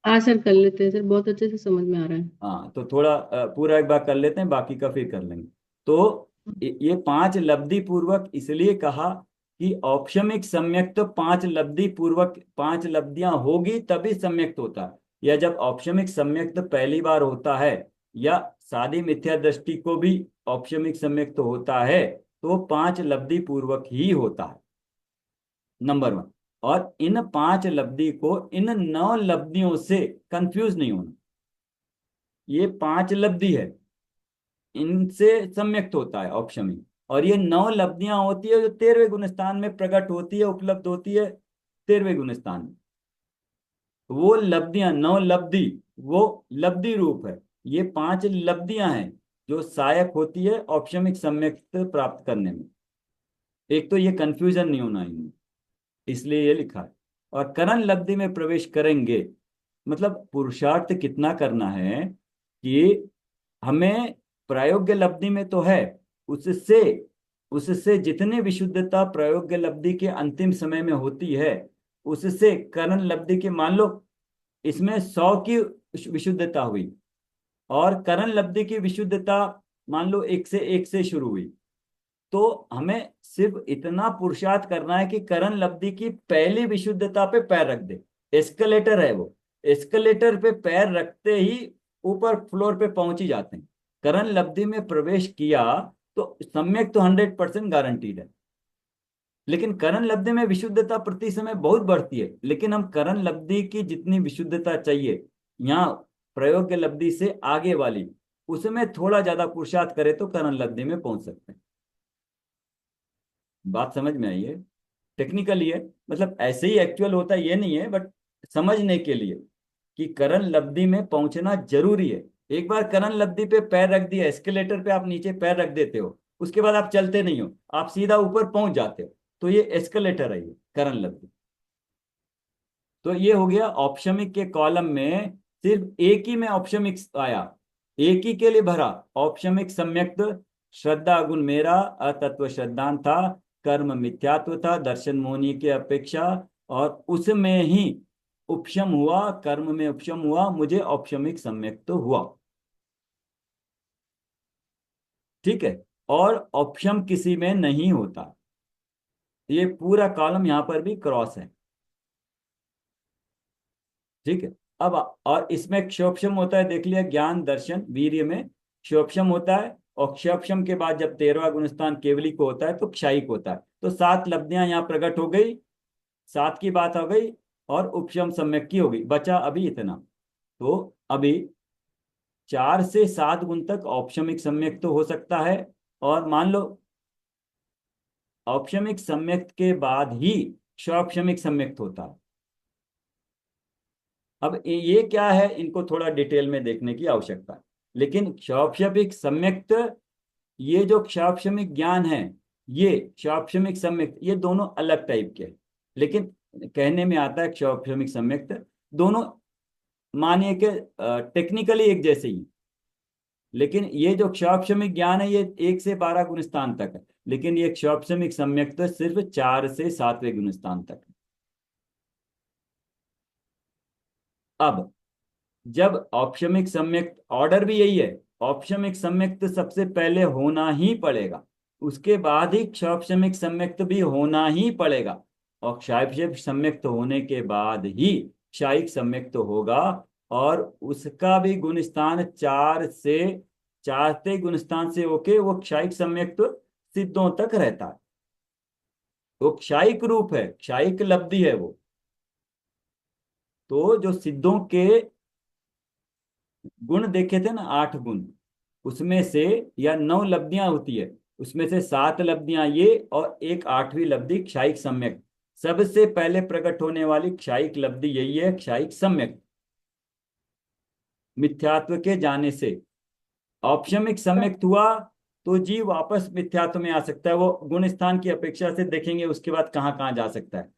हाँ सर, कर लेते हैं सर, बहुत अच्छे से समझ में आ रहा है। हाँ तो थोड़ा पूरा एक बार कर लेते हैं, बाकी का फिर कर लेंगे। तो ये 5 लब्धि पूर्वक इसलिए कहा कि औपशमिक सम्यक्त तो 5 लब्धि पूर्वक 5 लब्धियां होगी तभी सम्यक्त होता है। या जब औपशमिक सम्यक्त पहली बार होता है या सादी मिथ्या दृष्टि को भी औपशमिक सम्यक्त होता है तो 5 लब्धि पूर्वक ही होता है, नंबर 1। और इन 5 लब्धि को इन 9 लब्धियों से कंफ्यूज नहीं होना। ये 5 लब्धि है, इनसे सम्यक्त होता है औपशमिक। और ये 9 लब्धियां होती है जो 13वें गुण स्थान में प्रकट होती है, उपलब्ध होती है 13वें गुण स्थान में। वो लब्धियां 9 लब्धि वो लब्धि रूप है। ये 5 लब्धियां हैं जो सहायक होती है औपशमिक सम्यक्त प्राप्त करने में। एक तो ये कंफ्यूजन नहीं होना इनमें, इसलिए ये लिखा है। और करण लब्धि में प्रवेश करेंगे मतलब पुरुषार्थ कितना करना है कि हमें प्रायोग्य लब्धि में तो है, उससे उससे जितनी विशुद्धता प्रायोग्य लब्धि के अंतिम समय में होती है उससे करण लब्धि के, मान लो इसमें 100 की विशुद्धता हुई और करण लब्धि की विशुद्धता मान लो 1 से शुरू हुई, तो हमें सिर्फ इतना पुरुषार्थ करना है कि करण लब्धि की पहली विशुद्धता पे पैर रख दे। एस्केलेटर है वो, एस्केलेटर पे पैर रखते ही ऊपर फ्लोर पे पहुंच ही जाते हैं। करण लब्धि में प्रवेश किया तो सम्यक तो 100% गारंटीड है। लेकिन करण लब्धि में विशुद्धता प्रति समय बहुत बढ़ती है, लेकिन हम करण लब्धि की जितनी विशुद्धता चाहिए यहाँ प्रयोग्य लब्धि से आगे वाली, उसमें थोड़ा ज्यादा पुरुषार्थ करे तो करण लब्धि में पहुंच सकते हैं। बात समझ में आई है? टेक्निकली है, मतलब ऐसे ही एक्चुअल होता है ये नहीं है, बट समझने के लिए कि करण लब्धि में पहुंचना जरूरी है। एक बार करण लब्धि पे पैर रख दिया, एस्केलेटर पे आप नीचे पैर रख देते हो, उसके बाद आप चलते नहीं हो, आप सीधा ऊपर पहुंच जाते हो, तो ये एस्केलेटर है, ये करण लब्धि। तो ये हो गया औपशमिक के कॉलम में सिर्फ एक ही में औपशमिक आया, एक ही के लिए भरा औपशमिक सम्यक्त। श्रद्धा गुण मेरा, अतत्व श्रद्धांत था, कर्म मिथ्यात्व था दर्शन मोहनी के अपेक्षा, और उसमें ही उपशम हुआ, कर्म में उपशम हुआ, मुझे औपशमिक सम्यक्त तो हुआ। ठीक है? और औपशम किसी में नहीं होता। ये पूरा कॉलम यहां पर भी क्रॉस है। ठीक है? अब और इसमें क्षोभशम होता है, देख लिया, ज्ञान दर्शन वीर्य में क्षोभशम होता है। और क्षोभशम के बाद जब 13वां गुणस्थान केवली को होता है तो क्षायिक होता है। तो 7 लब्धियां यहाँ प्रकट हो गई, 7 की बात हो गई, और उपशम सम्यक की हो गई, बचा अभी इतना। तो अभी 4 से 7 गुण तक औपशमिक सम्यक तो हो सकता है, और मान लो औपशमिक सम्यक के बाद ही क्षौपशमिक सम्यक होता है। अब ये क्या है, इनको थोड़ा डिटेल में देखने की आवश्यकता है। लेकिन क्षौपशमिक सम्यक्त, ये जो क्षौपशमिक ज्ञान है, ये क्षौपशमिक सम्यक्त, ये दोनों अलग टाइप के हैं। लेकिन कहने में आता है क्षौपशमिक सम्यक्त दोनों मानिए कि टेक्निकली एक जैसे ही, लेकिन ये जो क्षौपशमिक ज्ञान है ये 1 से 12 गुणस्थान तक है, लेकिन ये क्षौपशमिक सम्यक तो सिर्फ 4 से 7वें गुणस्थान तक है। अब जब औपशमिक सम्यक, ऑर्डर भी यही है, औपशमिक सम्यक तो सबसे पहले होना ही पड़ेगा, उसके बाद ही क्षौपशमिक सम्यक तो भी होना ही पड़ेगा, और क्षायक सम्यक तो होने के बाद ही क्षायिक सम्यक तो होगा। और उसका भी गुणस्थान 4 गुणस्थान से होके वो क्षायिक सम्यक तो सिद्धों तक रहता है। वो क्षायिक रूप है, क्षायिक लब्धि है वो। तो जो सिद्धों के गुण देखे थे ना, 8 गुण, उसमें से, या 9 लब्धियां होती है, उसमें से 7 लब्धियां ये और एक 8वीं लब्धि क्षायिक सम्यक, सबसे पहले प्रकट होने वाली क्षायिक लब्धि यही है, क्षायिक सम्यक। मिथ्यात्व के जाने से औपशमिक सम्यक हुआ तो जीव वापस मिथ्यात्व में आ सकता है। वो गुण स्थान की अपेक्षा से देखेंगे उसके बाद कहाँ कहाँ जा सकता है।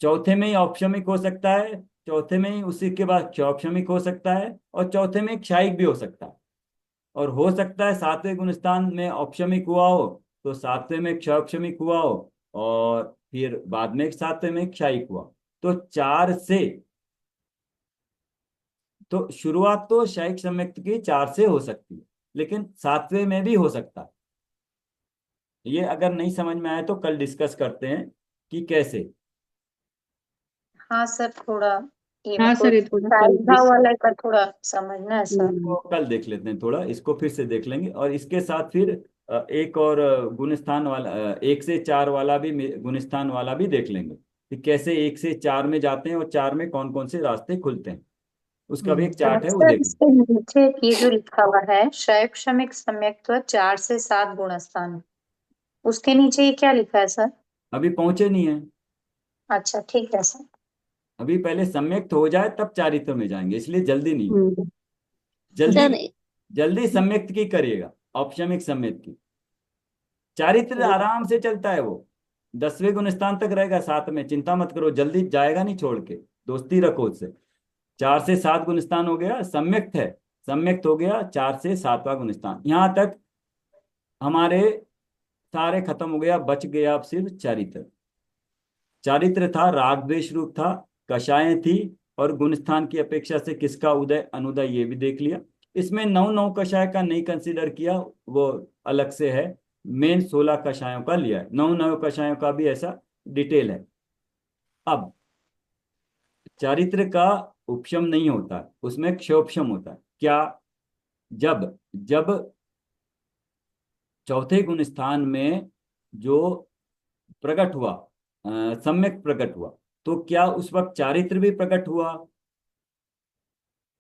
चौथे में ही औपशमिक हो सकता है, चौथे में ही उसी के बाद क्षौपशमिक हो सकता है, और चौथे में क्षायिक भी हो सकता है। और हो सकता है 7वें गुणस्थान में औपशमिक हुआ हो तो 7वें में क्षौपशमिक हुआ हो, और फिर बाद में 7वें में क्षायिक हुआ। तो 4 से, तो शुरुआत तो क्षायिक सम्यक्त की 4 से हो सकती है, लेकिन 7वें में भी हो सकता है। ये अगर नहीं समझ में आए तो कल डिस्कस करते हैं कि कैसे। हाँ सर, थोड़ा ये हाँ मेरे को सर, ये थोड़ा कल साइधा वाला का थोड़ा समझना है सर। तो कल देख लेते हैं, थोड़ा इसको फिर से देख लेंगे, और इसके साथ फिर एक और गुणस्थान वाला, 1 से 4 वाला भी, गुणस्थान वाला भी देख लेंगे कि कैसे 1 से 4 में जाते हैं और 4 में कौन कौन से रास्ते खुलते हैं। उसका भी एक चार्ट है, वो सर देख लेंगे। इसके नीचे ये जो लिखा हुआ है शैक्षणिक सम्यक्त्व 4 से 7 गुणस्थान, उसके नीचे ये क्या लिखा है सर? अभी पहुंचे नहीं है, अच्छा ठीक है सर। अभी पहले सम्यक्त हो जाए तब चारित्र में जाएंगे, इसलिए जल्दी नहीं, जल्दी सर जल्दी सम्यक्त की करिएगा, औपशमिक सम्यक्त की। चारित्र आराम से चलता है वो, 10वें गुणस्थान तक रहेगा, 7 में चिंता मत करो, जल्दी जाएगा नहीं छोड़ के, दोस्ती रखो उससे। 4 से 7 गुणस्थान हो गया, सम्यक्त है, सम्यक्त हो गया 4 से 7वां गुणस्थान। यहां तक हमारे सारे खत्म हो गया, बच गया अब सिर्फ चारित्र। चारित्र था, राग द्वेष रूप था, कषायें थी, और गुणस्थान की अपेक्षा से किसका उदय अनुदय ये भी देख लिया। इसमें 9 कषाय का नहीं कंसीडर किया, वो अलग से है। मेन 16 कषायों का लिया है, 9 कषायों का भी ऐसा डिटेल है। अब चारित्र का उपशम नहीं होता, उसमें क्षोपशम होता है। क्या? जब जब चौथे गुण स्थान में जो प्रकट हुआ, सम्यक प्रकट हुआ, तो क्या उस वक्त चारित्र भी प्रकट हुआ?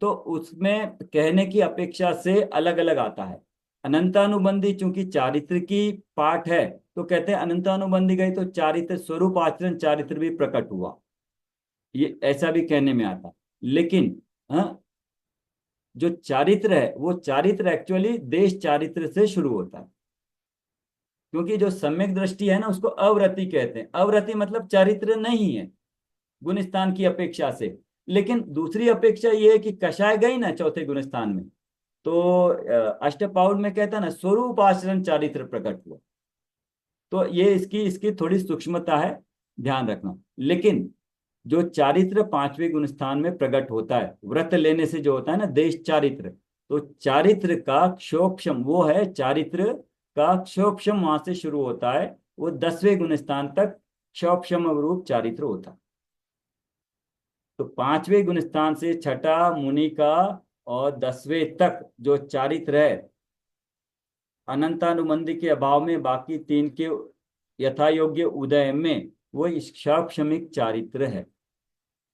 तो उसमें कहने की अपेक्षा से अलग अलग आता है। अनंतानुबंधी चूंकि चारित्र की पाठ है, तो कहते हैं अनंतानुबंधी गई तो चारित्र स्वरूप आचरण चारित्र भी प्रकट हुआ, ये ऐसा भी कहने में आता। लेकिन हाँ, जो चारित्र है वो चारित्र एक्चुअली देश चारित्र से शुरू होता है, क्योंकि जो सम्यक दृष्टि है ना उसको अवरति कहते हैं। अवरति मतलब चारित्र नहीं है गुणस्थान की अपेक्षा से। लेकिन दूसरी अपेक्षा ये है कि कषाय गई ना चौथे गुणस्थान में, तो अष्टपाउल में कहता है ना स्वरूप आचरण चारित्र प्रकट हुआ। तो ये इसकी इसकी थोड़ी सूक्ष्मता है, ध्यान रखना। लेकिन जो चारित्र 5वें गुणस्थान में प्रकट होता है, व्रत लेने से जो होता है ना देश चारित्र, तो चारित्र का क्षोक्षम वो है, चारित्र का क्षोक्षम वहां से शुरू होता है, वो 10वें गुणस्थान तक क्षोक्षम रूप चारित्र होता है। तो 5वें गुणस्थान से छठा मुनि का और 10वें तक जो चारित्र है, अनंतानुबंधी के अभाव में बाकी 3 के यथा योग्य उदय में वो क्षमिक चारित्र है।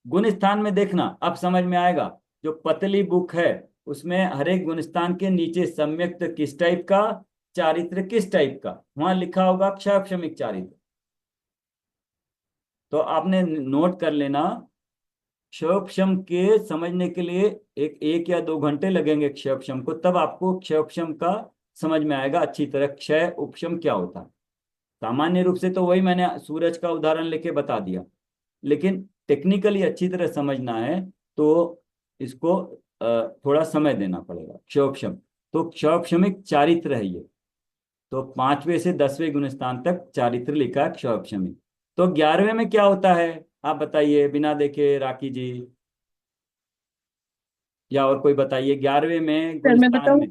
गुण स्थान में देखना, अब समझ में आएगा। जो पतली बुक है उसमें हर एक गुणस्थान के नीचे सम्यक्त किस टाइप का, चारित्र किस टाइप का, वहां लिखा होगा क्षमिक चारित्र। तो आपने नोट कर लेना, क्षयक्षम के समझने के लिए एक या 2 घंटे लगेंगे क्षयक्षम को, तब आपको क्षयक्षम का समझ में आएगा अच्छी तरह क्षय उपशम क्या होता है। सामान्य रूप से तो वही मैंने सूरज का उदाहरण लेके बता दिया, लेकिन टेक्निकली अच्छी तरह समझना है तो इसको थोड़ा समय देना पड़ेगा। क्षयोक्षम तो क्षौक्षमिक चारित्र है ये। तो 5वें से 10वें गुणस्थान तक चारित्र लिखा है क्षौक्षमिक। तो 11वें में क्या होता है आप बताइए, बिना देखे, राखी जी या और कोई बताइए। 11वें में सर मैं गुणस्थान बताऊं, में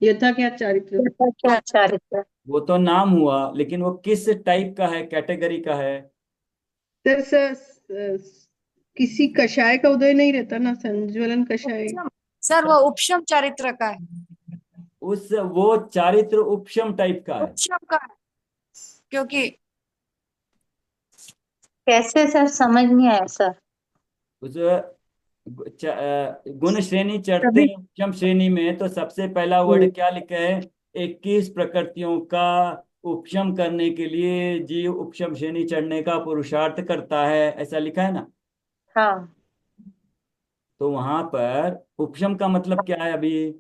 यथा क्या चारित्र। क्या चारित्र? वो तो नाम हुआ, लेकिन वो किस टाइप का है, कैटेगरी का है? सर किसी कषाय का उदय नहीं रहता ना, संज्वलन कषाय। उपशम। सर वो उपशम चारित्र का है। वो चारित्र उपशम टाइप का है। उपशम का है क्योंकि कैसे सर, समझ नहीं आया सर। उस गुण श्रेणी चढ़ते तभी हैं उपशम श्रेणी में, तो सबसे पहला वर्ड क्या लिखा है? 21 प्रकृतियों का उपशम करने के लिए जीव उपशम श्रेणी चढ़ने का पुरुषार्थ करता है, ऐसा लिखा है ना। हाँ। तो वहां पर उपशम का मतलब क्या है अभी?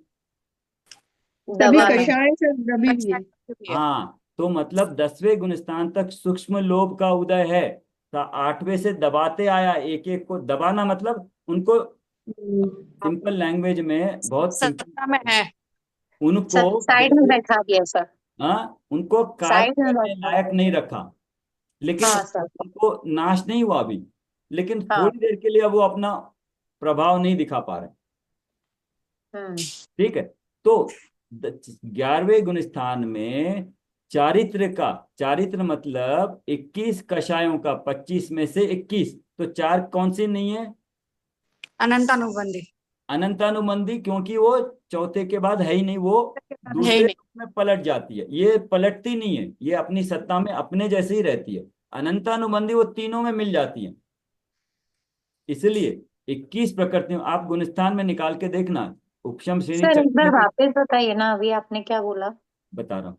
तभी दबाना। कषाय सर, तभी भी है। हाँ, तो मतलब 10वें गुणस्थान तक सूक्ष्म लोभ का उदय है। तो 8वें से दबाते आया, एक एक को दबाना, मतलब उनको हम्म, सिंपल लैंग्वेज में, बहुत सिंपल, सत्ता में है। उनको साइड में जैसे, बैठा दिया सर। उनको कार्य साइड में करने बैठा। लायक नहीं रखा, लेकिन हाँ सर। उनको नाश नहीं हुआ अभी, लेकिन हाँ। थोड़ी देर के लिए अब वो अपना प्रभाव नहीं दिखा पा रहे। हम्म। ठीक है। तो 11वें गुण स्थान में चारित्र का, चारित्र मतलब 21 कषायों का, 25 में से 21, तो चार कौन सी नहीं है? अनंतानुबंधी अनंतानुबंधी, क्योंकि वो चौथे के बाद है ही नहीं, वो है ही दूसरे नहीं। रूप में पलट जाती है। ये पलटती नहीं है, ये अपनी सत्ता में अपने जैसे ही रहती है। अनंतानुबंधी वो तीनों में मिल जाती है। इसलिए 21 प्रकृतियों, आप गुणस्थान में निकाल के देखना, उपशम श्रेणी सर एक बार चढ़ने के, वापस बताइए ना, अभी आपने क्या बोला? बता रहा हूँ,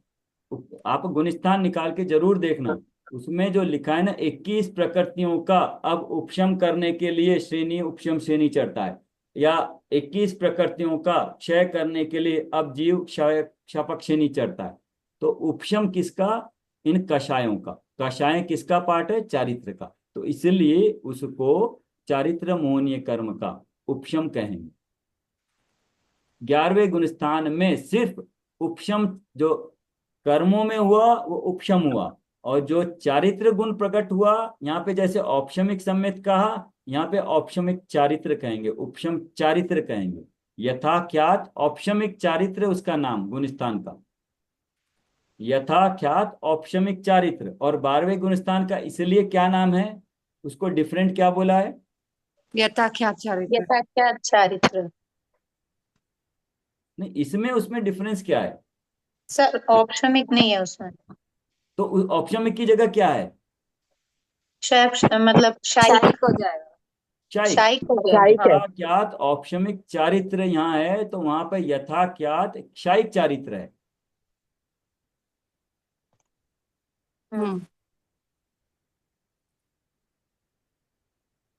आप गुणस्थान निकाल के जरूर देखना। उसमें जो लिखा है ना, 21 प्रकृतियों का अब उपशम करने के लिए श्रेणी उपशम श्रेणी चढ़ता है, या 21 प्रकृतियों का क्षय करने के लिए अब जीव क्षय क्षपक श्रेणी चढ़ता है। तो उपशम किसका? इन कषायों का। कषाय किसका पार्ट है? चारित्र का। तो इसलिए उसको चारित्र मोहनीय कर्म का उपशम कहेंगे। 11वें गुणस्थान में सिर्फ उपशम जो कर्मों में हुआ वो उपशम हुआ, और जो चारित्र गुण प्रकट हुआ, यहाँ पे जैसे औपशमिक सम्मित कहा, यहाँ पे औपशमिक चारित्र कहेंगे, उपशम चारित्र कहेंगे। यथाख्यात औपशमिक चारित्र उसका नाम गुणस्थान का, यथाख्यात औपशमिक चारित्र। और 12वें गुणस्थान का इसलिए क्या नाम है, उसको डिफरेंट क्या बोला है? यथाख्यात चारित्र। यथा क्या चारित्र? नहीं, इसमें उसमें डिफरेंस क्या है? सर औपशमिक नहीं है उसमें। तो औपशमिक की जगह क्या है? मतलब शाही। शाही हो जाएगा। शायिक। शाही हो गया। शाही है। यथाख्यात औपशमिक चारित्र यहाँ है, तो वहां पर यथाख्यात क्षायिक चारित्र है। हम्म।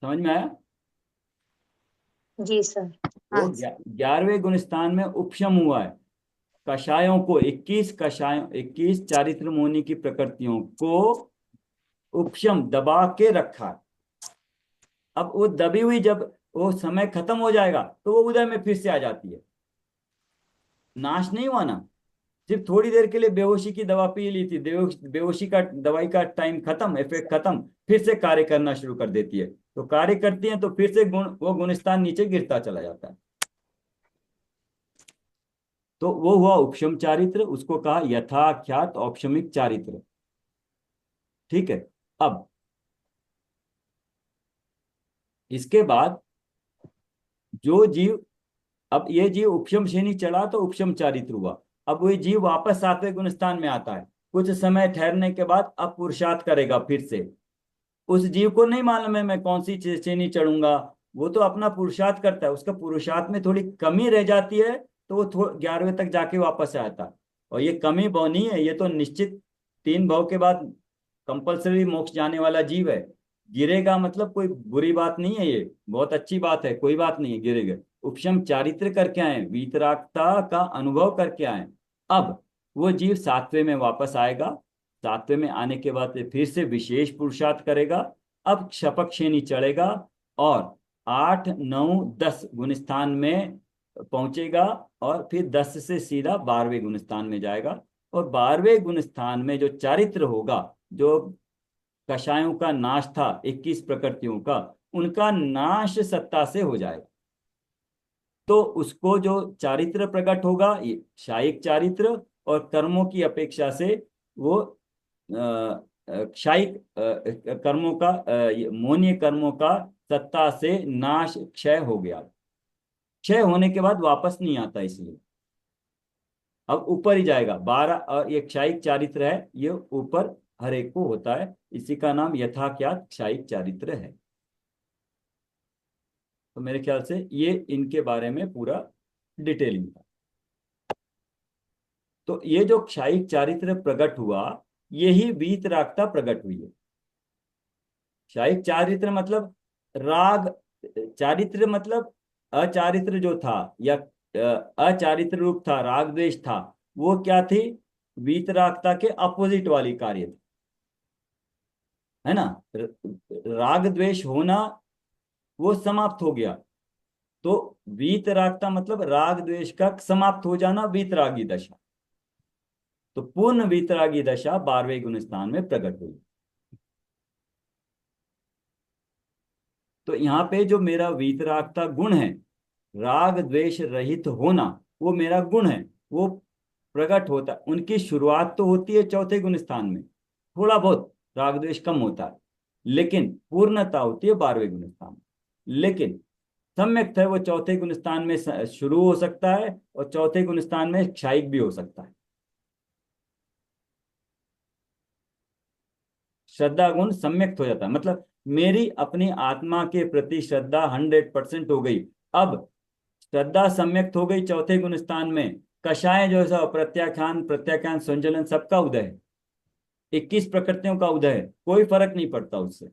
समझ में आया? जी सर। तो 11वें गुणस्थान में उपशम हुआ है। कषायों को, 21 कषायों, 21 चारित्र मोनि की प्रकृतियों को उपशम दबा के रखा है। अब वो दबी हुई, जब वो समय खत्म हो जाएगा तो वो उदय में फिर से आ जाती है। नाश नहीं हुआ ना, सिर्फ थोड़ी देर के लिए बेहोशी की दवा पी ली थी, बेहोशी का दवाई का टाइम खत्म, इफेक्ट खत्म, फिर से कार्य करना शुरू कर देती है। तो कार्य करती है तो फिर से गुण, वो गुणस्थान नीचे गिरता चला जाता है। तो वो हुआ उपशम चारित्र, उसको कहा यथाख्यात औपशमिक चारित्र। ठीक है। अब इसके बाद जो जीव, अब ये जीव उपशम श्रेणी चढ़ा तो उपशम चारित्र हुआ। अब वही जीव वापस 7वें गुणस्थान में आता है, कुछ समय ठहरने के बाद अब पुरुषार्थ करेगा फिर से। उस जीव को नहीं मालूम है मैं कौन सी श्रेणी चढ़ूंगा, वो तो अपना पुरुषार्थ करता है, उसका पुरुषार्थ में थोड़ी कमी रह जाती है, तो वो 11वें तक जाके वापस आता है। और ये कमी भाव नहीं है, ये तो निश्चित 3 भाव के बाद कंपलसरी मोक्ष जाने वाला जीव है। गिरेगा मतलब कोई बुरी बात नहीं है, ये बहुत अच्छी बात है, कोई बात नहीं है गिरेगा। उपशम चारित्र करके आए, वीतरागता का अनुभव करके आए। अब वो जीव 7वें में वापस आएगा, 7वें में आने के बाद फिर से विशेष पुरुषार्थ करेगा। अब क्षपक श्रेणी चढ़ेगा, और 8, 9, 10 गुणस्थान में पहुंचेगा और फिर 10 से सीधा 12वें गुणस्थान में जाएगा। और 12वें गुणस्थान में जो चारित्र होगा, जो कषायों का नाश था 21 प्रकृतियों का, उनका नाश सत्ता से हो जाएगा। तो उसको जो चारित्र प्रकट होगा, ये शायिक चारित्र, और कर्मों की अपेक्षा से वो क्षायिक कर्मों का, मोनीय कर्मों का सत्ता से नाश, क्षय हो गया। क्षय होने के बाद वापस नहीं आता, इसलिए अब ऊपर ही जाएगा। 12, और ये क्षायिक चारित्र है, ये ऊपर हर एक को होता है, इसी का नाम यथाख्यात क्षायिक चारित्र है। तो मेरे ख्याल से ये इनके बारे में पूरा डिटेलिंग था। तो ये जो क्षायिक चारित्र प्रकट हुआ, यही वीतरागता प्रकट हुई है। क्षायिक चारित्र मतलब राग, चारित्र मतलब अचारित्र जो था, या अचारित्र रूप था, राग द्वेष था, वो क्या थी? वीतरागता के अपोजिट वाली कार्य थी, है ना। राग द्वेष होना वो समाप्त हो गया। तो वीतरागता मतलब राग द्वेष का समाप्त हो जाना, वीतरागी दशा। तो पूर्ण वीतरागी दशा 12वें गुणस्थान में प्रकट हुई। तो यहाँ पे जो मेरा वीतरागता गुण है, राग द्वेष रहित होना, वो मेरा गुण है, वो प्रकट होता है। उनकी शुरुआत तो होती है चौथे गुणस्थान में, थोड़ा बहुत राग द्वेष कम होता है, लेकिन पूर्णता होती है 12वें गुणस्थान में। लेकिन सम्यक है वो चौथे गुणस्थान में शुरू हो सकता है, और चौथे गुणस्थान में क्षायिक भी हो सकता है। श्रद्धा गुण सम्यक्त हो जाता है, मतलब मेरी अपनी आत्मा के प्रति श्रद्धा 100% हो गई। अब श्रद्धा सम्यक्त हो गई चौथे गुण स्थान में, कषाय जो है प्रत्याख्यान, प्रत्याख्यान, संचलन, सबका उदय है, 21 प्रकृतियों का उदय है, कोई फर्क नहीं पड़ता उससे।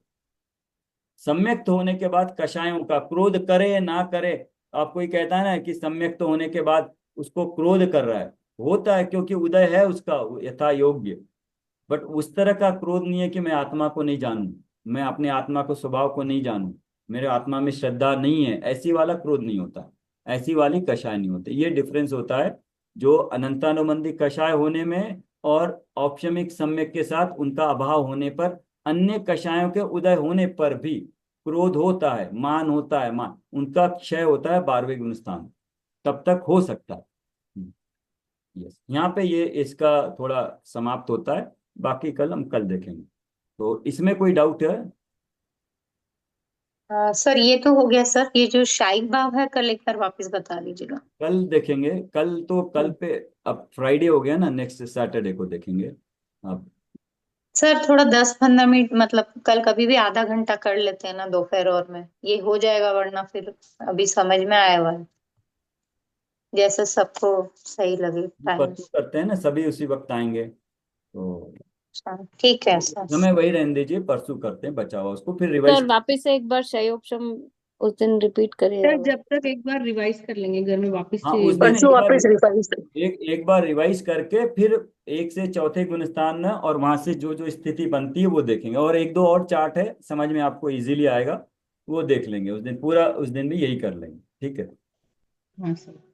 सम्यक्त होने के बाद कषायों का, क्रोध करे ना करे, आप कोई कहता है ना कि सम्यक्त होने के बाद उसको क्रोध कर रहा है, होता है क्योंकि उदय है उसका यथा योग्य। बट उस तरह का क्रोध नहीं है कि मैं आत्मा को नहीं जानूं, मैं अपने आत्मा को, स्वभाव को नहीं जानूं, मेरे आत्मा में श्रद्धा नहीं है, ऐसी वाला क्रोध नहीं होता, ऐसी वाली कषाय नहीं होते। ये डिफरेंस होता है जो अनंतानुबंधी कषाय होने में और औपशमिक सम्यक के साथ उनका अभाव होने पर, अन्य कषायों के उदय होने पर भी क्रोध होता है, मान होता है, मान उनका क्षय होता है 12वें गुण स्थान, तब तक हो सकता है। यस, यहाँ पे ये इसका थोड़ा समाप्त होता है, बाकी कल हम कल देखेंगे। तो इसमें कोई डाउट है? सर ये तो हो गया सर, ये जो शायिक भाव है कल एक बार वापस बता दीजिएगा। कल देखेंगे, कल तो कल पे, अब फ्राइडे हो गया ना, नेक्स्ट सैटरडे को देखेंगे। अब सर थोड़ा 10-15 मिनट, मतलब कल कभी भी आधा घंटा कर लेते हैं ना दोपहर और में, ये हो जाएगा, वरना फिर अभी समझ में आया हुआ है, जैसे सबको सही लगे टाइम। परसों करते हैं ना, सभी उसी वक्त आएंगे, तो ठीक है सर। हमें वही रहने दीजिए, परसों करते हैं, बचा हुआ उसको फिर सर रिवाइज। वापस से एक बार शयोपशम उस दिन रिपीट सर करिएगा। जब तक एक बार रिवाइज कर लेंगे घर में वापस हाँ, से उस दिन परसों एक बार, वापस रिवाइज। एक बार रिवाइज करके फिर एक से चौथे गुणस्थान में, और वहां से जो जो स्थिति बनती है वो देखेंगे, और एक दो और चार्ट है, समझ में आपको इजीली आएगा, वो देख लेंगे उस दिन, पूरा उस दिन भी यही कर लेंगे। ठीक है। हाँ सर।